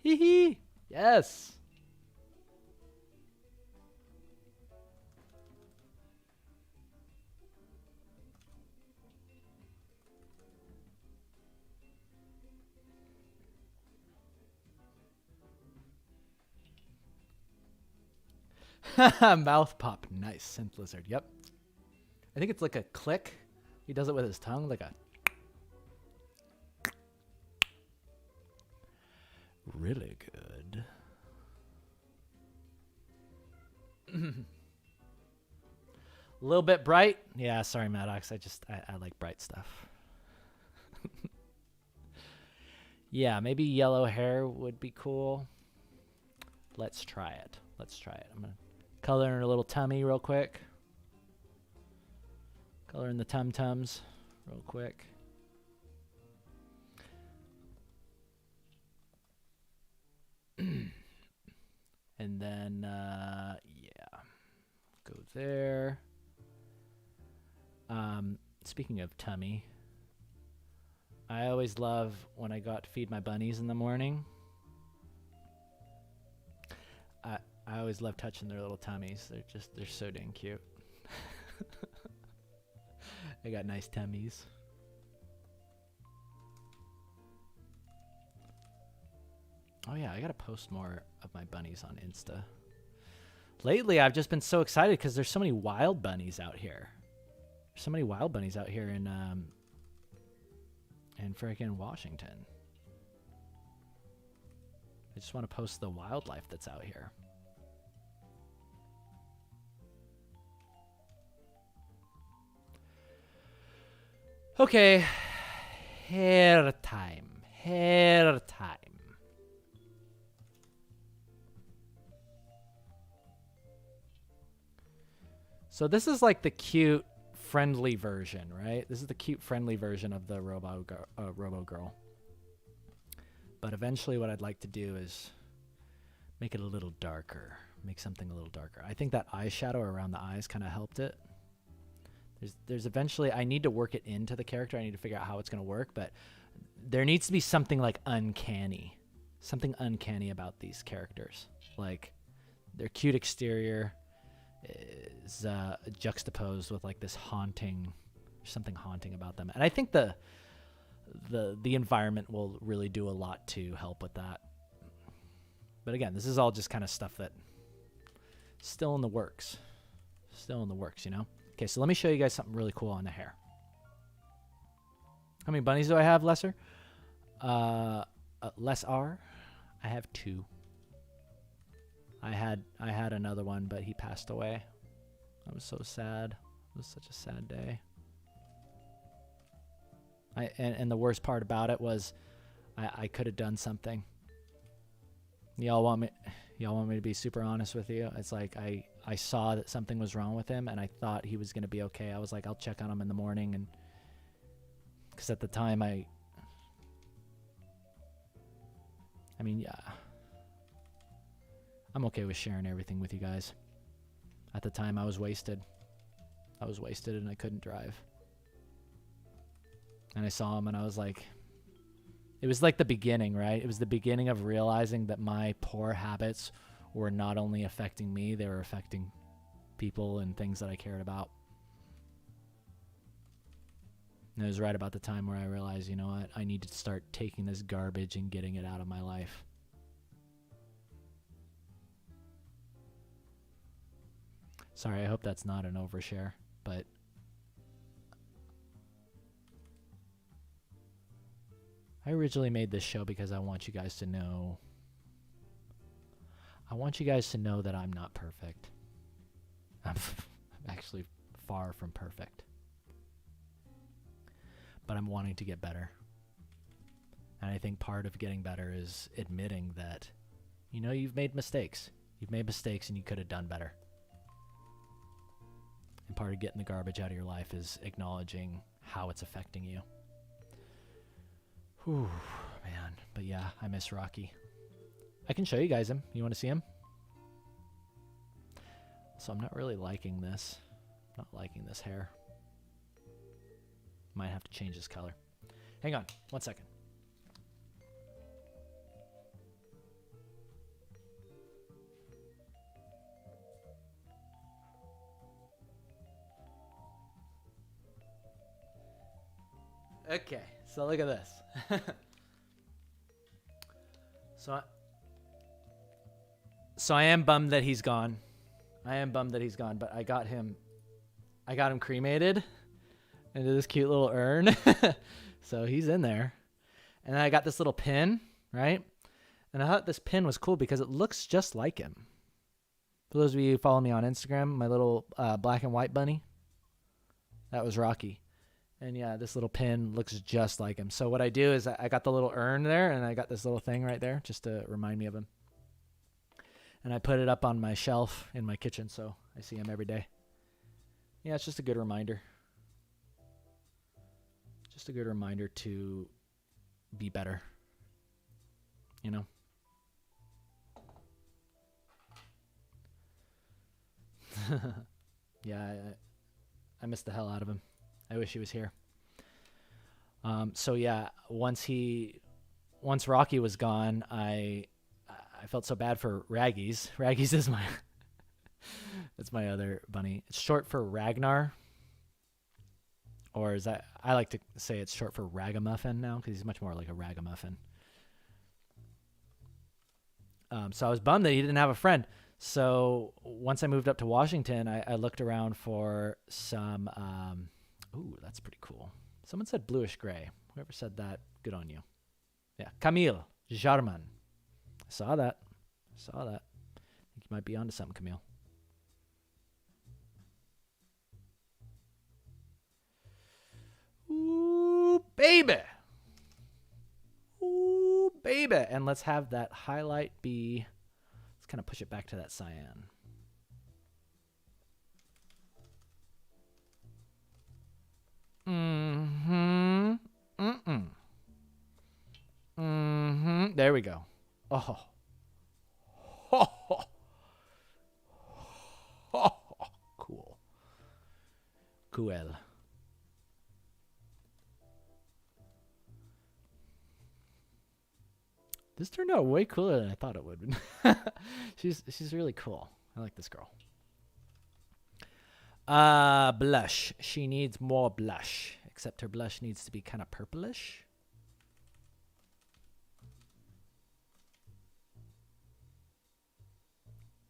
Hee hee. Yes. Mouth pop. Nice. Synth lizard. Yep. I think it's like a click. He does it with his tongue, like a... Really good. A little bit bright. Yeah, sorry, Maddox. I like bright stuff. Yeah, maybe yellow hair would be cool. Let's try it. Let's try it. I'm going to color in her little tummy real quick. Color in the tum-tums real quick. And then, yeah, go there. Speaking of tummy, I always love when I got to feed my bunnies in the morning. I always love touching their little tummies. They're so dang cute. They got nice tummies. Oh yeah, I gotta post more of my bunnies on Insta. Lately, I've just been so excited because there's so many wild bunnies out here. There's so many wild bunnies out here in freaking Washington. I just want to post the wildlife that's out here. Okay, hair time. Hair time. So this is like the cute, friendly version, right? This is the cute, friendly version of the Robo Girl. But eventually what I'd like to do is make it a little darker. Make something a little darker. I think that eyeshadow around the eyes kind of helped it. There's eventually, I need to work it into the character. I need to figure out how it's going to work, but there needs to be something like uncanny. Something uncanny about these characters. Like their cute exterior is juxtaposed with like this haunting, something haunting about them. And I think the environment will really do a lot to help with that. But again, this is all just kind of stuff that still in the works. Still in the works, you know? Okay, so let me show you guys something really cool on the hair. How many bunnies do I have, Lesser? Less R. I have 2. I had another one, but he passed away. I was so sad. It was such a sad day. And the worst part about it was I could have done something. Y'all want me to be super honest with you? It's like I saw that something was wrong with him, and I thought he was going to be okay. I was like, I'll check on him in the morning, and because at the time I mean, yeah, I'm okay with sharing everything with you guys. At the time, I was wasted. I was wasted, and I couldn't drive. And I saw him, and I was like, it was like the beginning, right? It was the beginning of realizing that my poor habits were not only affecting me, they were affecting people and things that I cared about. And it was right about the time where I realized, you know what? I need to start taking this garbage and getting it out of my life. Sorry, I hope that's not an overshare, but I originally made this show because I want you guys to know. I want you guys to know that I'm not perfect. I'm actually far from perfect. But I'm wanting to get better. And I think part of getting better is admitting that, you know, you've made mistakes. You've made mistakes and you could have done better. And part of getting the garbage out of your life is acknowledging how it's affecting you. Whew, man. But yeah, I miss Rocky. I can show you guys him. You want to see him? So I'm not really liking this. I'm not liking this hair. Might have to change his color. Hang on, 1 second. Okay, so look at this. So I am bummed that he's gone. But I got him cremated into this cute little urn. So he's in there. And then I got this little pin, right? And I thought this pin was cool because it looks just like him. For those of you who follow me on Instagram, my little black and white bunny, that was Rocky. And yeah, this little pin looks just like him. So what I do is I got the little urn there, and I got this little thing right there just to remind me of him. And I put it up on my shelf in my kitchen, so I see him every day. Yeah, it's just a good reminder. Just a good reminder to be better. You know? Yeah, I missed the hell out of him. I wish he was here. So yeah, once Rocky was gone, I I felt so bad for Raggies. Raggies is my that's my other bunny. It's short for Ragnar. Or is that, I like to say it's short for Ragamuffin now because he's much more like a Ragamuffin. So I was bummed that he didn't have a friend. So once I moved up to Washington, I looked around for some, ooh, that's pretty cool. Someone said bluish gray. Whoever said that, good on you. Yeah, Camille Jarman. I saw that. I think you might be onto something, Camille. Ooh, baby. Ooh, baby. And let's have that highlight be, let's kind of push it back to that cyan. Mm-hmm. Mm-mm. Mm-hmm. There we go. Oh. Oh. Oh. Cool. Cool. This turned out way cooler than I thought it would. She's really cool. I like this girl. Blush. She needs more blush. Except her blush needs to be kind of purplish.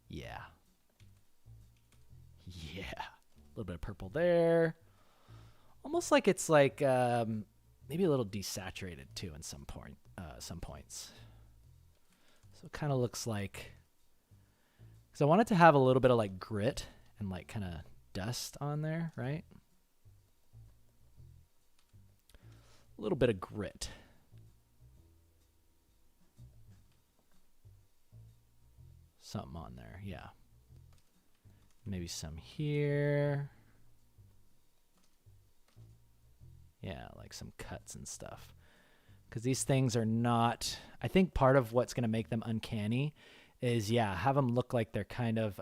Yeah. Yeah. A little bit of purple there. Almost like it's like maybe a little desaturated too in some points. So it kind of looks like, because I want it to have a little bit of like grit and like kind of dust on there, right? A little bit of grit. Something on there, yeah. Maybe some here. Yeah, like some cuts and stuff. Because these things are not, I think part of what's going to make them uncanny is, yeah, have them look like they're kind of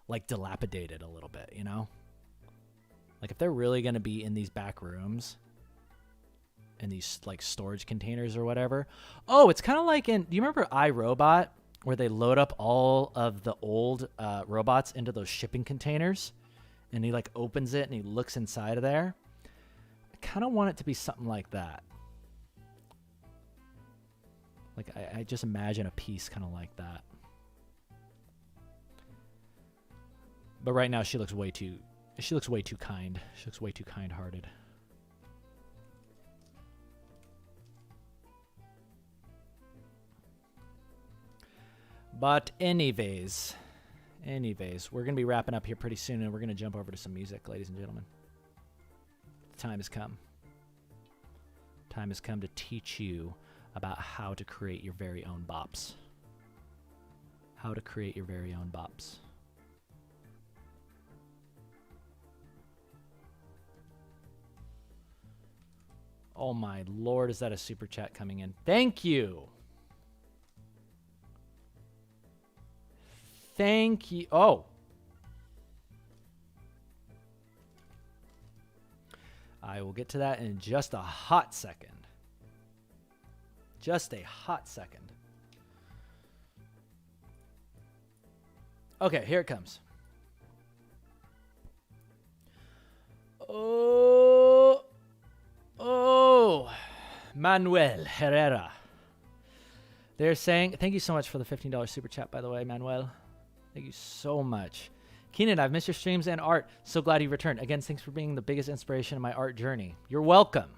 like dilapidated a little bit, you know? Like if they're really going to be in these back rooms, in these like storage containers or whatever. Oh, it's kind of like in, do you remember iRobot, where they load up all of the old robots into those shipping containers? And he like opens it and he looks inside of there. I kind of want it to be something like that. Like I just imagine a piece kind of like that. But right now she looks way too kind. She looks way too kind-hearted. But anyways, we're going to be wrapping up here pretty soon, and we're going to jump over to some music, ladies and gentlemen. The time has come. Time has come to teach you about how to create your very own bops. How to create your very own bops. Oh my Lord, is that a super chat coming in? Thank you. Thank you. Oh. I will get to that in just a hot second. Just a hot second. Okay, here it comes. Oh, Manuel Herrera. They're saying, thank you so much for the $15 super chat, by the way, Manuel. Thank you so much. Keenan, I've missed your streams and art. So glad you returned. Again, thanks for being the biggest inspiration in my art journey. You're welcome.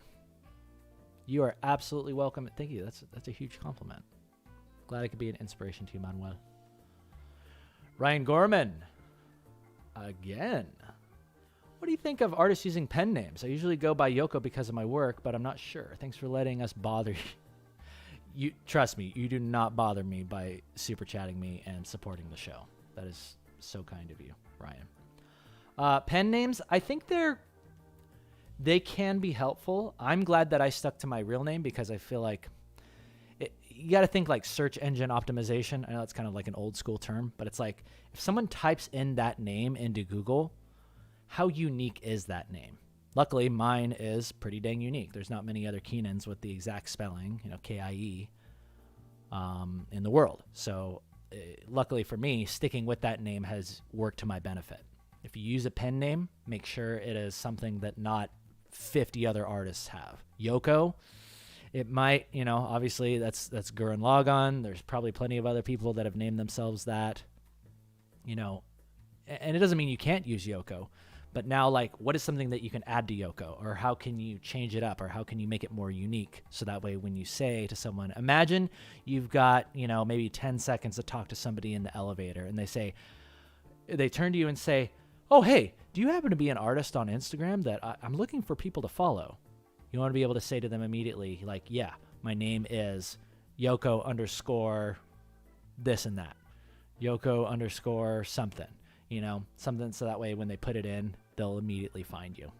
You are absolutely welcome. Thank you. That's a huge compliment. Glad I could be an inspiration to you, Manuel. Ryan Gorman. Again. What do you think of artists using pen names? I usually go by Yoko because of my work, but I'm not sure. Thanks for letting us bother you. You trust me, you do not bother me by super chatting me and supporting the show. That is so kind of you, Ryan. Pen names, I think they can be helpful. I'm glad that I stuck to my real name because I feel like you got to think like search engine optimization. I know it's kind of like an old school term, but it's like if someone types in that name into Google, how unique is that name? Luckily, mine is pretty dang unique. There's not many other Keenans with the exact spelling, K-I-E. in the world. So luckily for me, sticking with that name has worked to my benefit. If you use a pen name, make sure it is something that not 50 other artists have. Yoko, it might, obviously that's Gurren Lagann. There's probably plenty of other people that have named themselves that, and it doesn't mean you can't use Yoko, but now, like, what is something that you can add to Yoko, or how can you change it up, or how can you make it more unique? So that way, when you say to someone, imagine you've got, maybe 10 seconds to talk to somebody in the elevator, and they turn to you and say, oh, hey, do you happen to be an artist on Instagram that I'm looking for people to follow? You want to be able to say to them immediately, like, yeah, my name is Yoko _ this and that. Yoko _ something. Something so that way when they put it in, they'll immediately find you.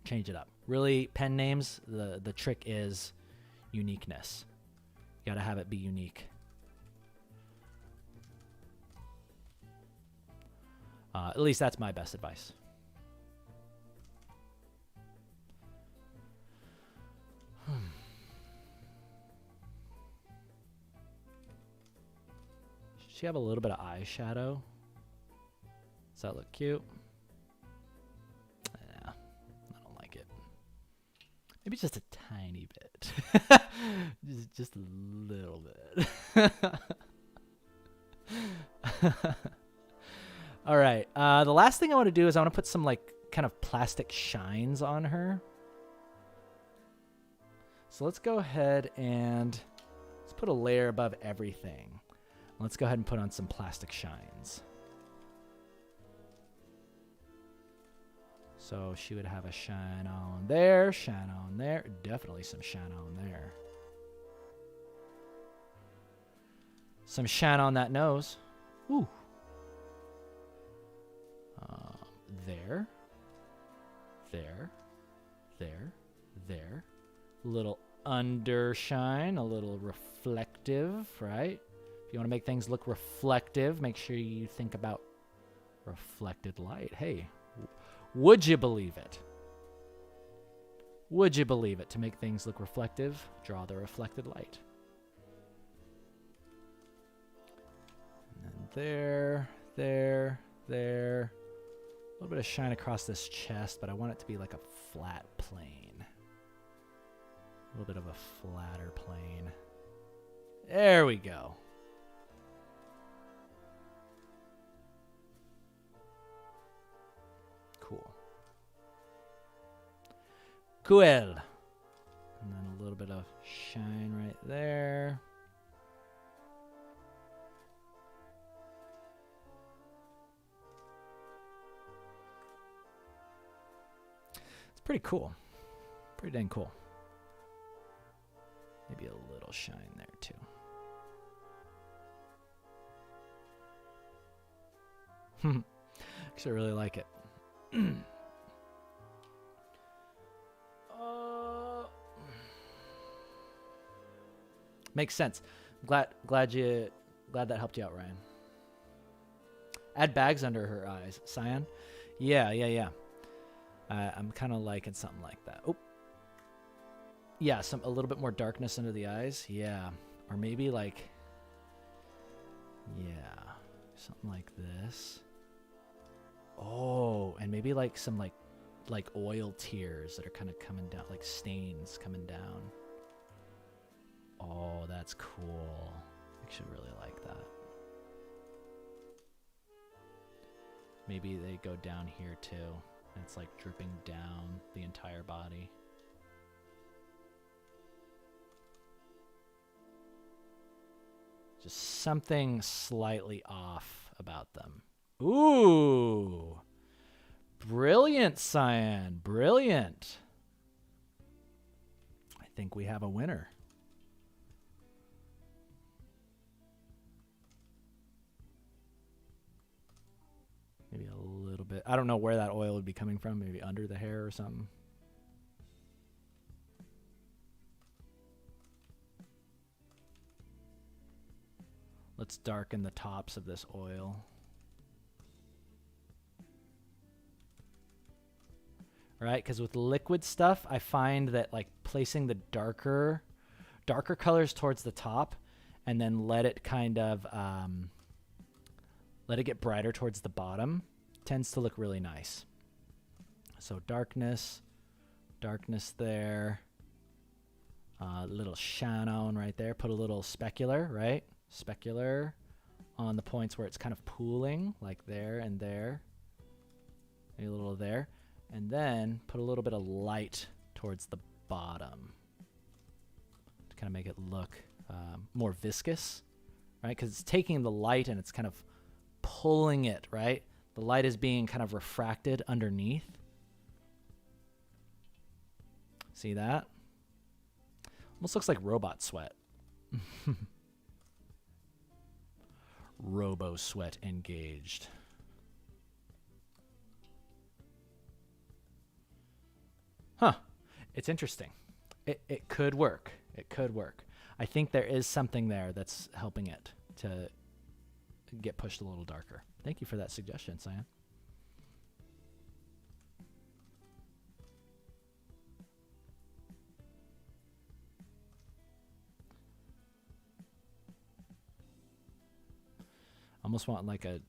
Change it up. Really, pen names, the trick is uniqueness. You got to have it be unique. At least that's my best advice. Should she have a little bit of eyeshadow? Does that look cute? Yeah, I don't like it. Maybe just a tiny bit. just a little bit. All right. The last thing I want to do is I want to put some kind of plastic shines on her. So let's go ahead and let's put a layer above everything. Let's go ahead and put on some plastic shines. So she would have a shine on there, definitely some shine on there. Some shine on that nose. Ooh. There. A little undershine, a little reflective, right? If you want to make things look reflective, make sure you think about reflected light. Hey, would you believe it? Would you believe it? To make things look reflective, draw the reflected light. And then there. A little bit of shine across this chest, but I want it to be like a flat plane. A little bit of a flatter plane. There we go. Cool. And then a little bit of shine right there. It's pretty cool. Pretty dang cool. Maybe a little shine there too. Actually, I really like it. Makes sense. Glad that helped you out, Ryan. Add bags under her eyes. Cyan? Yeah. I'm kind of liking something like that. Oh. Yeah, a little bit more darkness under the eyes. Yeah. Or maybe something like this. Oh, and maybe some oil tears that are kind of coming down, like stains coming down. Oh, that's cool. I actually really like that. Maybe they go down here too. And it's like dripping down the entire body. Just something slightly off about them. Ooh. Brilliant, Cyan. Brilliant. I think we have a winner. Maybe a little bit. I don't know where that oil would be coming from. Maybe under the hair or something. Let's darken the tops of this oil. Right? Because with liquid stuff, I find that placing the darker darker colors towards the top, and then let it kind of let it get brighter towards the bottom. Tends to look really nice. So darkness there. Little Shannon right there. Put a little specular, right? Specular on the points where it's kind of pooling, like there and there. Maybe a little there. And then put a little bit of light towards the bottom to kind of make it look more viscous, right? Because it's taking the light and it's kind of pulling it, right? The light is being kind of refracted underneath. See that? Almost looks like robot sweat. Robo sweat engaged. Huh. It's interesting. It could work. It could work. I think there is something there that's helping it to get pushed a little darker. Thank you for that suggestion, Cyan. Almost want like a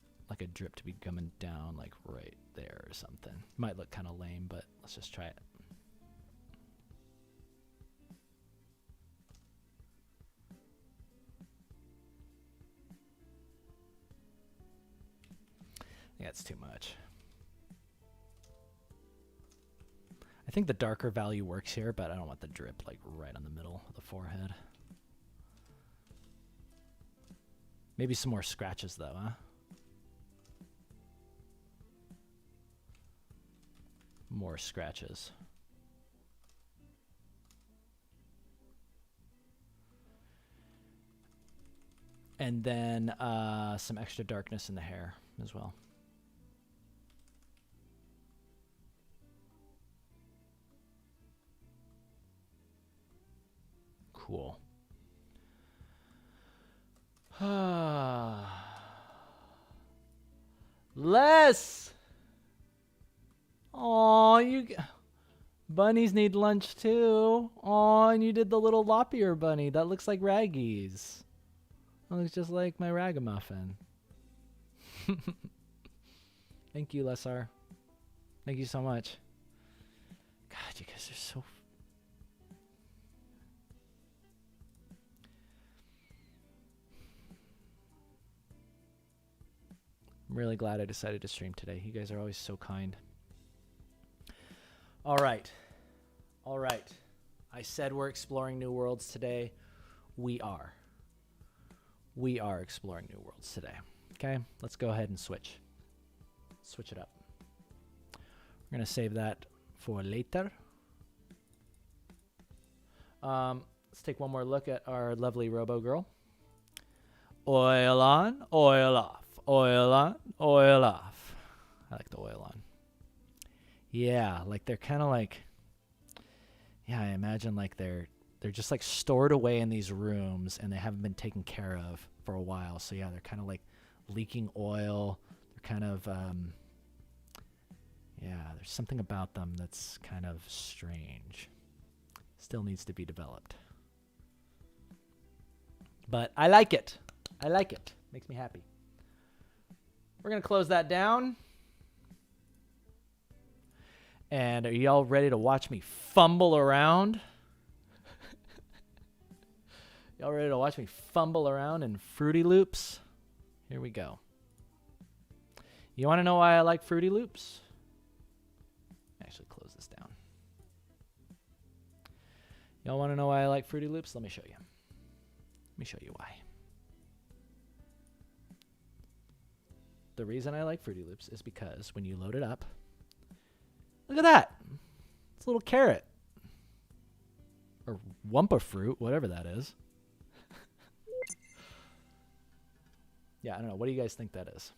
drip to be coming down like right there or something. Might look kind of lame, but let's just try it. Yeah, it's too much. I think the darker value works here, but I don't want the drip like right on the middle of the forehead. Maybe some more scratches though, huh? More scratches. And then some extra darkness in the hair as well. Cool. Les! Aw, bunnies need lunch too. Aw, and you did the little lop ear bunny. That looks like Raggy's. That looks just like my ragamuffin. Thank you, Lesar. Thank you so much. God, you guys are so... I'm really glad I decided to stream today. You guys are always so kind. All right. All right. I said we're exploring new worlds today. We are. We are exploring new worlds today. Okay, let's go ahead and switch. Switch it up. We're going to save that for later. Let's take one more look at our lovely Robo Girl. Oil on, oil off. Oil on, oil off. I like the oil on. Yeah, like they're kind of like, yeah, I imagine like they're just like stored away in these rooms and they haven't been taken care of for a while. So yeah, they're kind of like leaking oil. They're kind of, yeah, there's something about them that's kind of strange. Still needs to be developed. But I like it. I like it. Makes me happy. We're going to close that down. And are y'all ready to watch me fumble around? Y'all ready to watch me fumble around in Fruity Loops? Here we go. You want to know why I like Fruity Loops? Actually, close this down. Y'all want to know why I like Fruity Loops? Let me show you. Let me show you why. The reason I like Fruity Loops is because when you load it up, look at that. It's a little carrot. Or Wumpa fruit, whatever that is. Yeah, I don't know. What do you guys think that is?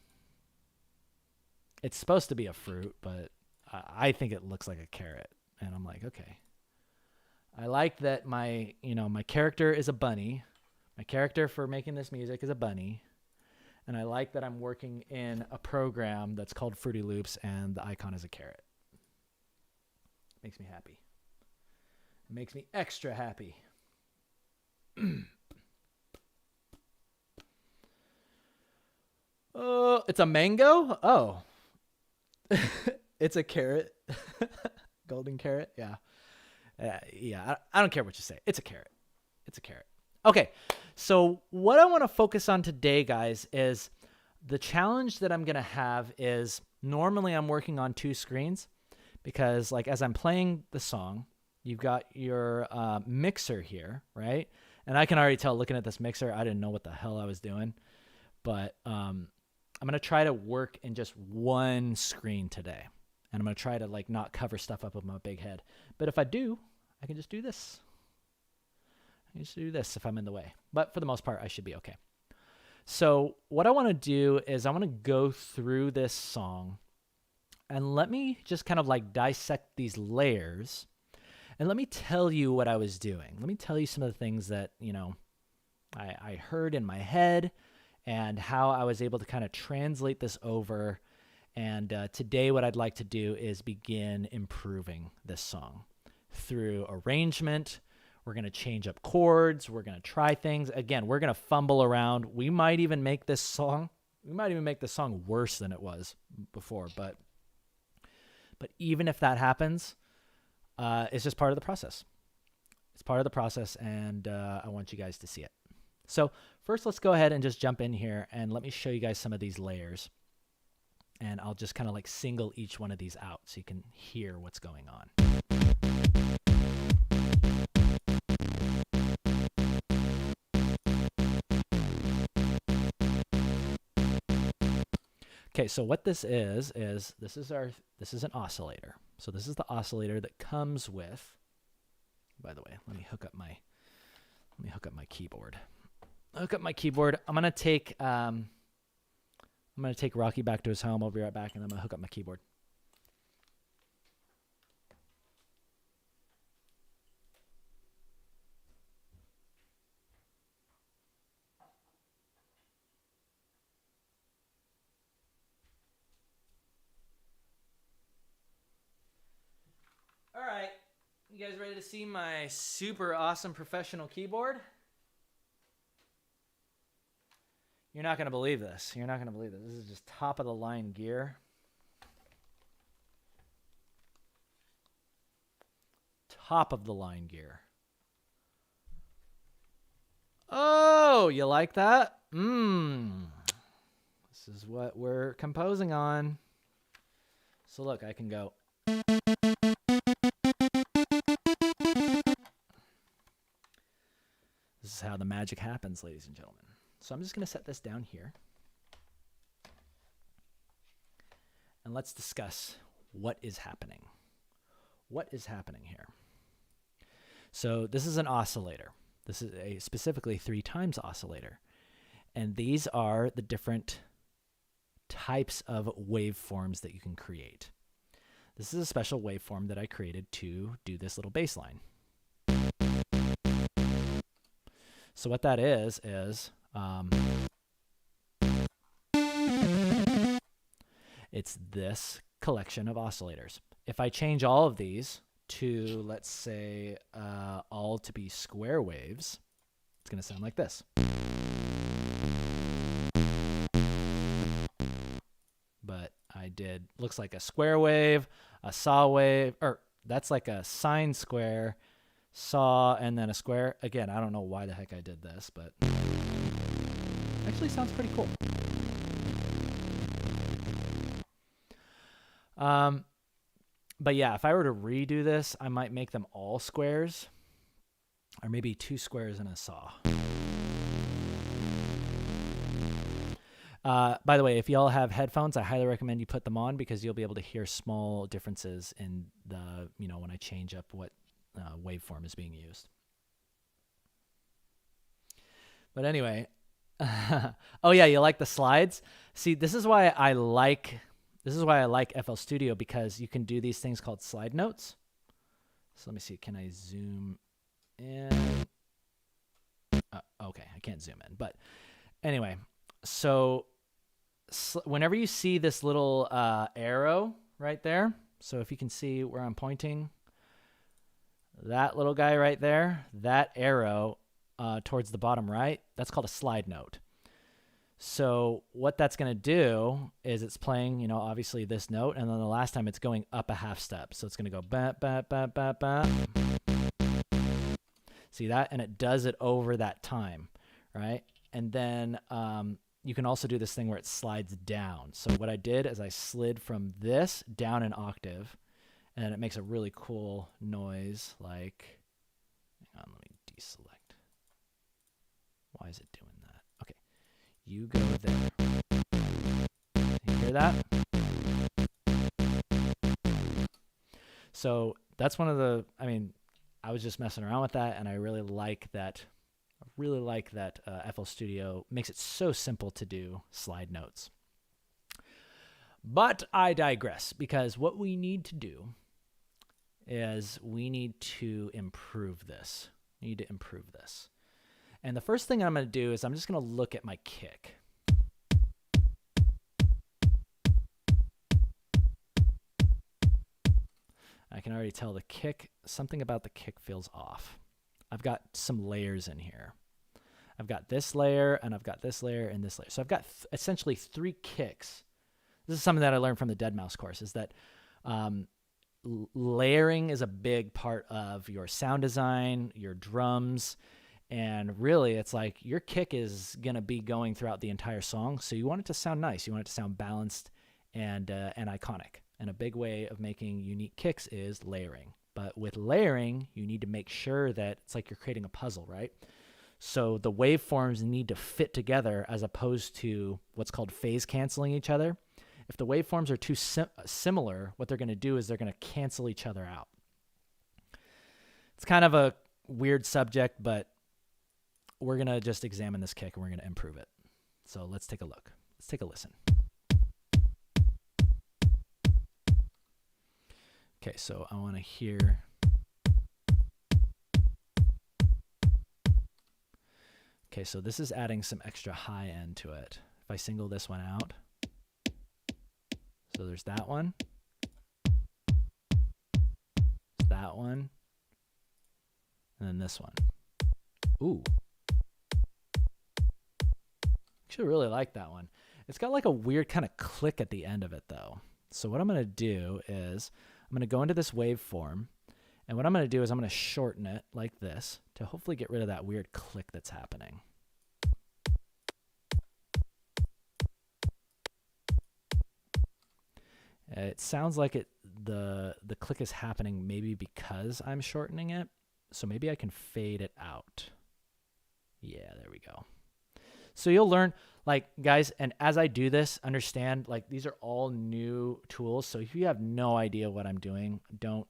It's supposed to be a fruit, but I think it looks like a carrot. And I'm like, okay. I like that my character is a bunny. My character for making this music is a bunny. And I like that I'm working in a program that's called Fruity Loops and the icon is a carrot. Makes me happy. It makes me extra happy. Oh, it's a mango? Oh. It's a carrot. Golden carrot? Yeah. Yeah, I don't care what you say. It's a carrot. It's a carrot. Okay, so what I want to focus on today, guys, is the challenge that I'm going to have is normally I'm working on 2 screens because, like, as I'm playing the song, you've got your mixer here, right? And I can already tell looking at this mixer, I didn't know what the hell I was doing. But I'm going to try to work in just 1 screen today. And I'm going to try to, like, not cover stuff up with my big head. But if I do, I can just do this. I can just do this if I'm in the way. But for the most part, I should be okay. So what I want to do is I want to go through this song and let me just kind of like dissect these layers and let me tell you what I was doing. Let me tell you some of the things that, you know, I heard in my head and how I was able to kind of translate this over. And today what I'd like to do is begin improving this song through arrangement. We're going to change up chords. We're going to try things. Again, we're going to fumble around. We might even make this song worse than it was before. But even if that happens, it's just part of the process. It's part of the process, and I want you guys to see it. So first, let's go ahead and just jump in here, and let me show you guys some of these layers. And I'll just kind of like single each one of these out so you can hear what's going on. Okay, so what this is this is an oscillator. So this is the oscillator that comes with. By the way, let me hook up my keyboard. Hook up my keyboard. I'm gonna take Rocky back to his home. I'll be right back, and I'm gonna hook up my keyboard. All right, you guys ready to see my super awesome professional keyboard? You're not going to believe this. You're not going to believe this. This is just top of the line gear. Top of the line gear. Oh, you like that? This is what we're composing on. So look, I can go. This is how the magic happens, ladies and gentlemen. So I'm just going to set this down here. And let's discuss what is happening. What is happening here? So this is an oscillator. This is a specifically 3 times oscillator. And these are the different types of waveforms that you can create. This is a special waveform that I created to do this little bass line. So what that is it's this collection of oscillators. If I change all of these to, let's say, all to be square waves, it's going to sound like this. But I did, looks like a square wave, a saw wave, or that's like a sine square, saw, and then a square. Again, I don't know why the heck I did this, but actually sounds pretty cool. But yeah, if I were to redo this, I might make them all squares, or maybe 2 squares and a saw. By the way, if y'all have headphones, I highly recommend you put them on because you'll be able to hear small differences in the, when I change up what waveform is being used. But anyway, oh yeah, you like the slides? See, this is why I like FL Studio, because you can do these things called slide notes. So let me see, can I zoom in? Okay, I can't zoom in, but anyway, so whenever you see this little arrow right there, so if you can see where I'm pointing, that little guy right there, that arrow towards the bottom right, that's called a slide note. So what that's going to do is it's playing, you know, obviously this note, and then the last time it's going up a half step. So it's going to go ba ba ba ba ba. See that? And it does it over that time, right? And then you can also do this thing where it slides down. So what I did is I slid from this down an octave, and it makes a really cool noise like, hang on, let me deselect. Why is it doing that? Okay, you go there. You hear that? So that's one of the, I mean, I was just messing around with that, and I really like that. FL Studio makes it so simple to do slide notes. But I digress, because what we need to do is we need to improve this. And the first thing I'm going to do is I'm just going to look at my kick. I can already tell the kick, something about the kick feels off. I've got some layers in here. I've got this layer, and I've got this layer, and this layer. So I've got essentially 3 kicks. This is something that I learned from the Dead Mouse course, is that layering is a big part of your sound design, your drums, and really it's like your kick is going to be going throughout the entire song. So you want it to sound nice. You want it to sound balanced and iconic. And a big way of making unique kicks is layering. But with layering, you need to make sure that it's like you're creating a puzzle, right? So the waveforms need to fit together as opposed to what's called phase canceling each other. If the waveforms are too similar, what they're going to do is they're going to cancel each other out. It's kind of a weird subject, but we're going to just examine this kick and we're going to improve it. So let's take a look. Let's take a listen. Okay, so I want to hear. Okay, so this is adding some extra high end to it. If I single this one out, so there's that one, that one, and then this one. Ooh. Actually really like that one. It's got like a weird kind of click at the end of it though. So what I'm going to do is I'm going to go into this waveform, and what I'm going to do is I'm going to shorten it like this to hopefully get rid of that weird click that's happening. It sounds like the click is happening maybe because I'm shortening it. So maybe I can fade it out. Yeah, there we go. So you'll learn, like, guys, and as I do this, understand, like, these are all new tools. So if you have no idea what I'm doing, don't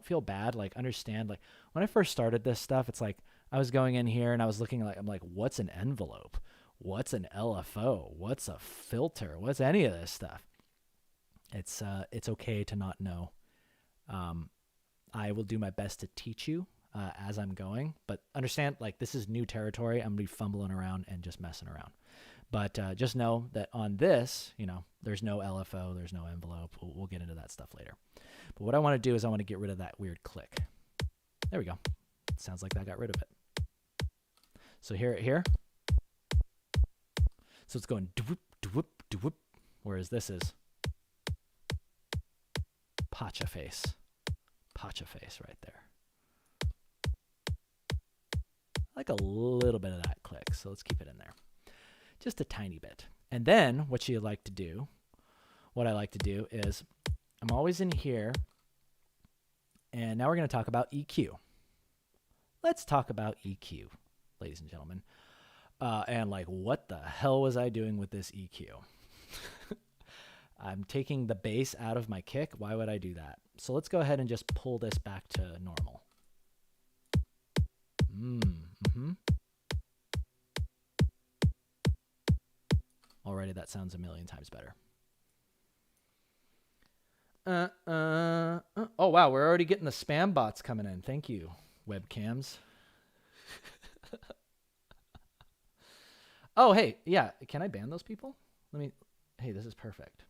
feel bad. Like, understand, like, when I first started this stuff, it's like I was going in here and I was looking, like, I'm like, what's an envelope? What's an LFO? What's a filter? What's any of this stuff? It's okay to not know. I will do my best to teach you as I'm going, but understand, like, this is new territory. I'm gonna be fumbling around and just messing around. But just know that on this, you know, there's no LFO, there's no envelope. We'll get into that stuff later. But what I want to do is I want to get rid of that weird click. There we go. Sounds like that got rid of it. So here. So it's going dwoop, dwoop, dwoop, whereas this is Pacha face right there. I like a little bit of that click, so let's keep it in there. Just a tiny bit. And then what I like to do is I'm always in here, and now we're going to talk about EQ. Let's talk about EQ, ladies and gentlemen. And like, what the hell was I doing with this EQ? I'm taking the bass out of my kick. Why would I do that? So let's go ahead and just pull this back to normal. Already that sounds a million times better. Oh, wow, we're already getting the spam bots coming in. Thank you, webcams. Oh, hey, yeah, can I ban those people? Hey, this is perfect.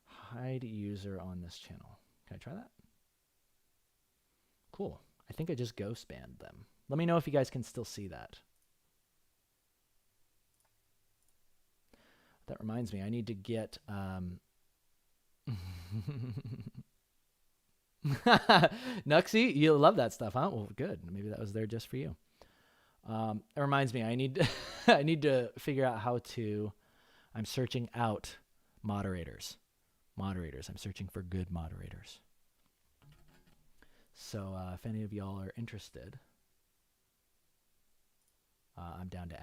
Hide user on this channel. Can I try that? Cool. I think I just ghost banned them. Let me know if you guys can still see that. That reminds me, I need to get... Nuxie, you love that stuff, huh? Well, good. Maybe that was there just for you. It reminds me, I need I need to figure out how to... I'm searching out moderators. I'm searching for good moderators. So if any of y'all are interested, I'm down to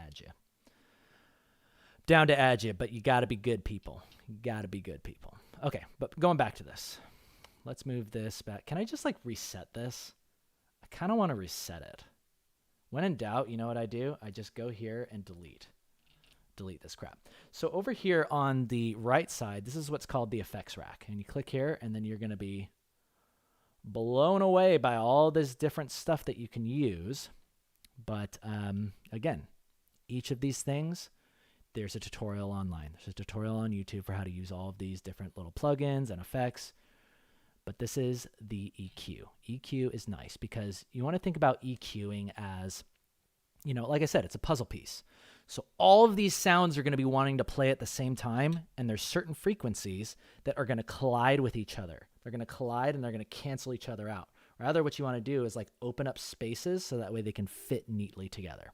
add you. But you got to be good people. Okay, but going back to this. Let's move this back. Can I just like reset this? I kind of want to reset it. When in doubt, you know what I do? I just go here and delete this crap. So over here on the right side, this is what's called the effects rack. And you click here, and then you're going to be blown away by all this different stuff that you can use. But again, each of these things, there's a tutorial online. There's a tutorial on YouTube for how to use all of these different little plugins and effects. But this is the EQ. EQ is nice because you want to think about EQing as, you know, like I said, it's a puzzle piece. So all of these sounds are going to be wanting to play at the same time, and there's certain frequencies that are going to collide with each other. They're going to collide and they're going to cancel each other out. Rather, what you want to do is like open up spaces so that way they can fit neatly together.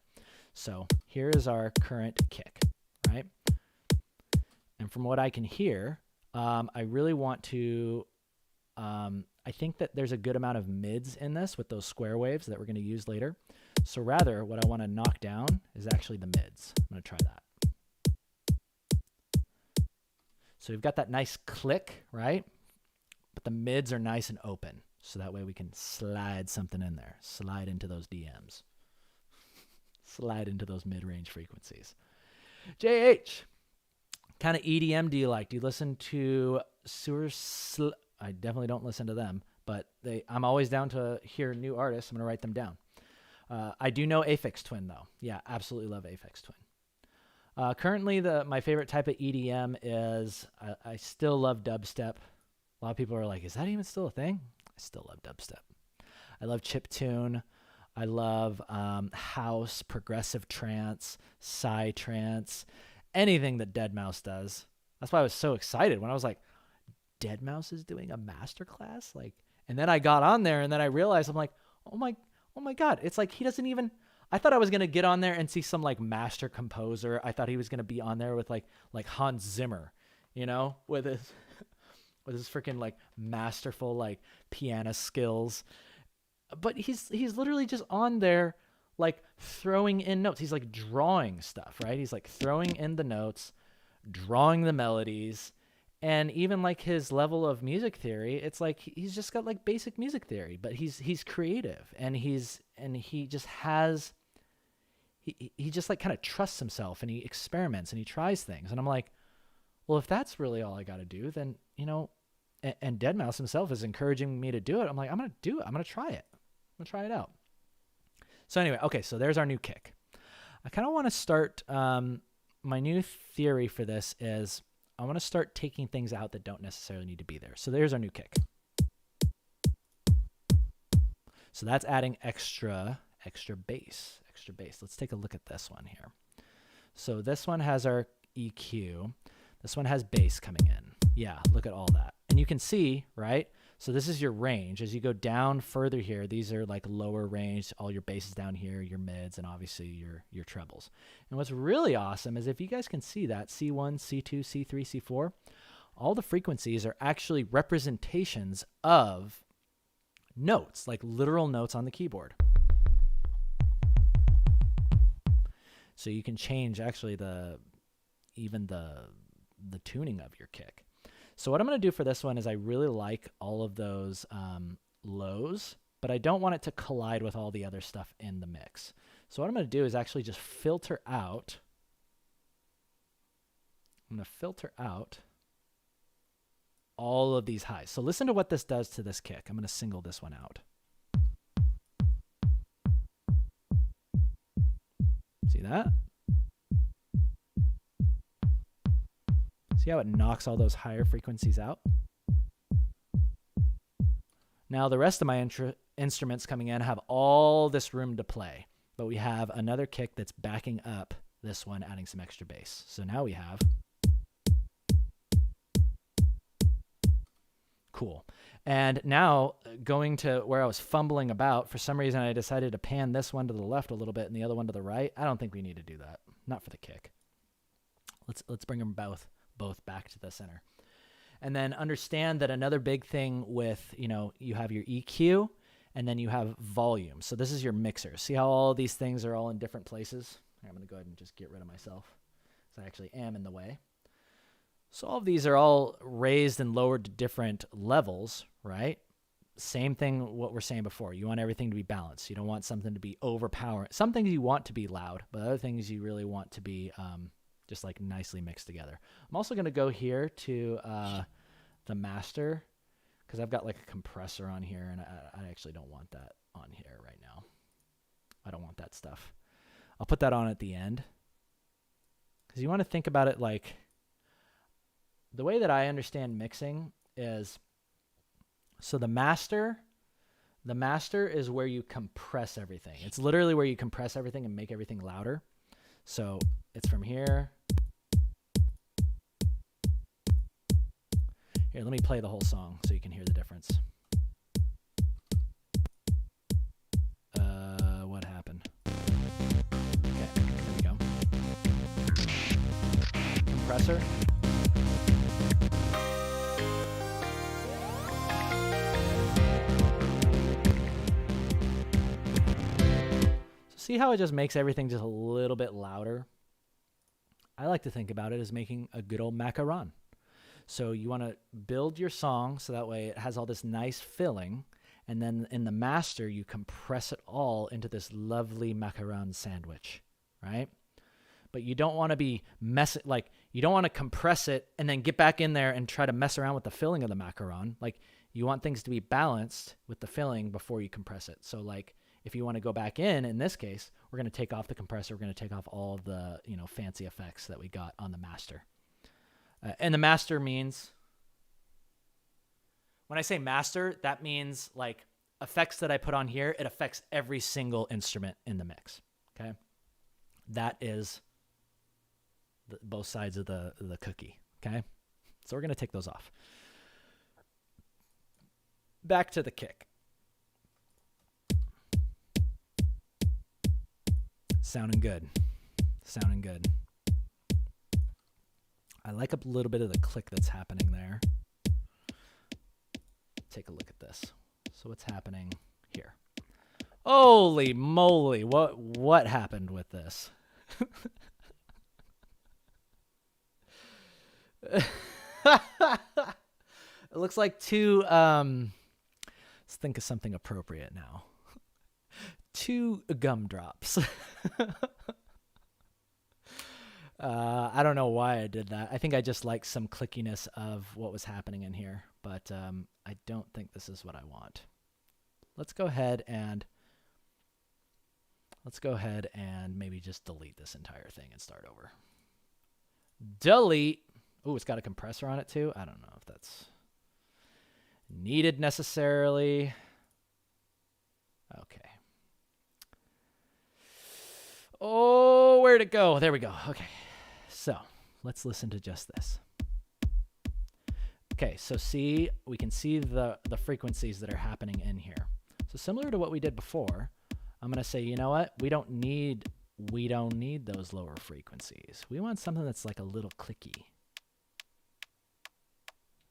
So here is our current kick, right? And from what I can hear, I really want to... I think that there's a good amount of mids in this with those square waves that we're going to use later. So rather, what I want to knock down is actually the mids. I'm going to try that. So we've got that nice click, right? But the mids are nice and open. So that way we can slide something in there. Slide into those DMs. Slide into those mid-range frequencies. JH, kind of EDM do you like? Do you listen to I definitely don't listen to them, but I'm always down to hear new artists. I'm going to write them down. I do know Aphex Twin, though. Yeah, absolutely love Aphex Twin. Currently, my favorite type of EDM is, I still love dubstep. A lot of people are like, is that even still a thing? I still love dubstep. I love chiptune. I love house, progressive trance, psytrance, anything that deadmau5 does. That's why I was so excited when I was like, deadmau5 is doing a masterclass, like, and then I got on there and then I realized I'm like, oh my god, it's like he doesn't even... I thought I was gonna get on there and see some like master composer. I thought he was gonna be on there with like Hans Zimmer, you know, with his freaking like masterful like piano skills, but he's literally just on there like throwing in notes. He's like drawing stuff, right? He's like throwing in the notes, drawing the melodies. And even like his level of music theory, it's like he's just got like basic music theory, but he's creative, and he just has he just like kind of trusts himself, and he experiments and he tries things. And I'm like, well, if that's really all I got to do, then, you know, and deadmau5 himself is encouraging me to do it. I'm like, I'm going to do it. I'm going to try it. I'm going to try it out. So anyway, okay, so there's our new kick. I kind of want to start, my new theory for this is I want to start taking things out that don't necessarily need to be there. So there's our new kick. So that's adding extra bass. Let's take a look at this one here. So this one has our EQ. This one has bass coming in. Yeah, look at all that. And you can see, right? So this is your range. As you go down further here, these are like lower range, all your basses down here, your mids, and obviously your trebles. And what's really awesome is if you guys can see that, C1, C2, C3, C4, all the frequencies are actually representations of notes, like literal notes on the keyboard. So you can change actually even the tuning of your kick. So what I'm going to do for this one is I really like all of those lows, but I don't want it to collide with all the other stuff in the mix. So what I'm going to do is actually just filter out. I'm going to filter out all of these highs. So listen to what this does to this kick. I'm going to single this one out. See that? See how it knocks all those higher frequencies out? Now the rest of my instruments coming in have all this room to play, but we have another kick that's backing up this one, adding some extra bass. So now we have... Cool. And now going to where I was fumbling about, for some reason I decided to pan this one to the left a little bit and the other one to the right. I don't think we need to do that. Not for the kick. Let's bring them both back to the center. And then understand that another big thing with, you have your EQ and then you have volume. So this is your mixer. See how all these things are all in different places? I'm going to go ahead and just get rid of myself because I actually am in the way. So all of these are all raised and lowered to different levels, right? Same thing what we're saying before. You want everything to be balanced. You don't want something to be overpowering. Some things you want to be loud, but other things you really want to be just like nicely mixed together. I'm also going to go here to the master because I've got like a compressor on here, and I actually don't want that on here right now. I don't want that stuff. I'll put that on at the end because you want to think about it like... The way that I understand mixing is, so the master is where you compress everything. It's literally where you compress everything and make everything louder. So it's from here. Here, let me play the whole song so you can hear the difference. What happened? Okay, there we go. Compressor. See how it just makes everything just a little bit louder? I like to think about it as making a good old macaron. So you want to build your song so that way it has all this nice filling, and then in the master you compress it all into this lovely macaron sandwich, right? But you don't want to be you don't want to compress it and then get back in there and try to mess around with the filling of the macaron. Like, you want things to be balanced with the filling before you compress it. So like, if you want to go back in this case, we're going to take off the compressor. We're going to take off all of the, fancy effects that we got on the master. And the master means, when I say master, that means like effects that I put on here, it affects every single instrument in the mix. Okay. That is both sides of the cookie. Okay. So we're going to take those off. Back to the kick. Sounding good. Sounding good. I like a little bit of the click that's happening there. Take a look at this. So what's happening here? Holy moly, what happened with this? It looks like two, let's think of something appropriate now. 2 gumdrops. I don't know why I did that. I think I just like some clickiness of what was happening in here, but I don't think this is what I want. Let's go ahead and maybe just delete this entire thing and start over. Delete. Oh, it's got a compressor on it too. I don't know if that's needed necessarily. Okay. Oh, where'd it go? There we go. Okay. So let's listen to just this. Okay, so we can see the frequencies that are happening in here. So similar to what we did before, I'm going to say, you know what? We don't need those lower frequencies. We want something that's like a little clicky.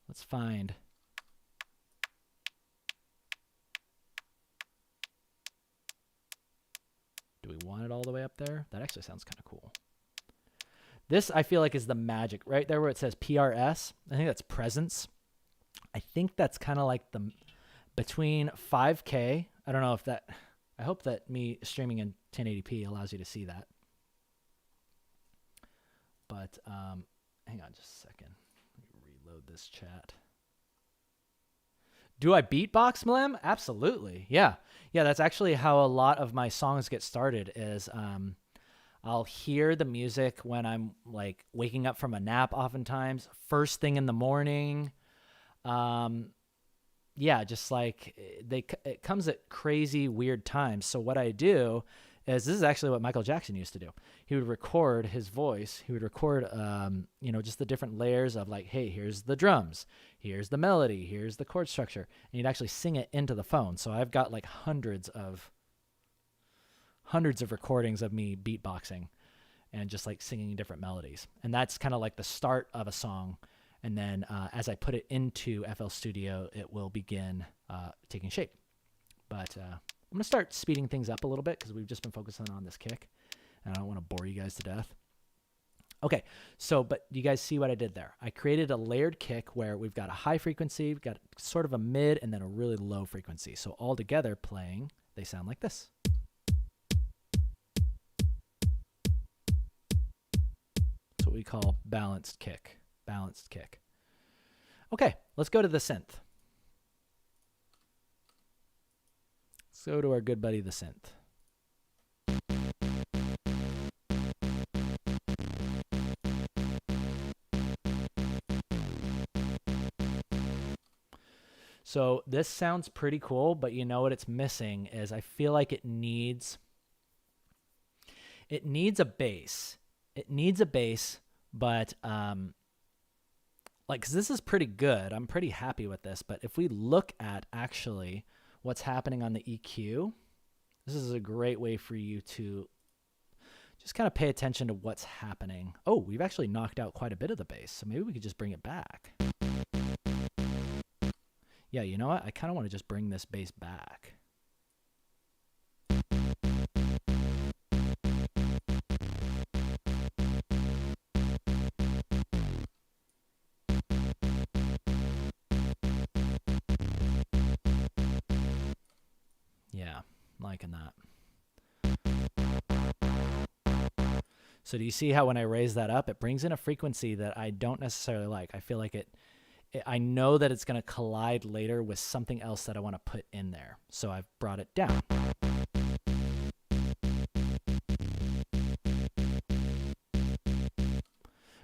Let's find. Do we want it all the way up there? That actually sounds kind of cool. This, I feel like, is the magic. Right there where it says PRS, I think that's presence. I think that's kind of like between 5K. I don't know if that... I hope that me streaming in 1080p allows you to see that. But hang on just a second. Let me reload this chat. Do I beatbox, Malem? Absolutely. Yeah. Yeah, that's actually how a lot of my songs get started is I'll hear the music when I'm like waking up from a nap oftentimes, first thing in the morning. yeah, just like it comes at crazy weird times. So what I do is, this is actually what Michael Jackson used to do. He would record his voice. He would record, just the different layers of like, hey, here's the drums, here's the melody, here's the chord structure, and he'd actually sing it into the phone. So I've got like hundreds of recordings of me beatboxing and just like singing different melodies. And that's kind of like the start of a song. And then as I put it into FL Studio, it will begin taking shape. But I'm going to start speeding things up a little bit because we've just been focusing on this kick. And I don't want to bore you guys to death. Okay, so, but you guys see what I did there? I created a layered kick where we've got a high frequency, we've got sort of a mid, and then a really low frequency. So all together playing, they sound like this. That's what we call balanced kick. Balanced kick. Okay, let's go to the synth. Let's go to our good buddy, the synth. So this sounds pretty cool, but you know what it's missing is I feel like it needs a bass. It needs a bass, but like, 'cause this is pretty good. I'm pretty happy with this, but if we look at actually what's happening on the EQ, this is a great way for you to just kind of pay attention to what's happening. Oh, we've actually knocked out quite a bit of the bass, so maybe we could just bring it back. Yeah, you know what? I kind of want to just bring this bass back. Yeah, I'm liking that. So do you see how when I raise that up, it brings in a frequency that I don't necessarily like? I feel like I know that it's going to collide later with something else that I want to put in there. So I've brought it down.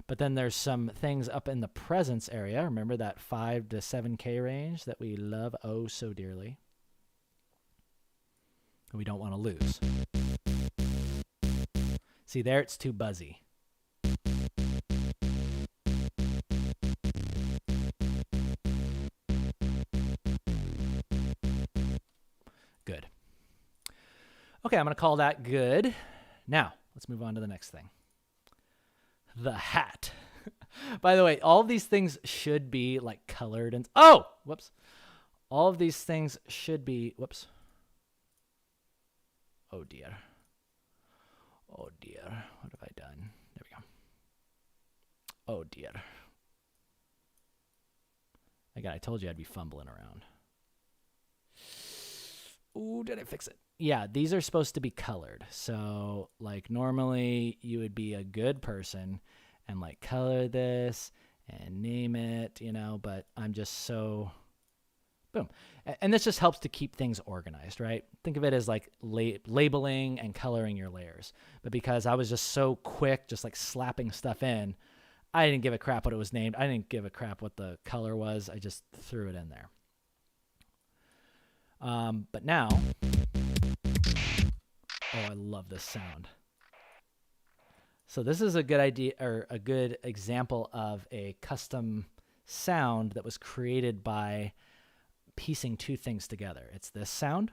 But then there's some things up in the presence area. Remember that 5 to 7K range that we love oh so dearly? We don't want to lose. See, there it's too buzzy. Good. Okay, I'm going to call that good. Now, let's move on to the next thing. The hat. By the way, all of these things should be like colored and... Oh! Whoops. All of these things should be... Whoops. Oh, dear. Oh, dear. What have I done? There we go. Oh, dear. Again, I told you I'd be fumbling around. Ooh, did I fix it? Yeah, these are supposed to be colored. So, like, normally you would be a good person and, like, color this and name it, you know, but I'm just so... Boom. And this just helps to keep things organized, right? Think of it as like labeling and coloring your layers. But because I was just so quick, just like slapping stuff in, I didn't give a crap what it was named. I didn't give a crap what the color was. I just threw it in there. But now, oh, I love this sound. So this is a good idea, or a good example of a custom sound that was created by piecing two things together. It's this sound.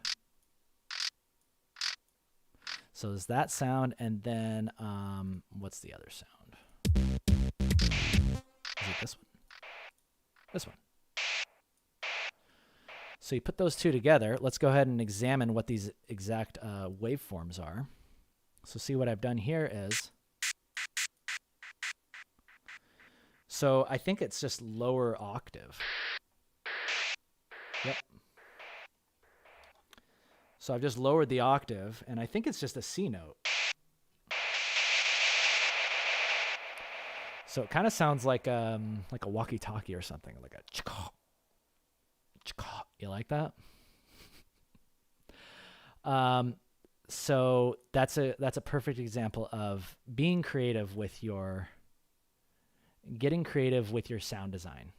So there's that sound, and then what's the other sound? Is it this one? This one. So you put those two together. Let's go ahead and examine what these exact waveforms are. So see what I've done here is, so I think it's just lower octave. Yep. So I've just lowered the octave, and I think it's just a C note. So it kind of sounds like a walkie-talkie or something, like a chka, chka. You like that? So that's a perfect example of being creative with getting creative with your sound design.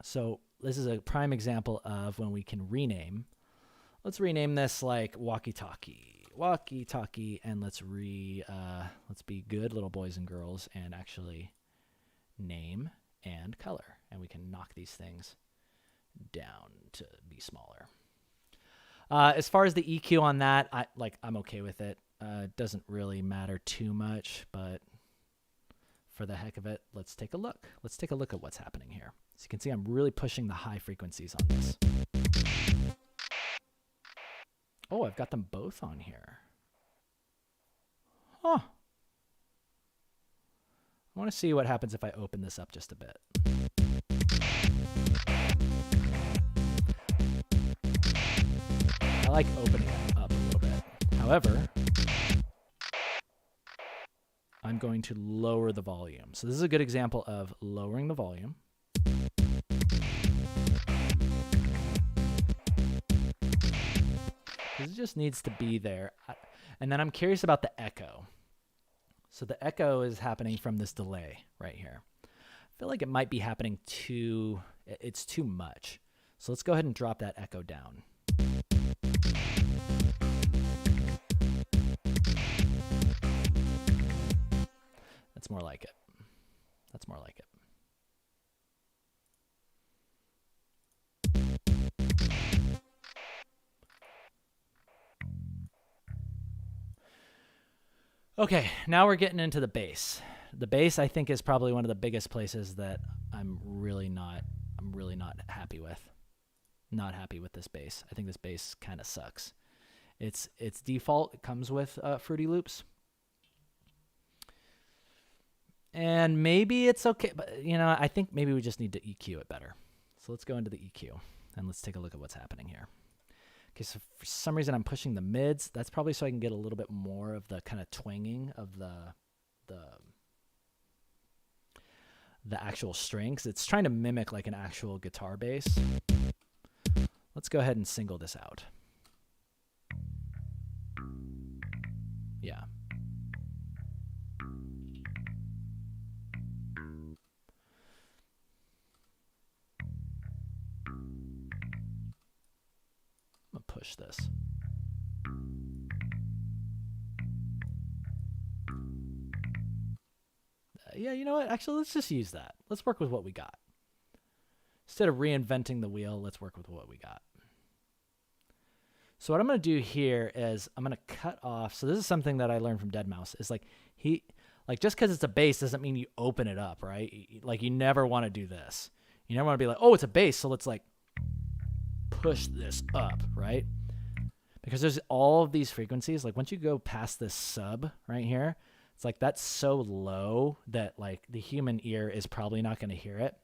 So this is a prime example of when we can rename. Let's rename this like walkie-talkie, and let's be good little boys and girls and actually name and color, and we can knock these things down to be smaller. As far as the EQ on that, I'm okay with it. It doesn't really matter too much, but for the heck of it, let's take a look. Let's take a look at what's happening here. So you can see I'm really pushing the high frequencies on this. Oh, I've got them both on here. Huh. I want to see what happens if I open this up just a bit. I like opening it up a little bit. However, I'm going to lower the volume. So this is a good example of lowering the volume. It just needs to be there. And then I'm curious about the echo. So the echo is happening from this delay right here. I feel like it might be happening it's too much. So let's go ahead and drop that echo down. That's more like it. That's more like it. Okay, now we're getting into the bass. The bass, I think, is probably one of the biggest places that I'm really not happy with. Not happy with this bass. I think this bass kind of sucks. It's default. It comes with Fruity Loops. And maybe it's okay, but I think maybe we just need to EQ it better. So let's go into the EQ and let's take a look at what's happening here. Okay, so for some reason I'm pushing the mids. That's probably so I can get a little bit more of the kind of twanging of the actual strings. It's trying to mimic like an actual guitar bass. Let's go ahead and single this out. Yeah. I'm gonna push this. Yeah, you know what? Actually, let's just use that. Let's work with what we got. Instead of reinventing the wheel, let's work with what we got. So what I'm going to do here is I'm going to cut off. So this is something that I learned from Deadmau5. Is just because it's a bass doesn't mean you open it up, right? Like you never want to do this. You never want to be like, oh, it's a bass, so let's like push this up, right? Because there's all of these frequencies. Like once you go past this sub right here, it's like that's so low that like the human ear is probably not going to hear it.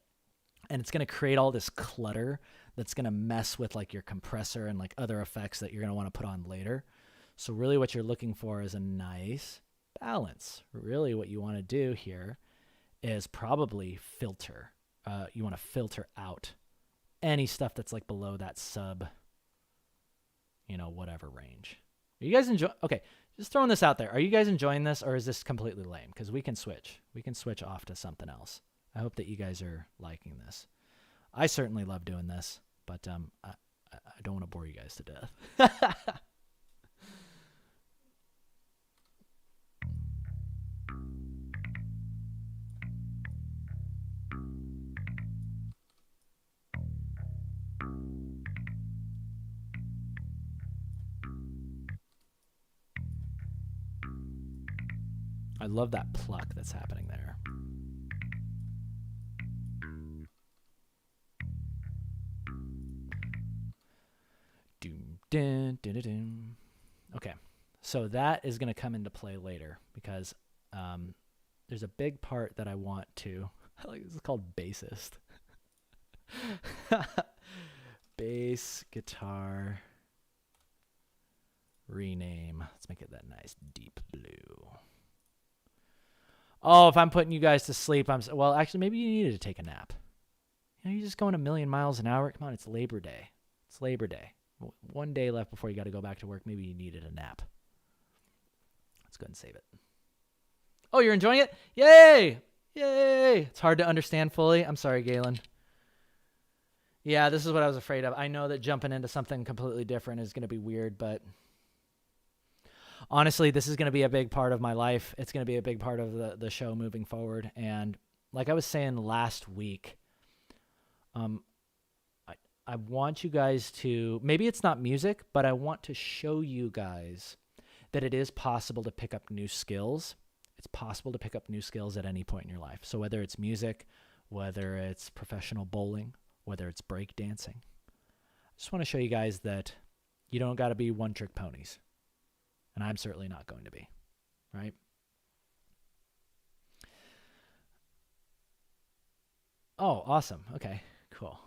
And it's going to create all this clutter that's going to mess with like your compressor and like other effects that you're going to want to put on later. So really what you're looking for is a nice balance. Really what you want to do here is probably filter. You want to filter out any stuff that's like below that sub, whatever range. Are you guys okay, just throwing this out there. Are you guys enjoying this or is this completely lame? Because we can switch. We can switch off to something else. I hope that you guys are liking this. I certainly love doing this, but I don't want to bore you guys to death. I love that pluck that's happening there. Dun, dun, dun, dun. Okay, so that is going to come into play later because there's a big part that I want to. This is called bassist. Bass guitar rename. Let's make it that nice deep blue. Oh, if I'm putting you guys to sleep, well. Actually, maybe you needed to take a nap. You're just going a million miles an hour. Come on, it's Labor Day. It's Labor Day. One day left before you got to go back to work. Maybe you needed a nap. Let's go ahead and save it. Oh, you're enjoying it? Yay! Yay! It's hard to understand fully. I'm sorry, Galen. Yeah, this is what I was afraid of. I know that jumping into something completely different is going to be weird, but honestly, this is going to be a big part of my life. It's going to be a big part of the show moving forward. And like I was saying last week, um, I want you guys to, maybe it's not music, but I want to show you guys that it is possible to pick up new skills. It's possible to pick up new skills at any point in your life. So whether it's music, whether it's professional bowling, whether it's break dancing, I just want to show you guys that you don't got to be one-trick ponies. And I'm certainly not going to be, right? Oh, awesome. Okay, cool.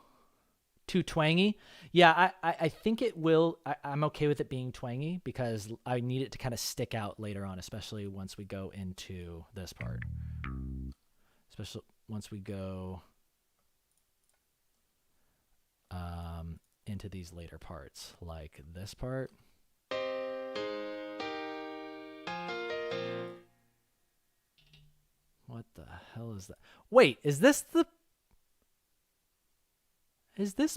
Too twangy? Yeah, I think it will. I'm okay with it being twangy because I need it to kind of stick out later on, especially once we go into this part. Especially once we go into these later parts, like this part. What the hell is that? Wait, is this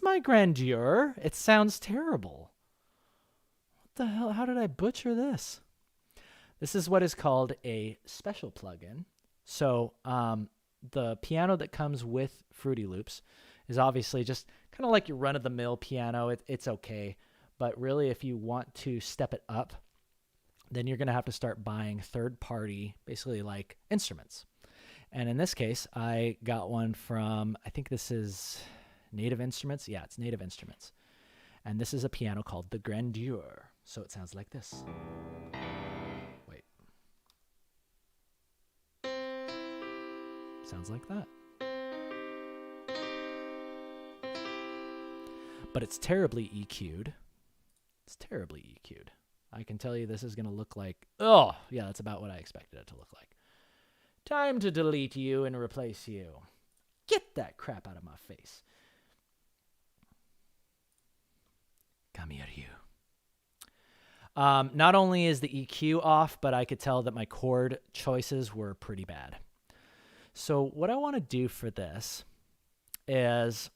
my grandeur? It sounds terrible. What the hell? How did I butcher this? This is what is called a special plugin. So the piano that comes with Fruity Loops is obviously just kind of like your run-of-the-mill piano. It's okay. But really, if you want to step it up, then you're going to have to start buying third-party, basically like instruments. And in this case, I got one from, I think this is Native Instruments. Yeah, it's Native Instruments. And this is a piano called the Grandeur. So it sounds like this. Wait. Sounds like that. But it's terribly EQ'd. It's terribly EQ'd. I can tell you this is going to look like, oh, yeah, that's about what I expected it to look like. Time to delete you and replace you. Get that crap out of my face. Come here, you. Not only is the EQ off, but I could tell that my chord choices were pretty bad. So what I want to do for this is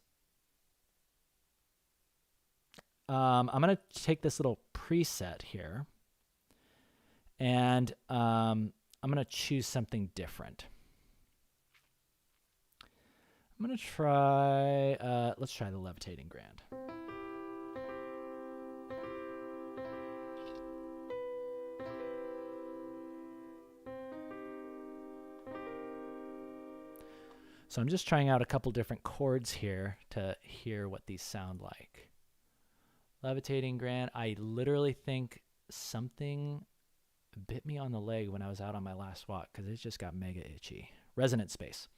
I'm going to take this little preset here, and I'm going to choose something different. I'm going to try, let's try the Levitating Grand. So I'm just trying out a couple different chords here to hear what these sound like. Levitating Grand, I literally think something bit me on the leg when I was out on my last walk because it just got mega itchy. Resonant Space.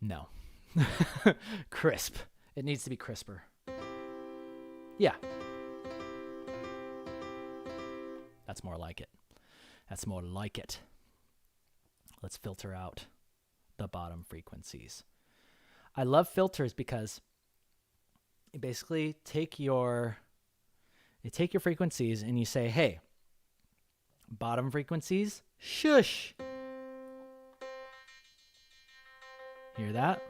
No. Crisp. It needs to be crisper. Yeah. That's more like it. That's more like it. Let's filter out the bottom frequencies. I love filters because you basically take your frequencies and you say, hey, bottom frequencies, shush. Hear that?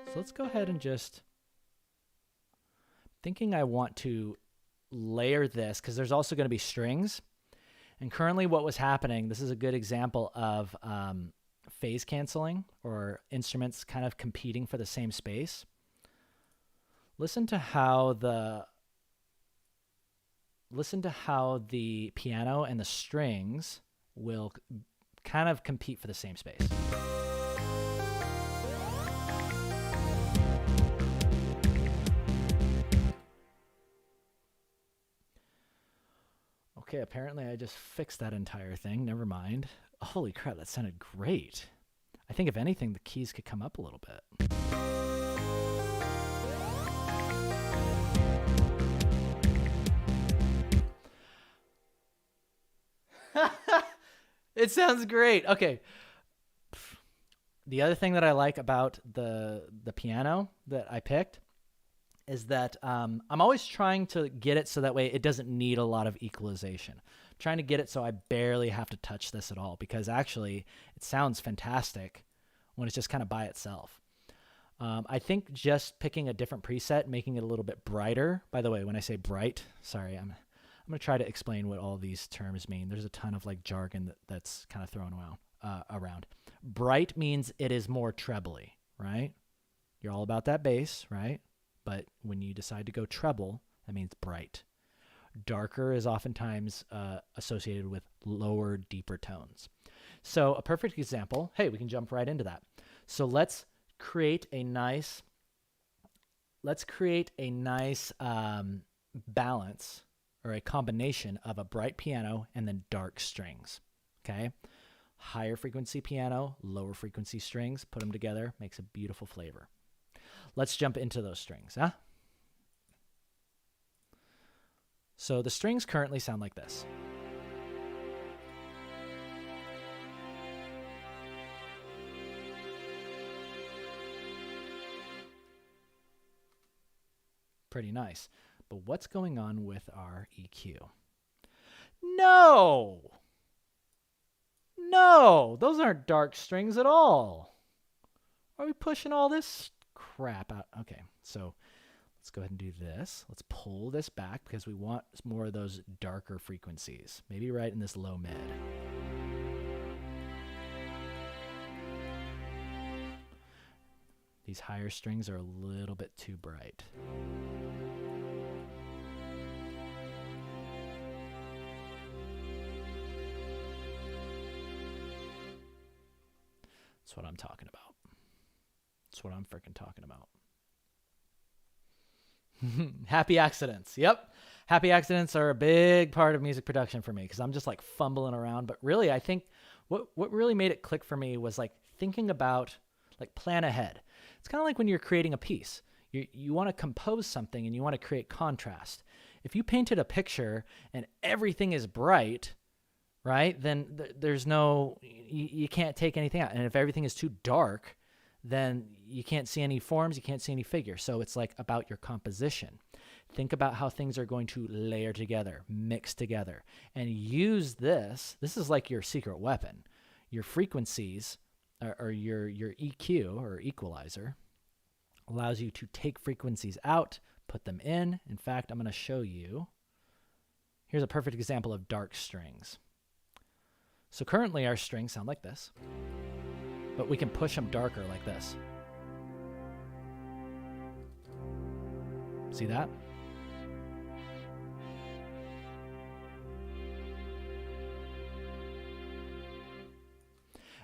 So let's go ahead and just thinking I want to layer this because there's also going to be strings. And currently what was happening, this is a good example of phase canceling or instruments kind of competing for the same space. Listen to how the piano and the strings will kind of compete for the same space. Okay, apparently I just fixed that entire thing. Never mind. Holy crap, that sounded great. I think if anything, the keys could come up a little bit. It sounds great. Okay. The other thing that I like about the piano that I picked is that I'm always trying to get it so that way it doesn't need a lot of equalization. I'm trying to get it so I barely have to touch this at all, because actually it sounds fantastic when it's just kind of by itself. I think just picking a different preset, making it a little bit brighter. By the way, when I say bright, sorry, I'm going to try to explain what all these terms mean. There's a ton of like jargon that's kind of thrown around. Bright means it is more trebly, right? You're all about that bass, right? But when you decide to go treble, that means bright. Darker is oftentimes associated with lower, deeper tones. So a perfect example, hey, we can jump right into that. So let's create a nice balance, or a combination of a bright piano and then dark strings. Okay, higher frequency piano, lower frequency strings, put them together, makes a beautiful flavor. Let's jump into those strings, huh? So the strings currently sound like this. Pretty nice. But what's going on with our EQ? No, those aren't dark strings at all. Are we pushing all this crap out? Okay, so let's go ahead and do this. Let's pull this back because we want more of those darker frequencies. Maybe right in this low mid. These higher strings are a little bit too bright. That's what I'm talking about. That's what I'm freaking talking about. Happy accidents. Yep. Happy accidents are a big part of music production for me because I'm just like fumbling around. But really, I think what really made it click for me was like thinking about, like, plan ahead. It's kind of like when you're creating a piece. You want to compose something and you want to create contrast. If you painted a picture and everything is bright, right, then there's no, you can't take anything out. And if everything is too dark, then you can't see any forms, you can't see any figures. So it's like about your composition. Think about how things are going to layer together, mix together, and use this. This is like your secret weapon. Your frequencies, or your EQ, or equalizer, allows you to take frequencies out, put them in. In fact, I'm going to show you. Here's a perfect example of dark strings. So currently our strings sound like this, but we can push them darker like this. See that?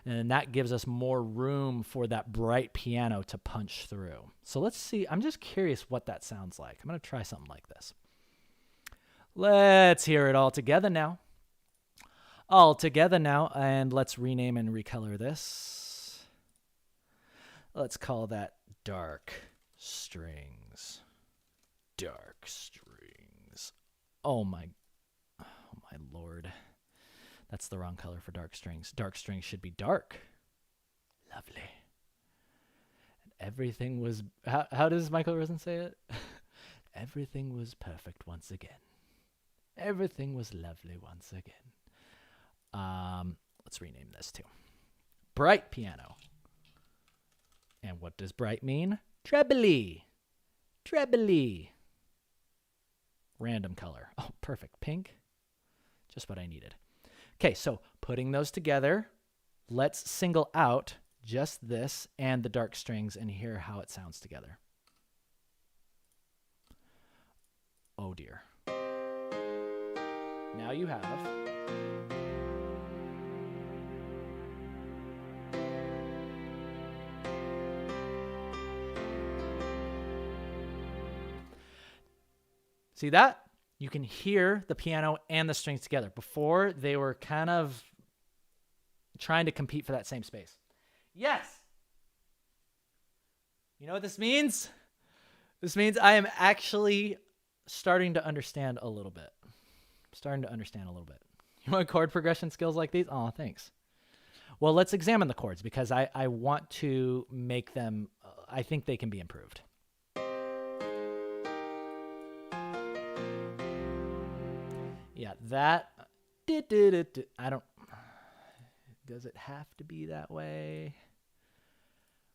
And that gives us more room for that bright piano to punch through. So let's see. I'm just curious what that sounds like. I'm going to try something like this. Let's hear it all together now. All together now, and let's rename and recolor this. Let's call that dark strings. Dark strings. Oh my Lord. That's the wrong color for dark strings. Dark strings should be dark. Lovely. And everything was, how does Michael Rosen say it? Everything was perfect once again. Everything was lovely once again. Let's rename this too. Bright piano. And what does bright mean? Trebly. Trebly. Random color. Oh, perfect. Pink. Just what I needed. Okay, so putting those together, let's single out just this and the dark strings and hear how it sounds together. Oh dear. Now you have. See that? You can hear the piano and the strings together. Before, they were kind of trying to compete for that same space. Yes. You know what this means? This means I am actually starting to understand a little bit. You want chord progression skills like these? Oh, thanks. Well, let's examine the chords because I want to make them, I think they can be improved. Yeah, that, I don't, does it have to be that way?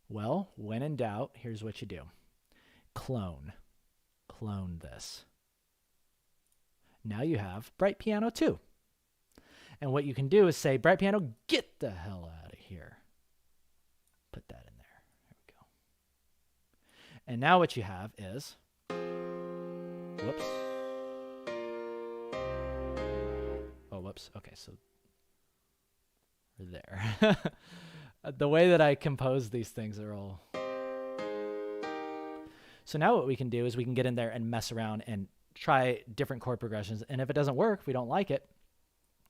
Well, when in doubt, here's what you do. Clone this. Now you have bright piano 2. And what you can do is say, bright piano, get the hell out of here. Put that in there. There we go. And now what you have is, whoops. Oh, whoops. Okay, so we're there. The way that I compose these things are all. So now what we can do is we can get in there and mess around and try different chord progressions. And if it doesn't work, if we don't like it,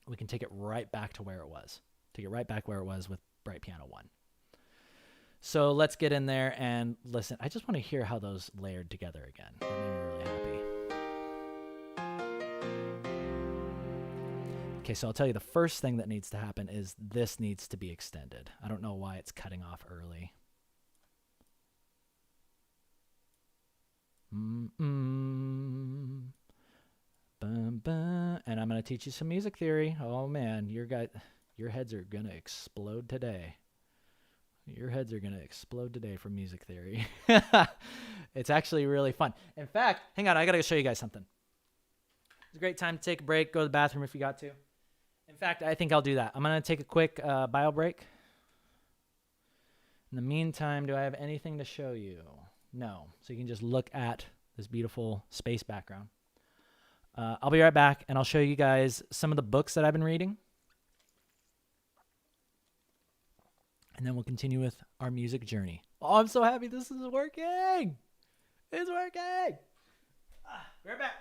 we can take it right back to where it was. Take it right back where it was with bright piano 1. So let's get in there and listen. I just want to hear how those layered together again. That made me really happy. Okay, so I'll tell you the first thing that needs to happen is this needs to be extended. I don't know why it's cutting off early. And I'm going to teach you some music theory. Oh man, your heads are going to explode today. Your heads are going to explode today from music theory. It's actually really fun. In fact, hang on, I got to show you guys something. It's a great time to take a break, go to the bathroom if you got to. In fact, I think I'll do that. I'm going to take a quick bio break. In the meantime, do I have anything to show you? No. So you can just look at this beautiful space background. I'll be right back, and I'll show you guys some of the books that I've been reading. And then we'll continue with our music journey. Oh, I'm so happy this is working. It's working. Be right back.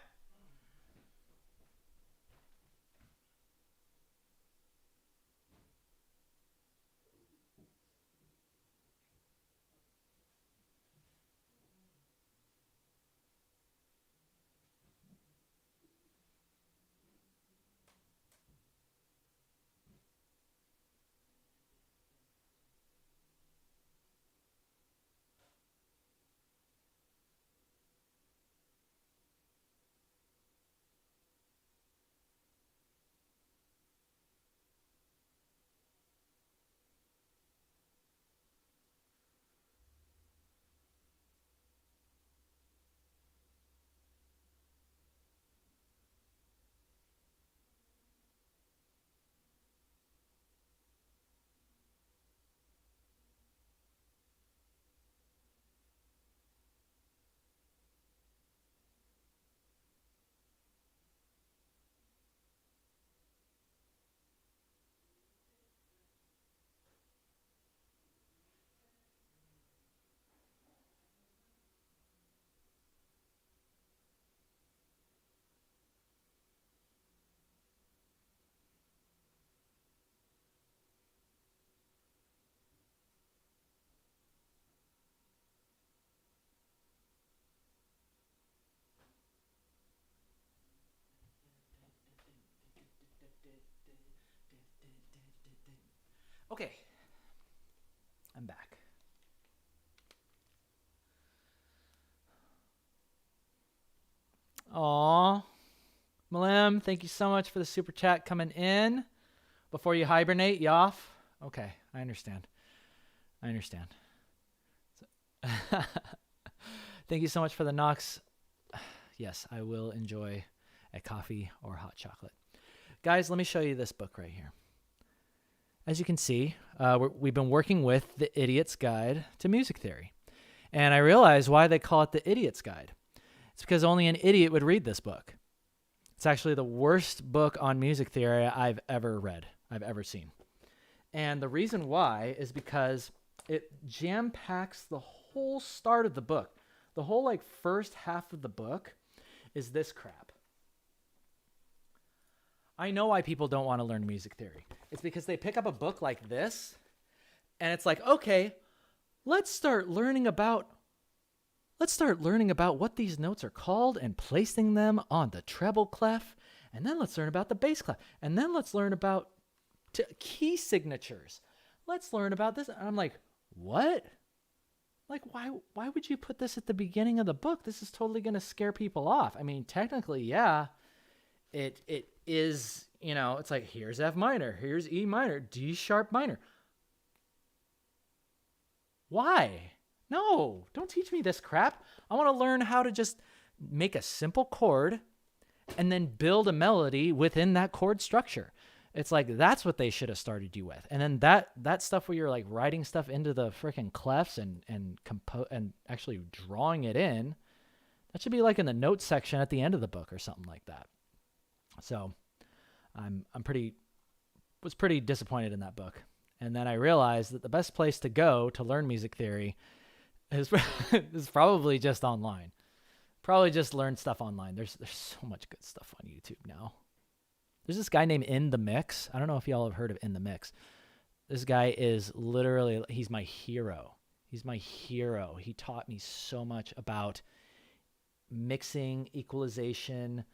Okay, I'm back. Aw, Malem, thank you so much for the super chat coming in. Before you hibernate, you off? Okay, I understand. Thank you so much for the Knox. Yes, I will enjoy a coffee or hot chocolate. Guys, let me show you this book right here. As you can see, we've been working with The Idiot's Guide to Music Theory. And I realize why they call it The Idiot's Guide. It's because only an idiot would read this book. It's actually the worst book on music theory I've ever read, I've ever seen. And the reason why is because it jam-packs the whole start of the book. The whole first half of the book is this crap. I know why people don't want to learn music theory. It's because they pick up a book like this, and it's like, okay, let's start learning about what these notes are called and placing them on the treble clef, and then let's learn about the bass clef, and then let's learn about key signatures. let's learn about this. And I'm like, what? Like, why would you put this at the beginning of the book? This is totally going to scare people off. I mean, technically, yeah, it is, it's like, here's F minor, here's E minor, D sharp minor. Why? No, don't teach me this crap. I want to learn how to just make a simple chord and then build a melody within that chord structure. It's like, that's what they should have started you with. And then that stuff where you're like writing stuff into the freaking clefs and actually drawing it in, that should be like in the notes section at the end of the book or something like that. So was pretty disappointed in that book. And then I realized that the best place to go to learn music theory is probably just online. Probably just learn stuff online. There's so much good stuff on YouTube now. There's this guy named In the Mix. I don't know if y'all have heard of In the Mix. This guy is literally, he's my hero. He's my hero. He taught me so much about mixing, equalization,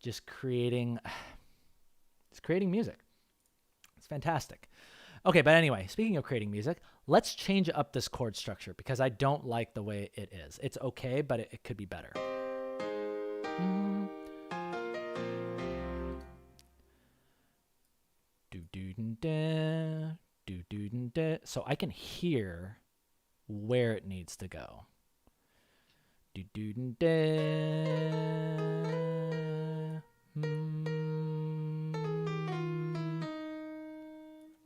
just creating music. It's fantastic. Okay, but anyway, speaking of creating music, let's change up this chord structure because I don't like the way it is. It's okay, but it could be better. So I can hear where it needs to go.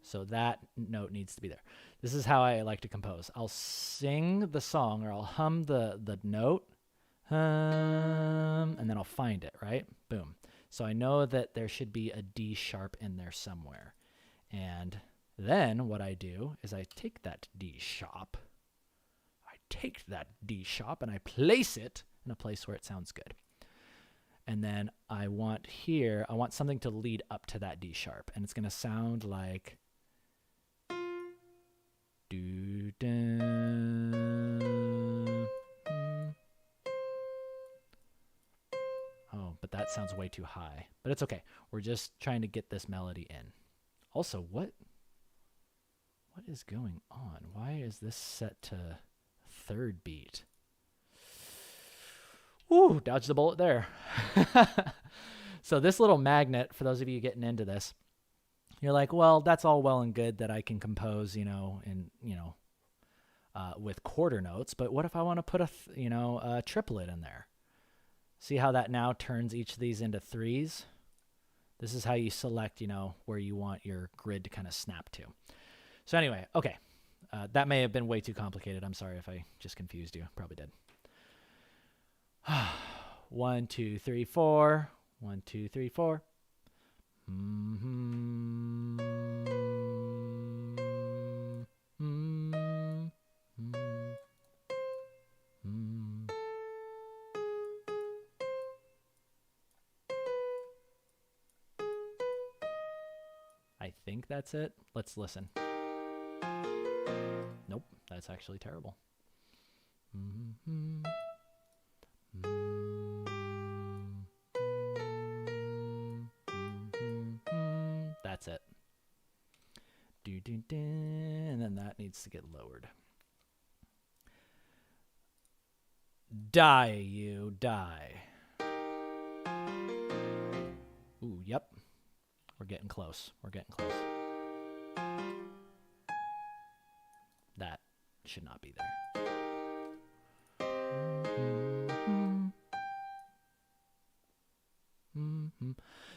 So that note needs to be there. This is how I like to compose. I'll sing the song or I'll hum the note, and then I'll find it, right? Boom. So I know that there should be a D sharp in there somewhere. And then what I do is I take that D sharp. And I place it in a place where it sounds good. And then I want something to lead up to that D sharp. And it's going to sound like oh, but that sounds way too high. But it's okay. We're just trying to get this melody in. Also, what is going on? Why is this set to third beat? Ooh, dodged the bullet there. So this little magnet, for those of you getting into this, you're like, well, that's all well and good that I can compose, with quarter notes. But what if I want to put a triplet in there? See how that now turns each of these into threes? This is how you select, where you want your grid to kind of snap to. So anyway, okay. That may have been way too complicated. I'm sorry if I just confused you. Probably did. 1, 2, 3, 4. 1, 2, 3, 4. I think that's it. Let's listen. Nope, that's actually terrible. That's it. And then that needs to get lowered. Die, you die. Ooh, yep. We're getting close. That should not be there.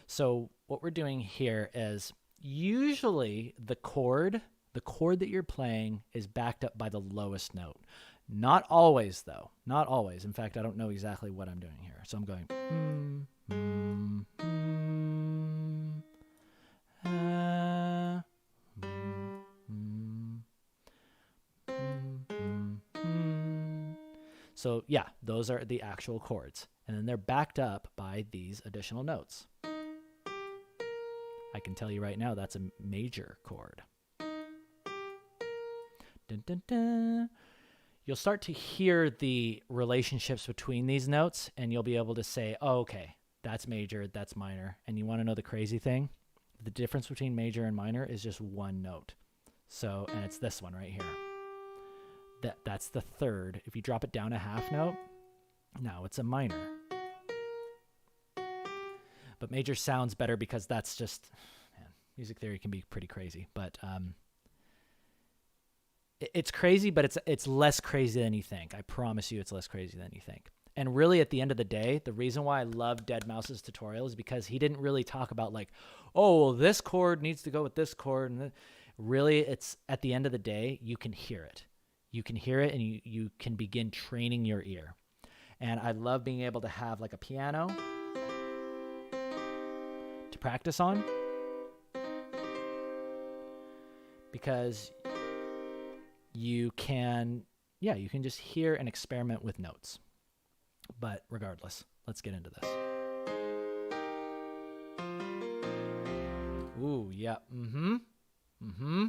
So what we're doing here is usually the chord that you're playing is backed up by the lowest note. Not always, though. Not always. In fact, I don't know exactly what I'm doing here. So I'm going. So yeah, those are the actual chords. And then they're backed up by these additional notes. I can tell you right now that's a major chord. Dun, dun, dun. You'll start to hear the relationships between these notes, and you'll be able to say, oh, okay, that's major, that's minor. And you want to know the crazy thing? The difference between major and minor is just one note. So, and it's this one right here. That's the third. If you drop it down a half note, now it's a minor. But major sounds better because that's just, man, music theory can be pretty crazy. But it's crazy, but it's less crazy than you think. I promise you it's less crazy than you think. And really, at the end of the day, the reason why I love Dead Mouse's tutorial is because he didn't really talk about like, oh, well, this chord needs to go with this chord. And really, it's at the end of the day, you can hear it. You can hear it, and you can begin training your ear. And I love being able to have like a piano to practice on, because you can just hear and experiment with notes. But regardless, let's get into this. Ooh, yeah. Mm-hmm. Mm-hmm.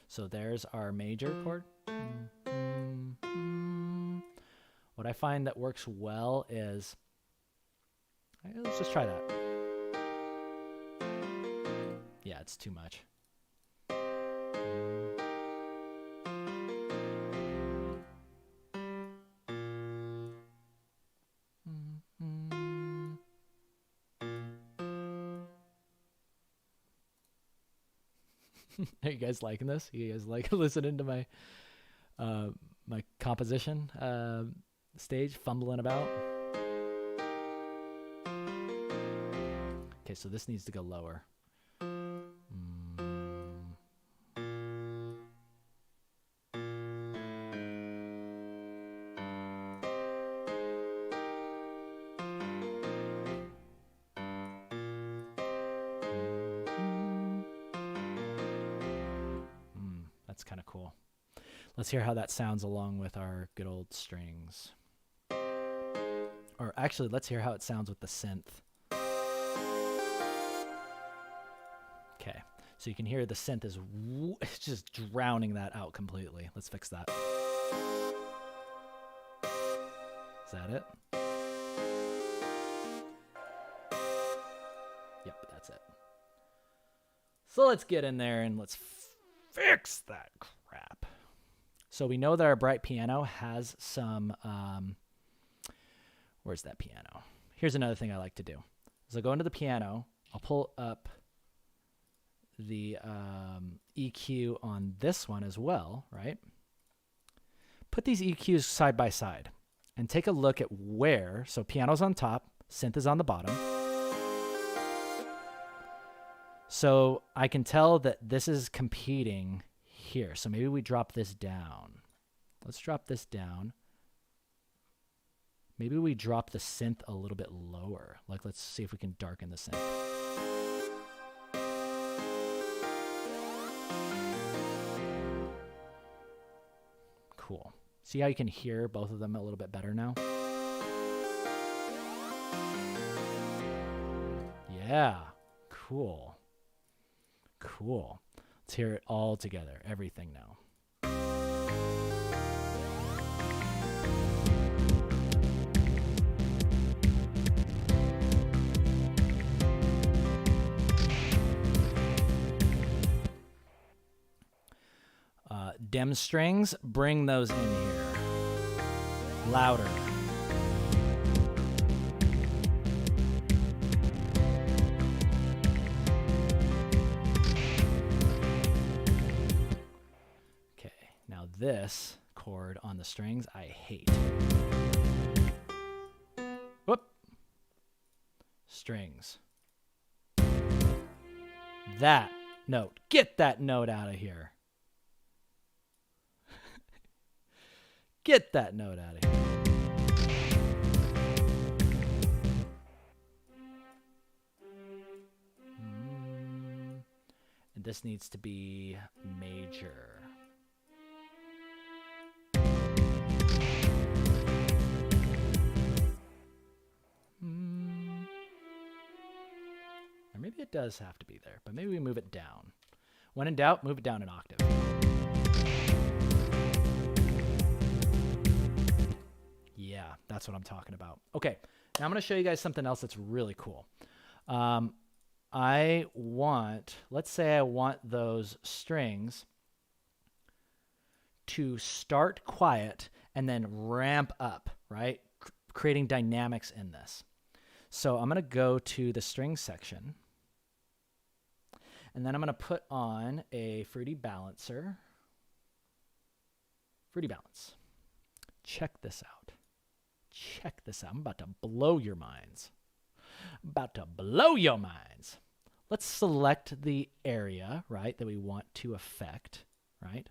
So there's our major chord. What I find that works well is, let's just try that. Yeah, it's too much. Are you guys liking this? You guys like listening to my my composition stage fumbling about? Okay, so this needs to go lower. That's kind of cool. Let's hear how that sounds along with our good old strings. Or actually, let's hear how it sounds with the synth. Okay, so you can hear the synth is it's just drowning that out completely. Let's fix that. Is that it? Yep, that's it. So let's get in there and let's fix that crap. So we know that our bright piano has some, where's that piano? Here's another thing I like to do. Is I'll go into the piano, I'll pull up the EQ on this one as well, right? Put these EQs side by side and take a look at where, so piano's on top, synth is on the bottom. So I can tell that this is competing here. So maybe we drop this down. Let's drop this down. Maybe we drop the synth a little bit lower. Like, let's see if we can darken the synth. Cool. See how you can hear both of them a little bit better now? Yeah. Cool. Cool. Let's hear it all together. Everything now. Dim strings, bring those in here. Louder. Now this chord on the strings, I hate. Whoop. Strings. That note. Get that note out of here. Get that note out of here. And this needs to be major. Or maybe it does have to be there, but maybe we move it down. When in doubt, move it down an octave. Yeah, that's what I'm talking about. Okay, now I'm going to show you guys something else that's really cool. Let's say I want those strings to start quiet and then ramp up, right? Creating dynamics in this. So I'm going to go to the string section, and then I'm going to put on a fruity balancer. Fruity balance. Check this out. Check this out. I'm about to blow your minds. About to blow your minds. Let's select the area, right, that we want to affect, right,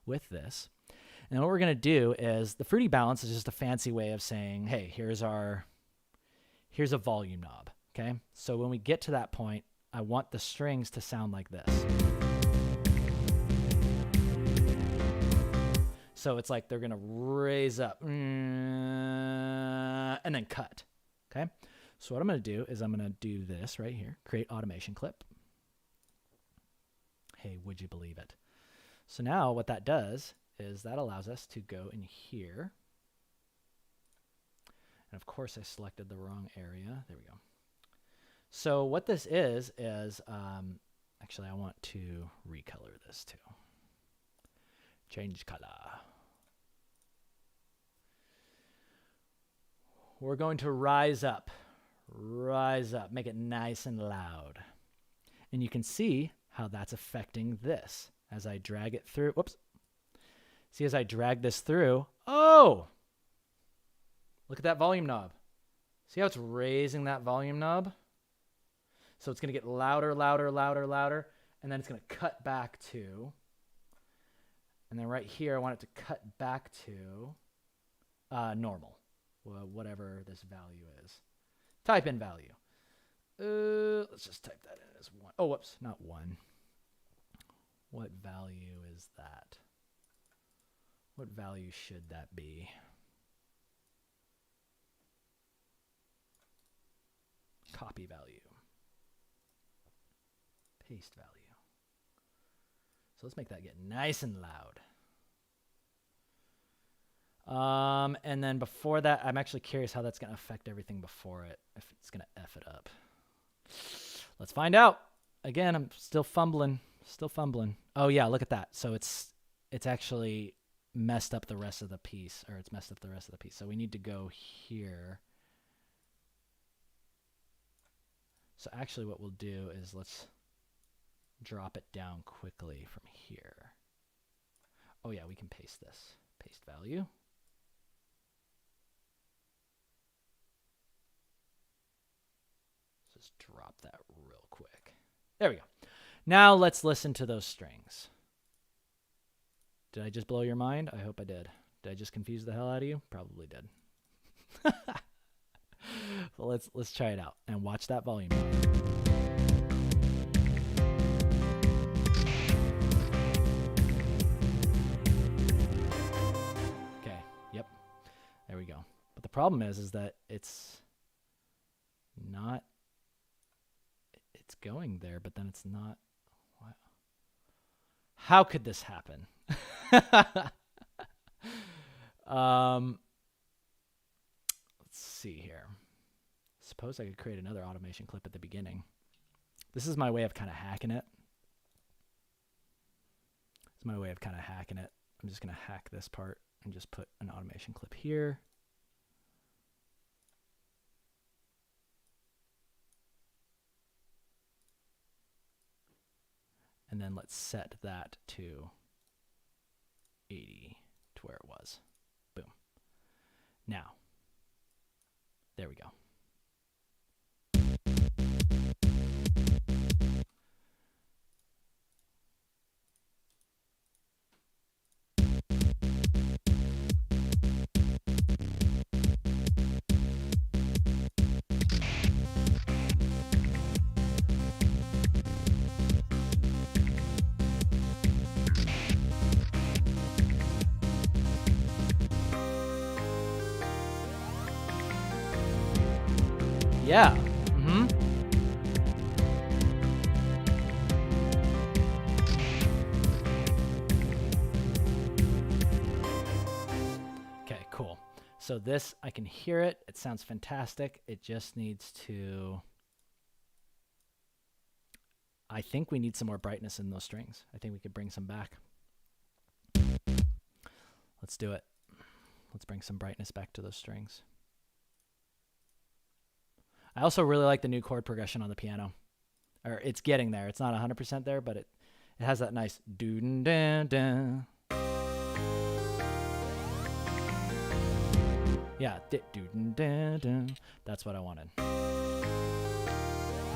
with this. And then what we're going to do is the fruity balance is just a fancy way of saying, hey, here's a volume knob, okay? So when we get to that point, I want the strings to sound like this. So it's like they're going to raise up and then cut, okay? So what I'm going to do is I'm going to do this right here, create automation clip. Hey, would you believe it? So now what that does is that allows us to go in here. And of course I selected the wrong area. There we go. So what this is actually I want to recolor this too. Change color. We're going to rise up, make it nice and loud. And you can see how that's affecting this as I drag it through. Whoops. See, as I drag this through, oh, look at that volume knob. See how it's raising that volume knob? So it's going to get louder, louder, louder, louder, and then it's going to cut back to, and then right here, I want it to cut back to normal. Well, whatever this value is. Type in value. Let's just type that in as 1. Oh, whoops, not 1. What value is that? What value should that be? Copy value. Paste value. So let's make that get nice and loud. And then before that, I'm actually curious how that's going to affect everything before it, if it's going to F it up. Let's find out. Again, I'm still fumbling. Oh yeah, look at that. So it's actually messed up the rest of the piece, or it's messed up the rest of the piece. So we need to go here. So actually what we'll do is let's drop it down quickly from here. Oh yeah, we can paste this. Paste value. Just drop that real quick. There we go. Now let's listen to those strings. Did I just blow your mind? I hope I did. Did I just confuse the hell out of you? Probably did. Well, let's try it out and watch that volume. Okay, yep. There we go. But the problem is that it's not, it's going there, but then it's not. What? How could this happen? Let's see here. Suppose I could create another automation clip at the beginning. This is my way of kind of hacking it. I'm just going to hack this part and just put an automation clip here. And then let's set that to 80 to where it was. Boom. Now, there we go. Yeah. Mm-hmm. Okay, cool. So this, I can hear it. It sounds fantastic. It just needs to... I think we need some more brightness in those strings. I think we could bring some back. Let's do it. Let's bring some brightness back to those strings. I also really like the new chord progression on the piano. Or it's getting there. It's not 100% there, but it has that nice doo-dun-dun-dun. Yeah, doo-dun-dun-dun. That's what I wanted.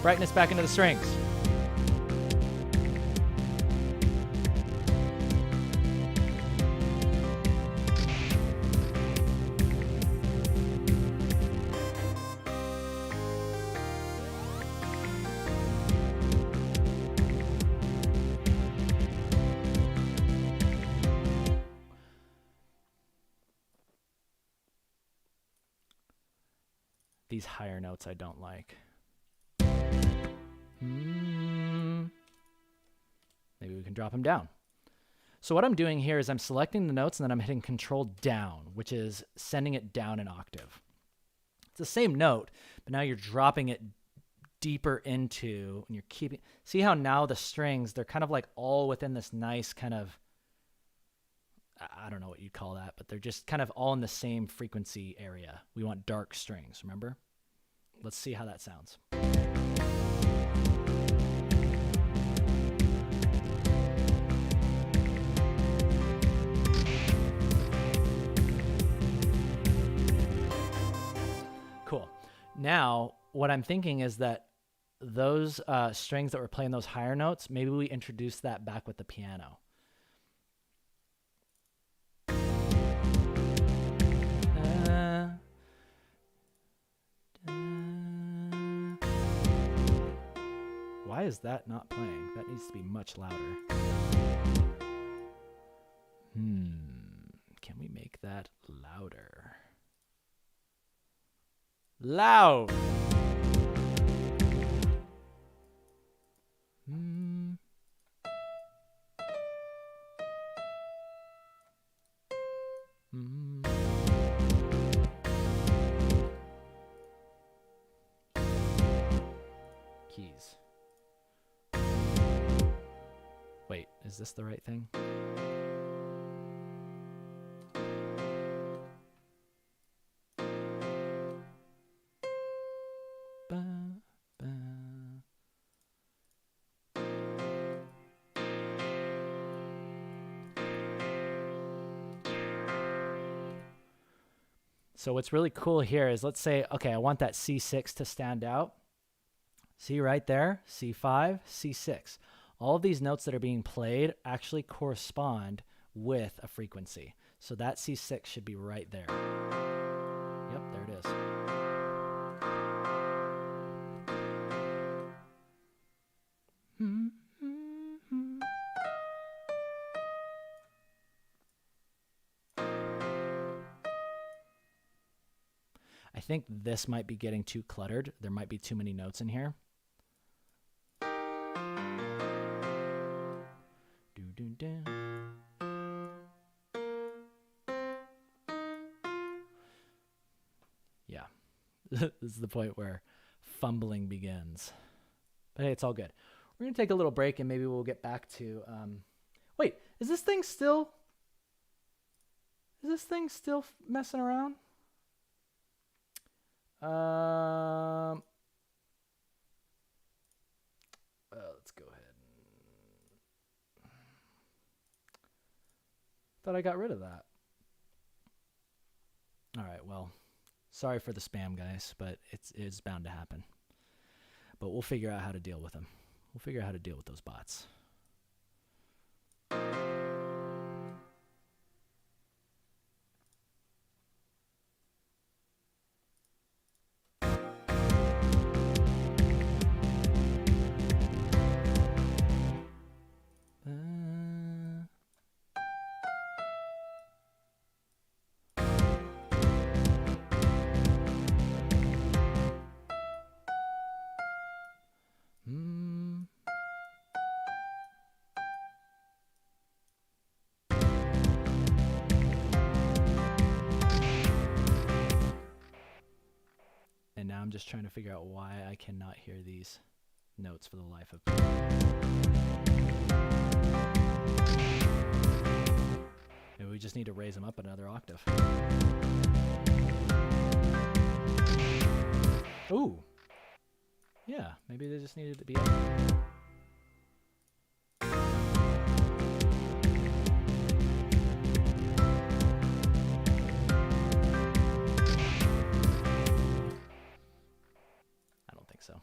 Brightness back into the strings. These higher notes I don't like. Maybe we can drop them down. So what I'm doing here is I'm selecting the notes and then I'm hitting Control down, which is sending it down an octave. It's the same note, but now you're dropping it deeper into, and you're keeping, see how now the strings, they're kind of like all within this nice kind of, I don't know what you'd call that, but they're just kind of all in the same frequency area. We want dark strings, remember? Let's see how that sounds. Cool. Now, what I'm thinking is that those strings that were playing those higher notes, maybe we introduce that back with the piano. Why is that not playing? That needs to be much louder. Can we make that louder? Loud! Keys. Wait, is this the right thing? So what's really cool here is, let's say, okay, I want that C6 to stand out. See right there, C5, C6. All of these notes that are being played actually correspond with a frequency. So that C6 should be right there. Yep, there it is. I think this might be getting too cluttered. There might be too many notes in here. Yeah, this is the point where fumbling begins. But hey, it's all good. We're going to take a little break and maybe we'll get back to... wait, is this thing still messing around? Let's go ahead. Thought I got rid of that. All right, well, sorry for the spam, guys, but it's bound to happen. But we'll figure out how to deal with them. We'll figure out how to deal with those bots. just trying to figure out why I cannot hear these notes for the life of me. Maybe we just need to raise them up another octave. Ooh. Yeah, maybe they just needed to be up. So I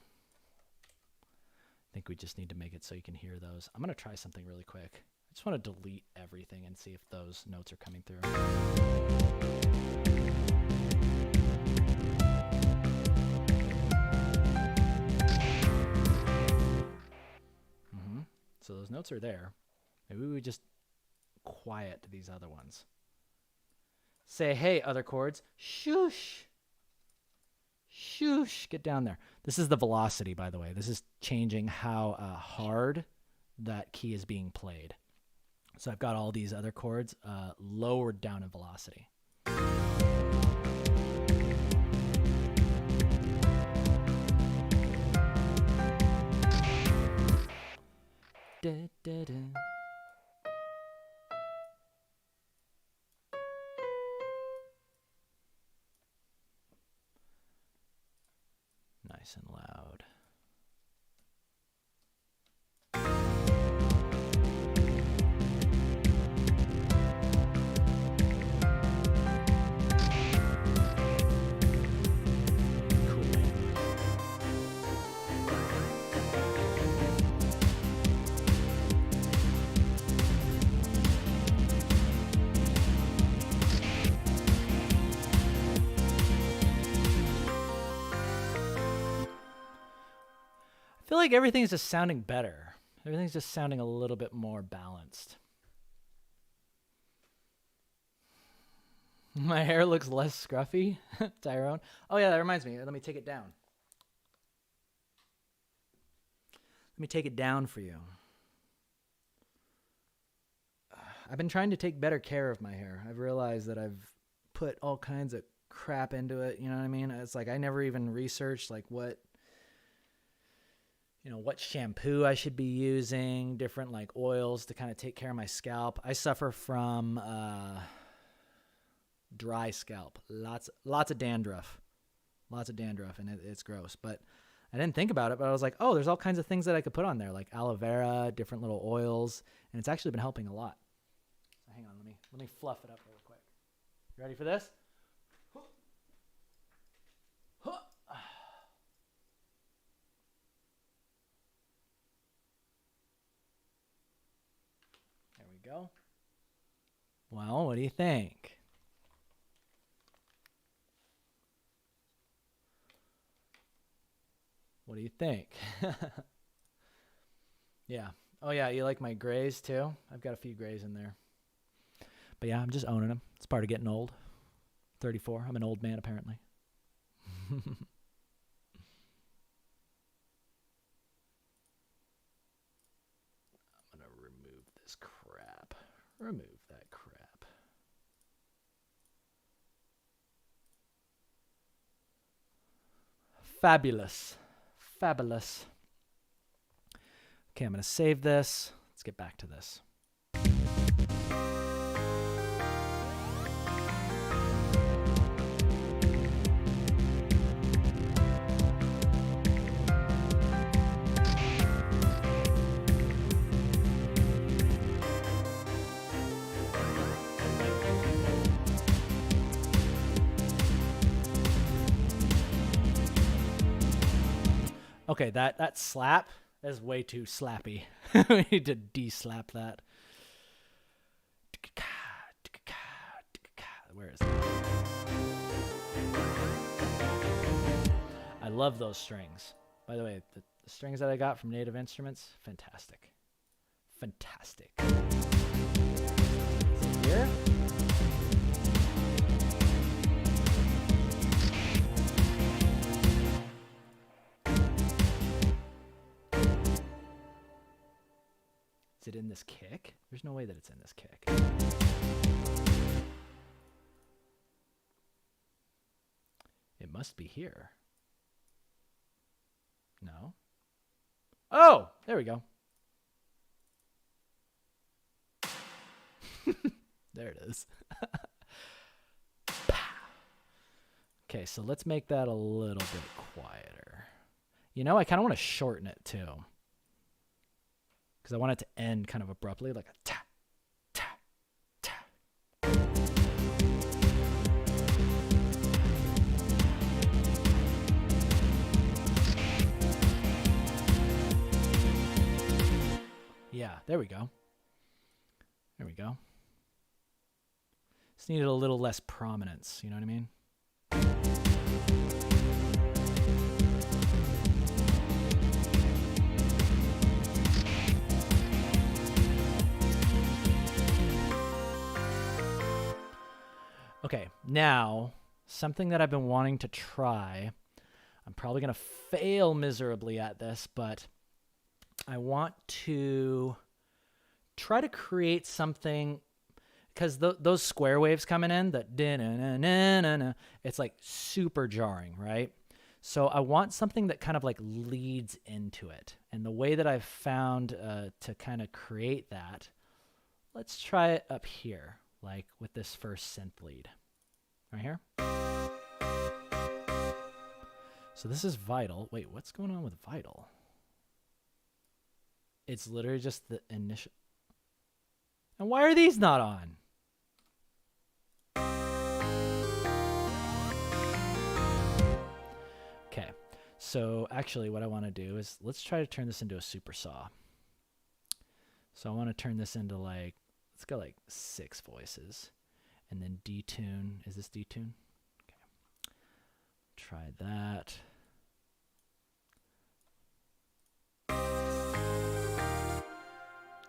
think we just need to make it so you can hear those. I'm going to try something really quick. I just want to delete everything and see if those notes are coming through. So those notes are there. Maybe we just quiet these other ones. Say, hey, other chords. Shoosh. Shoosh, get down there. This is the velocity, by the way. This is changing how hard that key is being played. So I've got all these other chords lowered down in velocity. Da, da, da. Nice and loud. I feel like everything's just sounding better. Everything's just sounding a little bit more balanced. My hair looks less scruffy, Tyrone. Oh yeah, that reminds me. Let me take it down. Let me take it down for you. I've been trying to take better care of my hair. I've realized that I've put all kinds of crap into it. You know what I mean? It's like I never even researched like what shampoo I should be using, different like oils to kind of take care of my scalp. I suffer from dry scalp, lots of dandruff, and it's gross. But I didn't think about it, but I was like, oh, there's all kinds of things that I could put on there, like aloe vera, different little oils, and it's actually been helping a lot. So hang on, let me fluff it up real quick. You ready for this? There we go. Well, what do you think? What do you think? Yeah. Oh, yeah, you like my grays, too? I've got a few grays in there. But, yeah, I'm just owning them. It's part of getting old. 34. I'm an old man, apparently. I'm going to remove this crap. Remove that crap. Fabulous. Fabulous. Okay, I'm going to save this. Let's get back to this. Okay, that slap is way too slappy. We need to de-slap that. Where is it? I love those strings. By the way, the strings that I got from Native Instruments, fantastic. Fantastic. Is it here? Is it in this kick? There's no way that it's in this kick. It must be here. No. Oh, there we go. There it is. Okay, so let's make that a little bit quieter. You know, I kind of want to shorten it too. Because I want it to end kind of abruptly, like a ta, ta, ta. Yeah, there we go. There we go. Just needed a little less prominence, you know what I mean? Okay, now, something that I've been wanting to try. I'm probably going to fail miserably at this, but I want to try to create something, because those square waves coming in, that it's like super jarring, right? So I want something that kind of like leads into it. And the way that I've found to kind of create that, let's try it up here, like with this first synth lead. Right here. So this is Vital. Wait, what's going on with Vital? It's literally just the initial. And why are these not on? Okay, so actually what I want to do is let's try to turn this into a super saw. So I want to turn this into like, let's go like 6 voices. And then detune. Is this detune? Okay. Try that.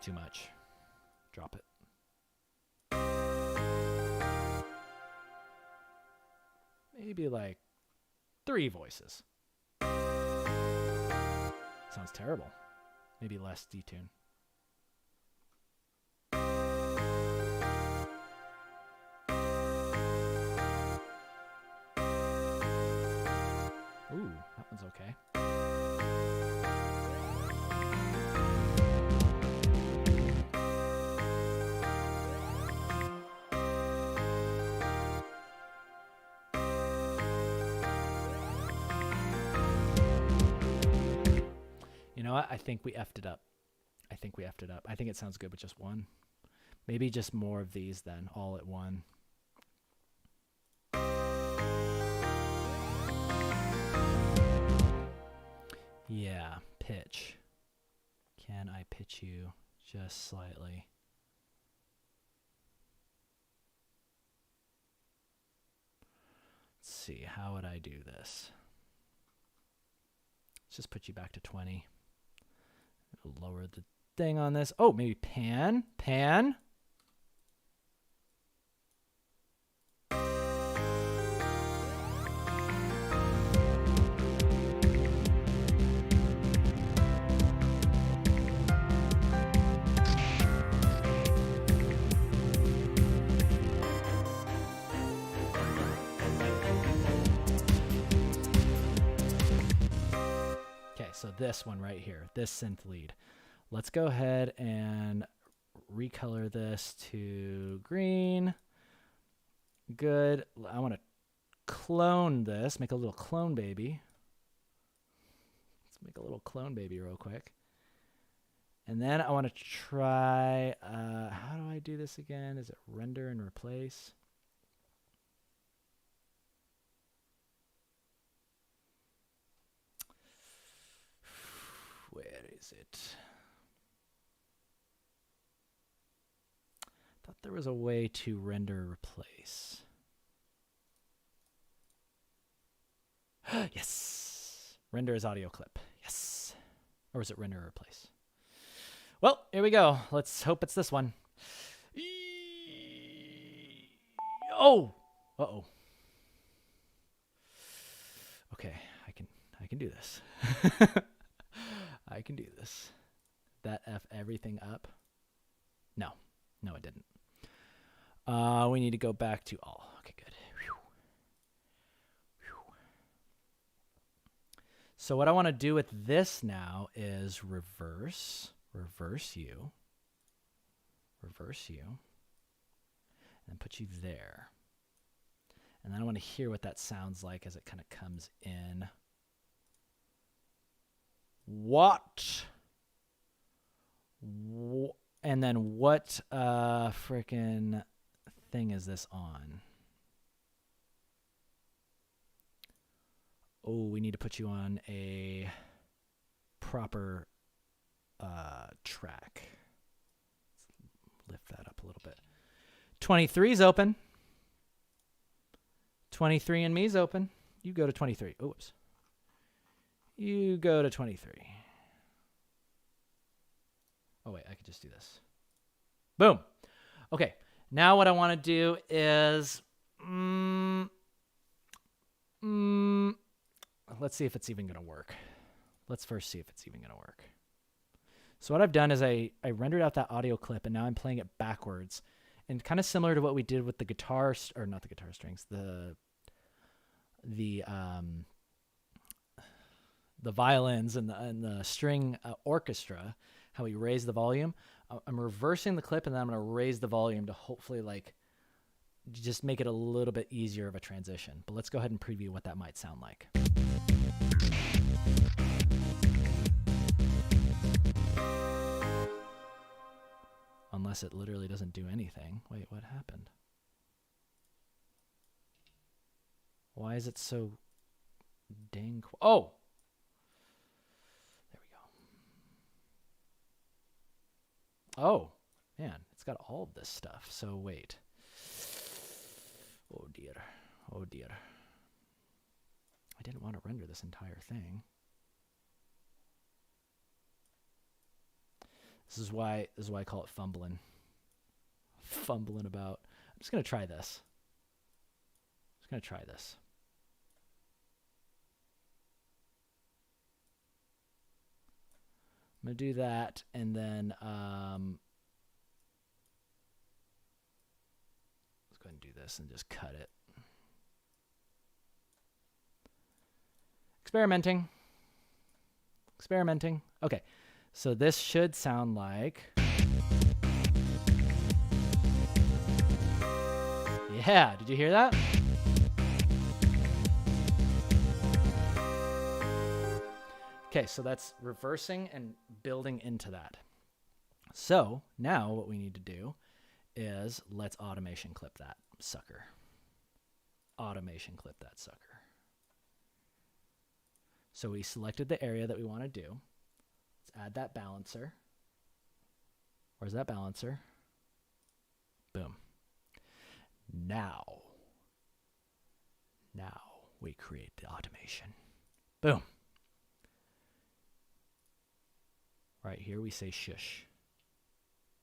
Too much. Drop it. Maybe like 3 voices. Sounds terrible. Maybe less detune. Ooh, that one's okay. You know what? I think we effed it up. I think it sounds good with just one. Maybe just more of these then, all at one. Yeah, pitch. Can I pitch you just slightly? Let's see, how would I do this? Let's just put you back to 20. Lower the thing on this. Oh, maybe pan. Pan. So this one right here, this synth lead. Let's go ahead and recolor this to green. Good. I want to clone this, make a little clone baby. Let's make a little clone baby real quick. And then I want to try, how do I do this again? Is it render and replace? Where is it? I thought there was a way to render replace. Yes. Render as audio clip. Yes. Or is it render or replace? Well, here we go. Let's hope it's this one. Oh. Uh-oh. Okay, I can do this. I can do this. That F everything up? No, it didn't. We need to go back to all. Okay, good. Whew. Whew. So what I want to do with this now is reverse you, and put you there. And then I want to hear what that sounds like as it kind of comes in. What? And then what frickin' thing is this on? Oh, we need to put you on a proper track. Let's lift that up a little bit. 23's open. 23 and me's open. You go to 23. Oops. You go to 23. Oh, wait, I could just do this. Boom. Okay, now what I want to do is... let's see if it's even going to work. Let's first see if it's even going to work. So what I've done is I rendered out that audio clip, and now I'm playing it backwards. And kind of similar to what we did with the guitar, or not the guitar strings, the violins and the string orchestra, how we raise the volume. I'm reversing the clip, and then I'm going to raise the volume to hopefully like just make it a little bit easier of a transition. But let's go ahead and preview what that might sound like. Unless it literally doesn't do anything. Wait, what happened? Why is it so dang... Oh! There we go. Oh, man, it's got all of this stuff. So wait. Oh, dear. Oh, dear. I didn't want to render this entire thing. This is why I call it fumbling. Fumbling about. I'm just going to try this. I'm going to do that, and then let's go ahead and do this and just cut it. Experimenting. Okay. So this should sound like... Yeah, did you hear that? Okay, so that's reversing and building into that. So now what we need to do is let's automation clip that sucker. So we selected the area that we want to do. Let's add that balancer. Where's that balancer? Boom. Now we create the automation. Boom. Right here we say shush.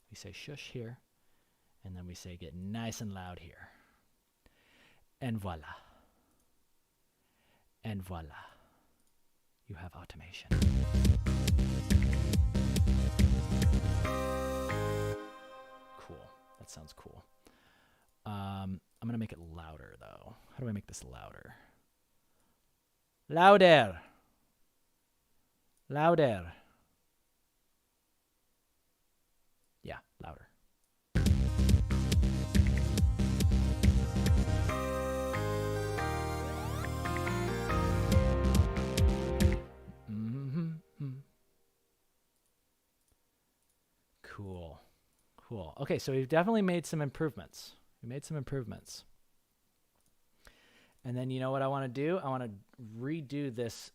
We say shush here, and then we say get nice and loud here. And voila. You have automation. Cool. That sounds cool. I'm going to make it louder, though. How do I make this louder? Louder. Yeah, louder. Cool. Okay, so we've definitely made some improvements. And then you know what I want to do? I want to redo this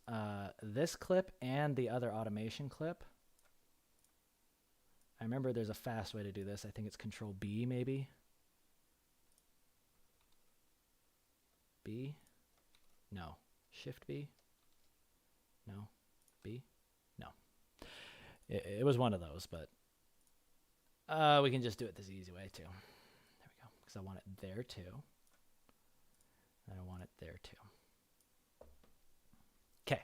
this clip and the other automation clip. I remember there's a fast way to do this. I think it's Control B maybe. B? No. Shift B? No. B? No. It was one of those, but we can just do it this easy way too. There we go. Because I want it there too. And I want it there too. Okay.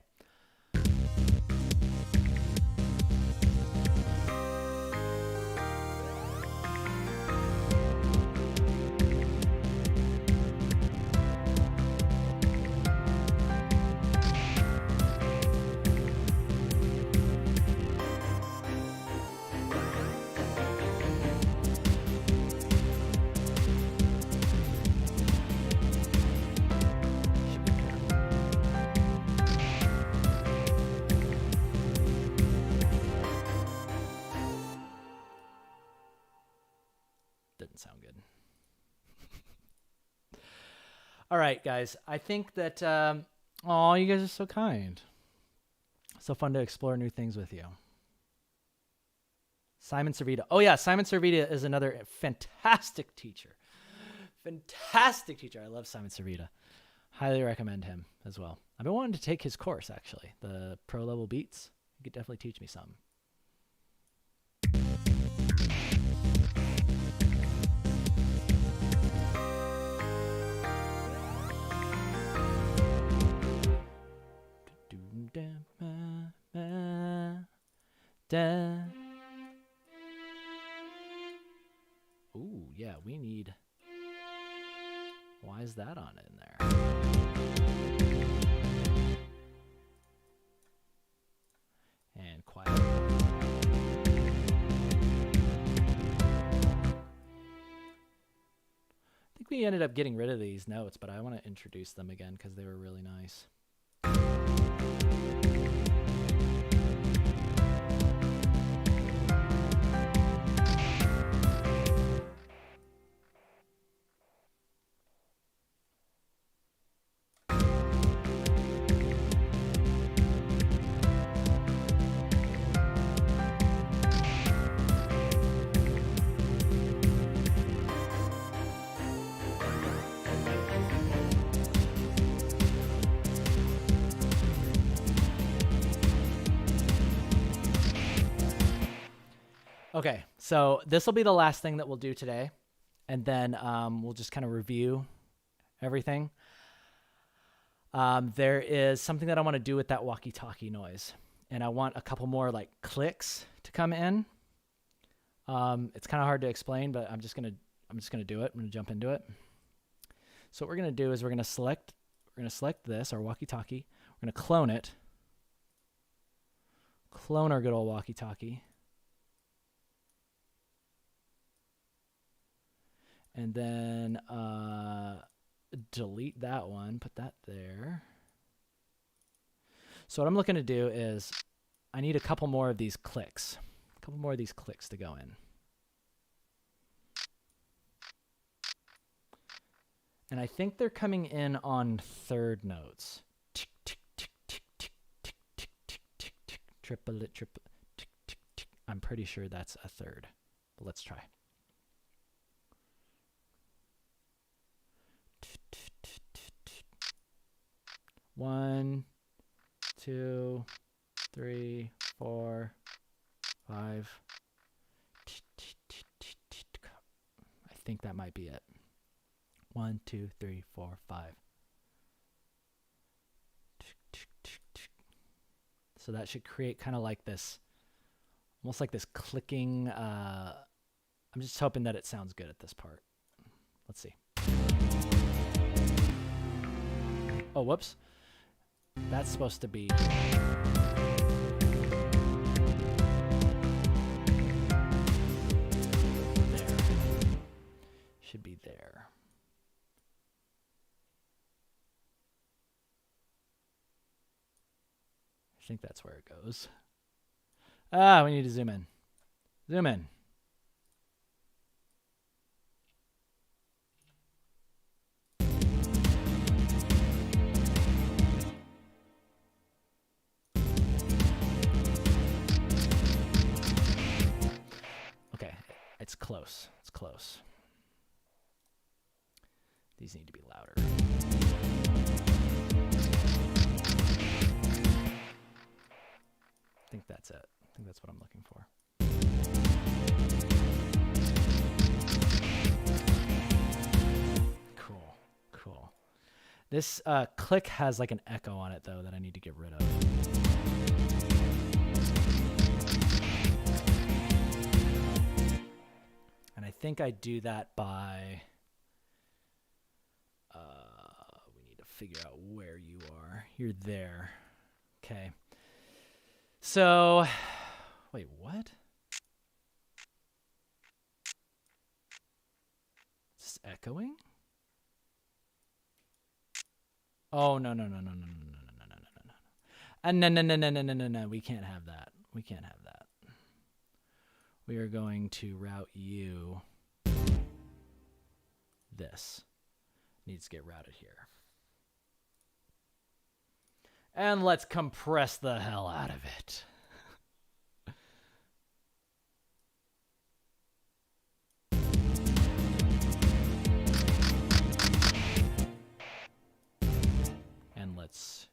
sound good. All right, guys. I think that, you guys are so kind. So fun to explore new things with you. Simon Servita. Oh, yeah. Simon Servita is another fantastic teacher. Fantastic teacher. I love Simon Servita. Highly recommend him as well. I've been wanting to take his course, actually. The pro level beats. He could definitely teach me something. Ooh, yeah, we need... Why is that on in there? And quiet. I think we ended up getting rid of these notes, but I want to introduce them again because they were really nice. Okay, so this will be the last thing that we'll do today, and then we'll just kind of review everything. There is something that I want to do with that walkie-talkie noise, and I want a couple more like clicks to come in. It's kind of hard to explain, but I'm just gonna do it. I'm gonna jump into it. So what we're gonna do is we're gonna select this, our walkie-talkie. We're gonna clone it. Clone our good old walkie-talkie. And then delete that one, put that there. So what I'm looking to do is I need a couple more of these clicks. A couple more of these clicks to go in. And I think they're coming in on third notes. Tick, tick, tick, tick, tick, tick, tick, tick, tick, tick, triplet, triplet, tick, tick, tick. I'm pretty sure that's a third. But let's try. 1, 2, 3, 4, 5. I think that might be it. 1, 2, 3, 4, 5. So that should create kind of like this, almost like this clicking. I'm just hoping that it sounds good at this part. Let's see. Oh, whoops. That's supposed to be... there. Should be there. I think that's where it goes. Ah, we need to zoom in. Zoom in. It's close. It's close. These need to be louder. I think that's it. I think that's what I'm looking for. Cool. Cool. This click has like an echo on it, though, that I need to get rid of. And I think I do that by, we need to figure out where you are. You're there. Okay. So, wait, what? Is this echoing? Oh, no. No. We can't have that. We can't have that. We can't have that. We are going to route you this needs to get routed here. And let's compress the hell out of it. And let's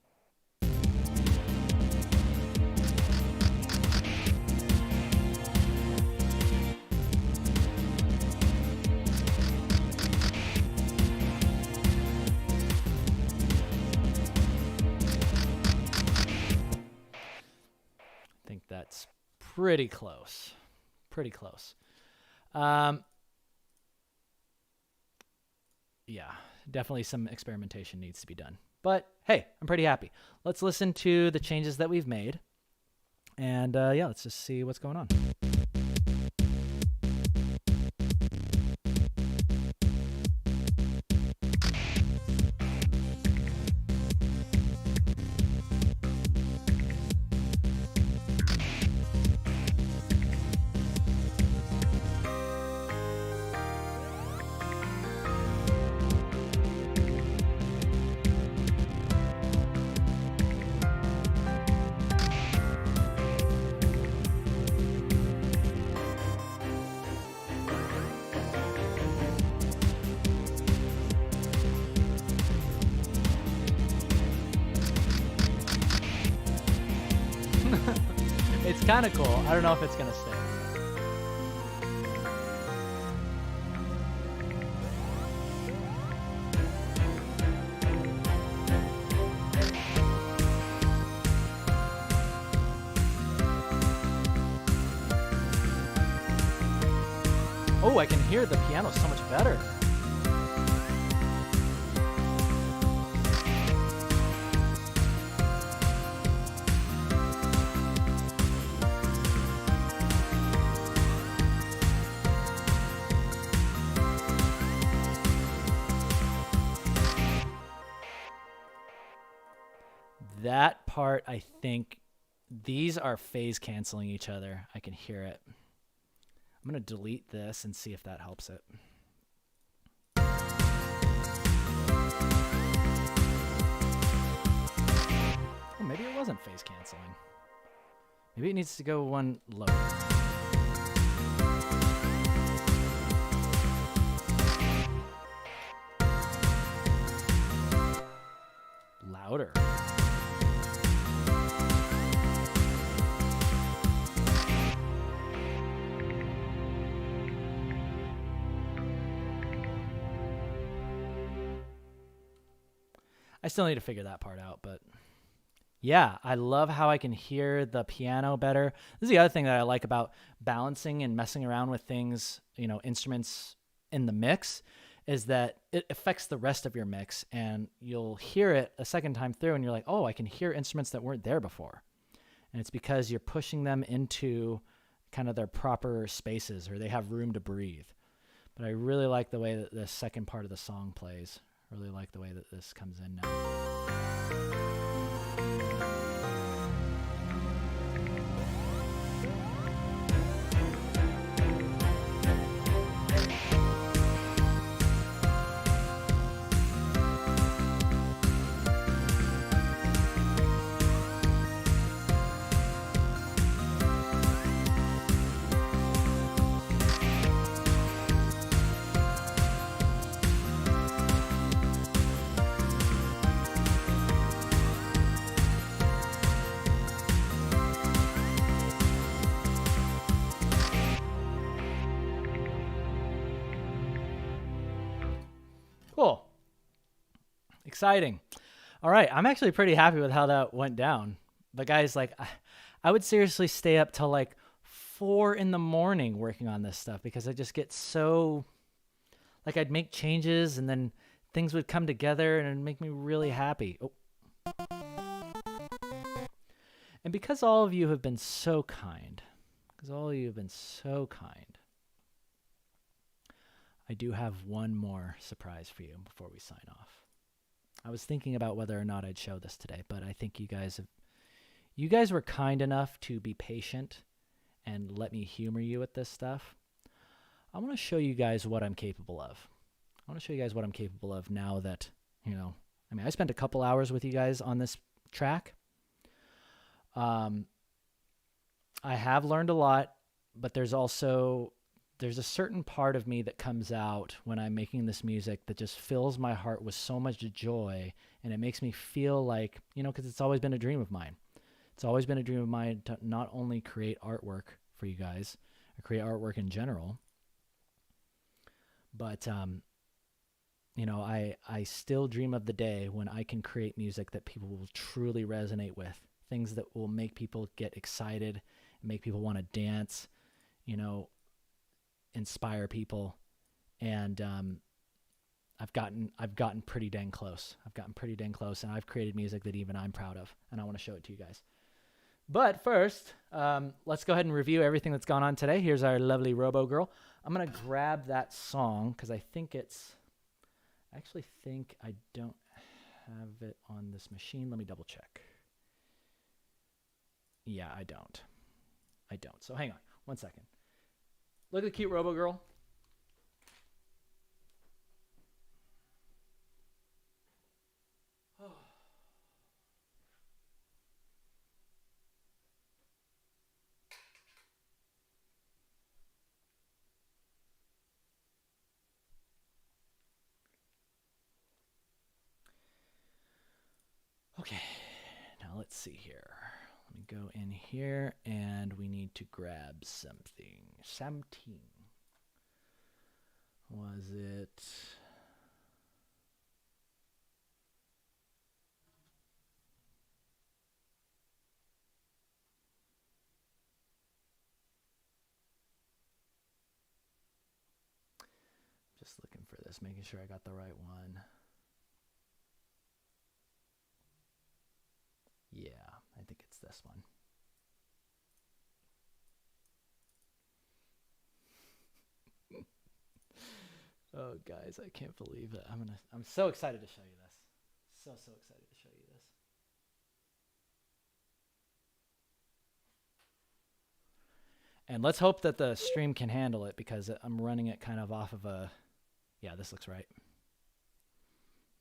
that's pretty close. Pretty close. Yeah, definitely some experimentation needs to be done. But hey, I'm pretty happy. Let's listen to the changes that we've made. And yeah, let's just see what's going on. It's kind of cool. I don't know if it's going to stay. Oh, I can hear the piano so much better. That part, I think, these are phase canceling each other. I can hear it. I'm going to delete this and see if that helps it. Oh, maybe it wasn't phase canceling. Maybe it needs to go one lower. Louder. I still need to figure that part out, but yeah, I love how I can hear the piano better. This is the other thing that I like about balancing and messing around with things, you know, instruments in the mix, is that it affects the rest of your mix, and you'll hear it a second time through and you're like, oh, I can hear instruments that weren't there before. And it's because you're pushing them into kind of their proper spaces, or they have room to breathe. But I really like the way that the second part of the song plays. Really like the way that this comes in now. Cool. Exciting. All right. I'm actually pretty happy with how that went down. But guys, like, I would seriously stay up till like 4 a.m. working on this stuff, because I just get so, like, I'd make changes and then things would come together and it'd make me really happy. Oh. And because all of you have been so kind, I do have one more surprise for you before we sign off. I was thinking about whether or not I'd show this today, but I think you guys were kind enough to be patient and let me humor you with this stuff. I want to show you guys what I'm capable of. I want to show you guys what I'm capable of now that, I spent a couple hours with you guys on this track. I have learned a lot, but there's a certain part of me that comes out when I'm making this music that just fills my heart with so much joy, and it makes me feel like, because it's always been a dream of mine. It's always been a dream of mine to not only create artwork for you guys, or create artwork in general, but, I still dream of the day when I can create music that people will truly resonate with, things that will make people get excited, make people want to dance, inspire people. And I've gotten pretty dang close. And I've created music that even I'm proud of, and I want to show it to you guys. But first, let's go ahead and review everything that's gone on today. Here's our lovely Robo Girl. I'm going to grab that song because I actually think I don't have it on this machine. Let me double check. Yeah, I don't. So hang on 1 second. Look at the cute Robo Girl. Okay, now let's see here. Let me go in here, and we need to grab something. Was it? Just looking for this, making sure I got the right one. Yeah, I think it's this one. Oh, guys, I can't believe it. I'm so excited to show you this. So excited to show you this. And let's hope that the stream can handle it, because I'm running it kind of off of a... Yeah, this looks right.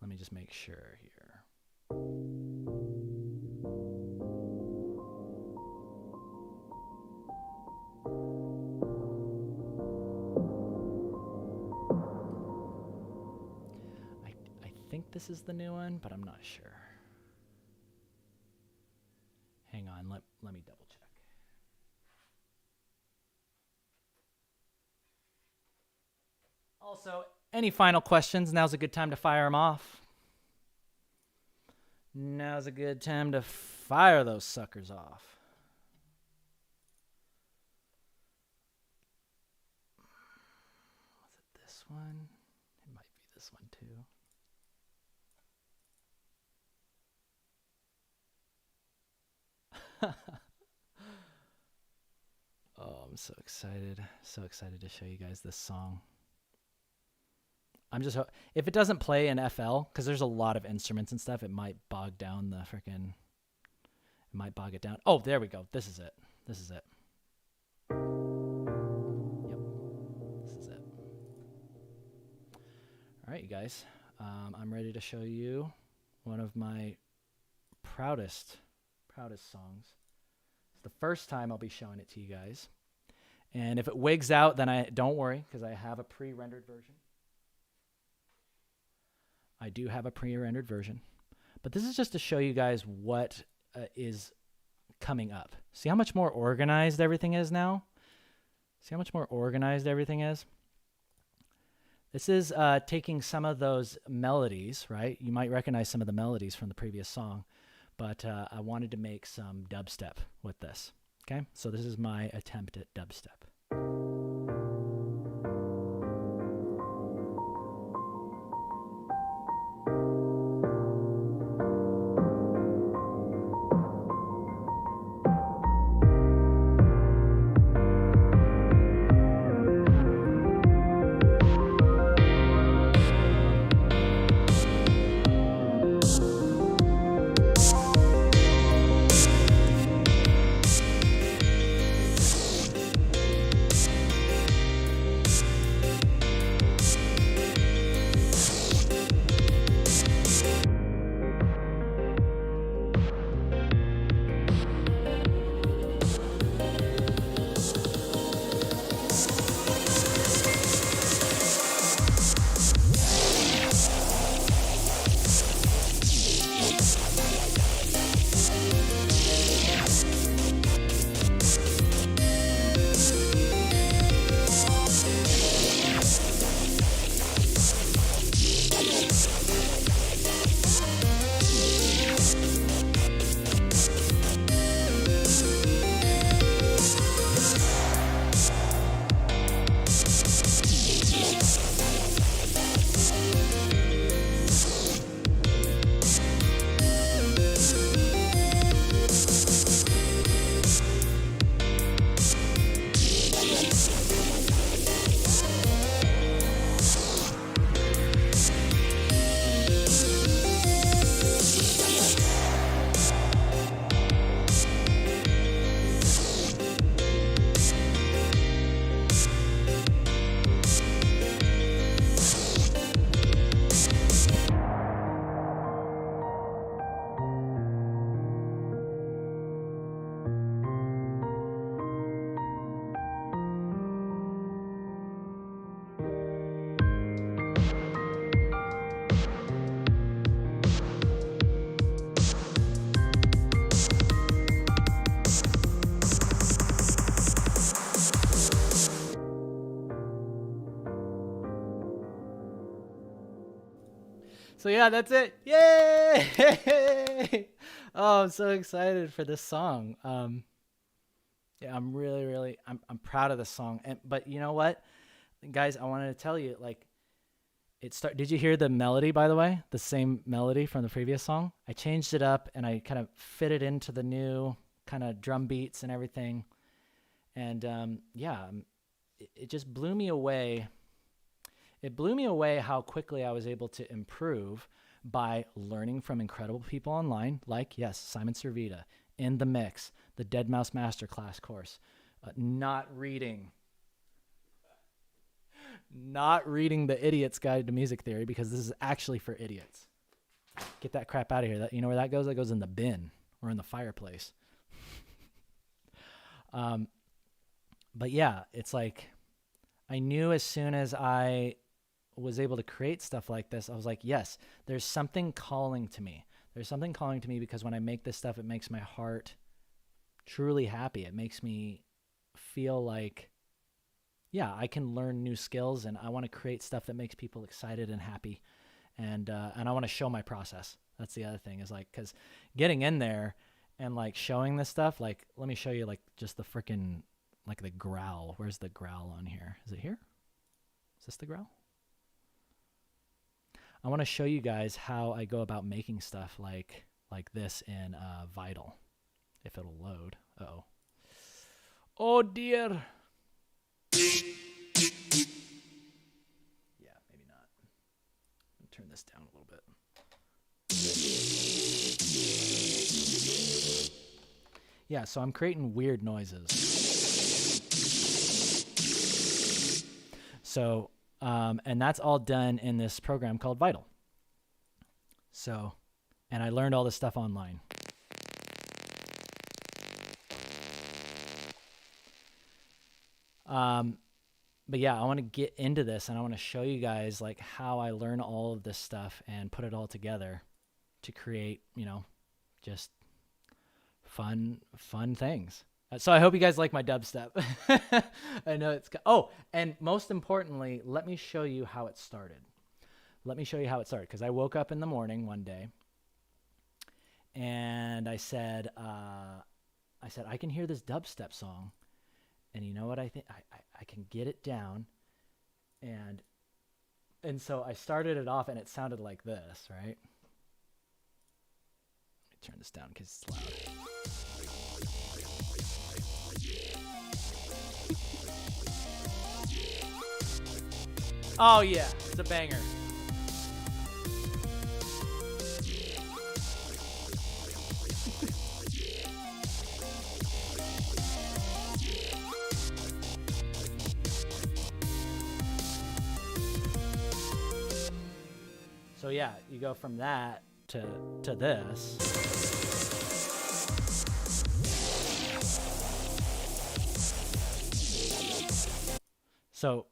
Let me just make sure here. I think this is the new one, but I'm not sure. Hang on, let me double check. Also, any final questions? Now's a good time to fire them off. Now's a good time to fire those suckers off. Was it this one? It might be this one too. Oh, I'm so excited. So excited to show you guys this song. If it doesn't play in FL, because there's a lot of instruments and stuff, it might bog down the freaking... It might bog it down. Oh, there we go. This is it. This is it. Yep. This is it. All right, you guys. I'm ready to show you one of my proudest songs. It's the first time I'll be showing it to you guys. And if it wigs out, then don't worry, because I have a pre-rendered version. I do have a pre-rendered version. But this is just to show you guys what is coming up. See how much more organized everything is now? See how much more organized everything is? This is taking some of those melodies, right? You might recognize some of the melodies from the previous song, but I wanted to make some dubstep with this, okay? So this is my attempt at dubstep. So yeah, that's it. Yay! Oh, I'm so excited for this song. Yeah, I'm really I'm proud of this song. But you know what, guys, I wanted to tell you, like, did you hear the melody, by the way? The same melody from the previous song? I changed it up and I kind of fit it into the new kind of drum beats and everything. And it just blew me away. It blew me away how quickly I was able to improve by learning from incredible people online, like, yes, Simon Servita, In the Mix, the Dead Mouse Masterclass course, not reading The Idiot's Guide to Music Theory, because this is actually for idiots. Get that crap out of here. You know where that goes? That goes in the bin or in the fireplace. But yeah, it's like, I knew as soon as I was able to create stuff like this, I was like, yes, there's something calling to me. There's something calling to me, because when I make this stuff, it makes my heart truly happy. It makes me feel like, yeah, I can learn new skills, and I want to create stuff that makes people excited and happy. And I want to show my process. That's the other thing, is like, because getting in there and like showing this stuff, like, let me show you like just the freaking, like the growl. Where's the growl on here? Is it here? Is this the growl? I want to show you guys how I go about making stuff like this in Vital, if it'll load. Uh-oh. Oh dear. Yeah, maybe not. Turn this down a little bit. Yeah, so I'm creating weird noises. So, and that's all done in this program called Vital. So, and I learned all this stuff online. But yeah, I want to get into this, and I want to show you guys like how I learn all of this stuff and put it all together to create, just fun things. So I hope you guys like my dubstep. I know it's, and most importantly, let me show you how it started. Because I woke up in the morning one day and I said, I can hear this dubstep song. And you know what I think? I can get it down. And so I started it off, and it sounded like this, right? Let me turn this down because it's loud. Oh yeah, it's a banger. So yeah, you go from that to this. So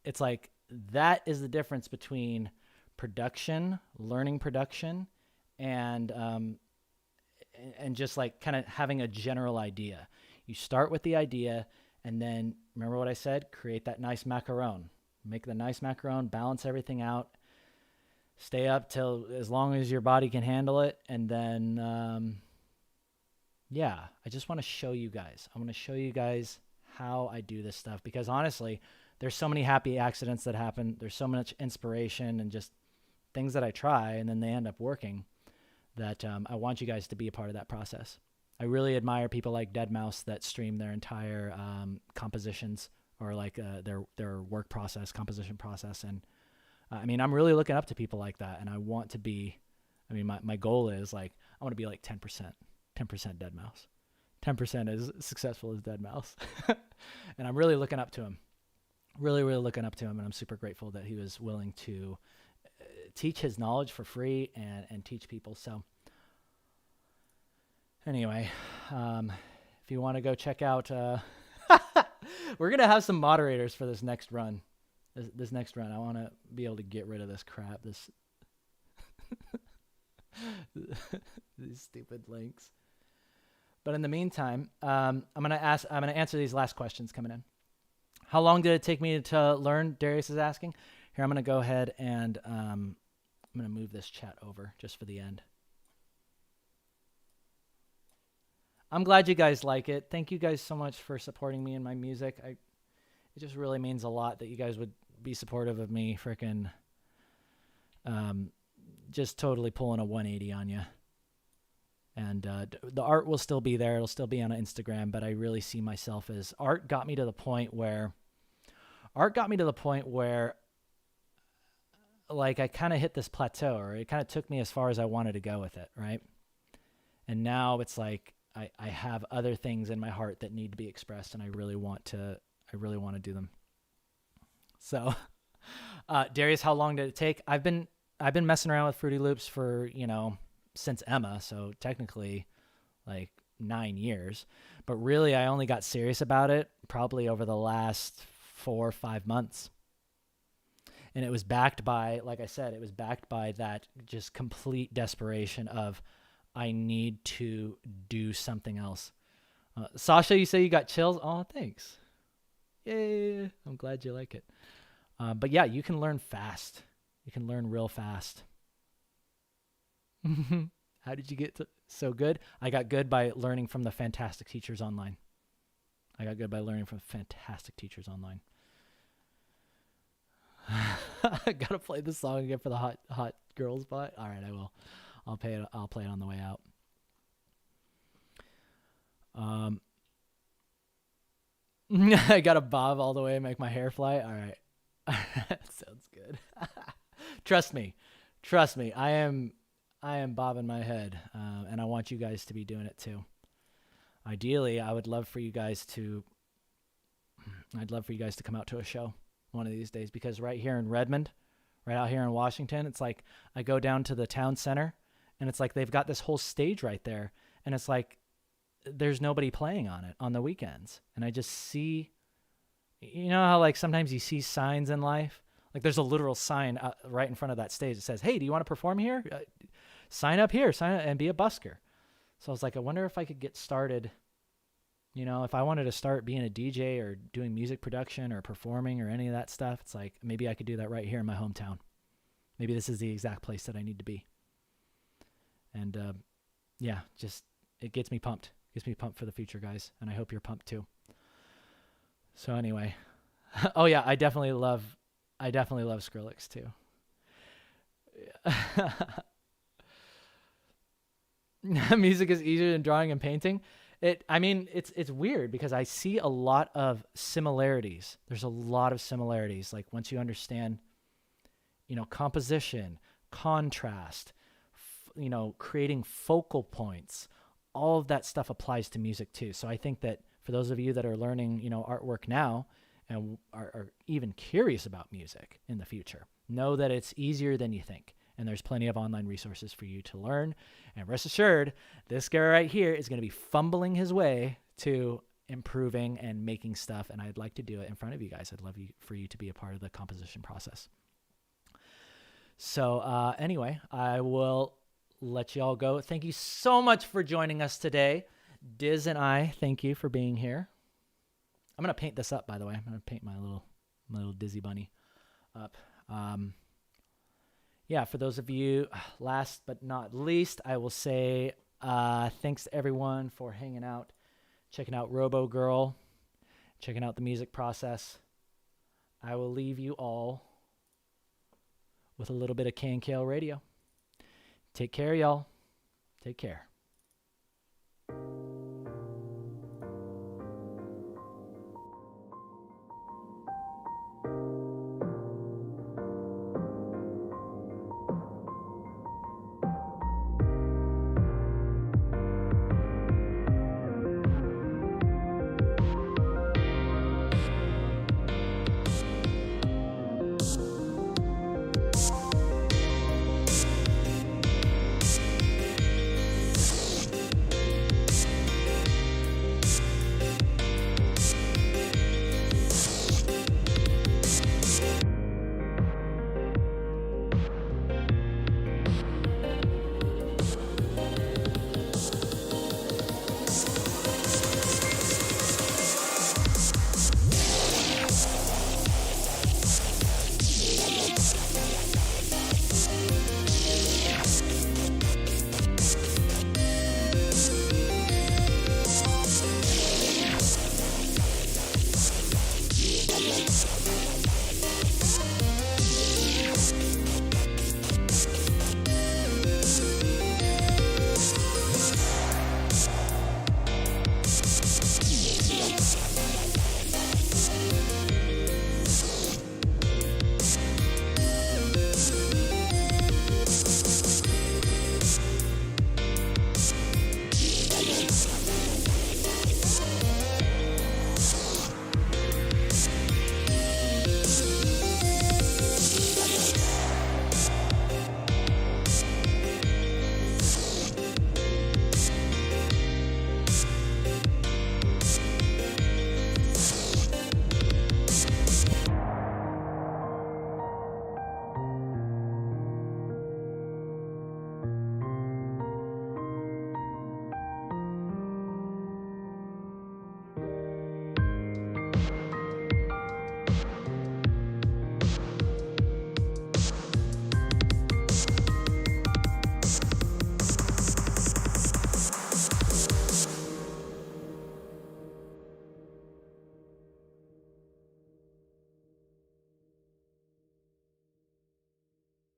it's like, that is the difference between production, learning production, and just like kind of having a general idea. You start with the idea, and then remember what I said? Create that nice macaron. Make the nice macaron, balance everything out. Stay up till as long as your body can handle it. And then, I just want to show you guys. I want to show you guys how I do this stuff, because honestly, there's so many happy accidents that happen. There's so much inspiration and just things that I try, and then they end up working, that I want you guys to be a part of that process. I really admire people like deadmau5 that stream their entire compositions, or like their work process, composition process. And I'm really looking up to people like that, and I want to be, my goal is like, I want to be like 10% deadmau5, 10% as successful as deadmau5. And I'm really looking up to him, really looking up to him. And I'm super grateful that he was willing to teach his knowledge for free and teach people. So anyway, if you want to go check out, we're going to have some moderators for this next run. This next run, I want to be able to get rid of this crap, these stupid links. But in the meantime, I'm gonna answer these last questions coming in. How long did it take me to learn? Darius is asking. Here, I'm gonna go ahead and I'm going to move this chat over just for the end. I'm glad you guys like it. Thank you guys so much for supporting me and my music. It just really means a lot that you guys would be supportive of me freaking just totally pulling a 180 on you. And the art will still be there. It'll still be on Instagram, but I really see myself as art got me to the point where like I kind of hit this plateau, or it kind of took me as far as I wanted to go with it, right? And now it's like I have other things in my heart that need to be expressed, and I really want to do them. So, Darius, how long did it take? I've been messing around with Fruity Loops for, since Emma, so technically like 9 years, but really I only got serious about it probably over the last 4 or 5 months. And it was backed by, like I said, that just complete desperation of, I need to do something else. Sasha, you say you got chills? Oh, thanks. Yay. I'm glad you like it. But yeah, you can learn fast. You can learn real fast. How did you get so good? I got good by learning from the fantastic teachers online. I Gotta play this song again for the hot girl spot. All right, I will. I'll play it on the way out. I got to bob all the way and make my hair fly. All right. That sounds good. Trust me. I am bobbing my head, and I want you guys to be doing it too. Ideally, I'd love for you guys to come out to a show one of these days, because right here in Redmond, right out here in Washington, it's like I go down to the town center, and it's like they've got this whole stage right there, and it's like there's nobody playing on it on the weekends. And I just see, how like sometimes you see signs in life, like there's a literal sign right in front of that stage that says, "Hey, do you want to perform here? Sign up here, and be a busker." So I was like, I wonder if I could get started, if I wanted to start being a DJ or doing music production or performing or any of that stuff. It's like, maybe I could do that right here in my hometown. Maybe this is the exact place that I need to be. And yeah, just, it gets me pumped. For the future, guys. And I hope you're pumped too. So anyway, oh yeah, I definitely love Skrillex too. Music is easier than drawing and painting. It's weird because I see a lot of similarities. There's a lot of similarities. Like once you understand, composition, contrast, creating focal points, all of that stuff applies to music too. So I think that for those of you that are learning, artwork now and are even curious about music in the future, know that it's easier than you think. And there's plenty of online resources for you to learn. And rest assured, this guy right here is going to be fumbling his way to improving and making stuff. And I'd like to do it in front of you guys. I'd love for you to be a part of the composition process. So anyway, I will let you all go. Thank you so much for joining us today. Diz and I, thank you for being here. I'm going to paint this up, by the way. I'm going to paint my little Dizzy Bunny up. Yeah, for those of you, last but not least, I will say thanks to everyone for hanging out, checking out Robo Girl, checking out the music process. I will leave you all with a little bit of KNKL Radio. Take care, y'all. Take care.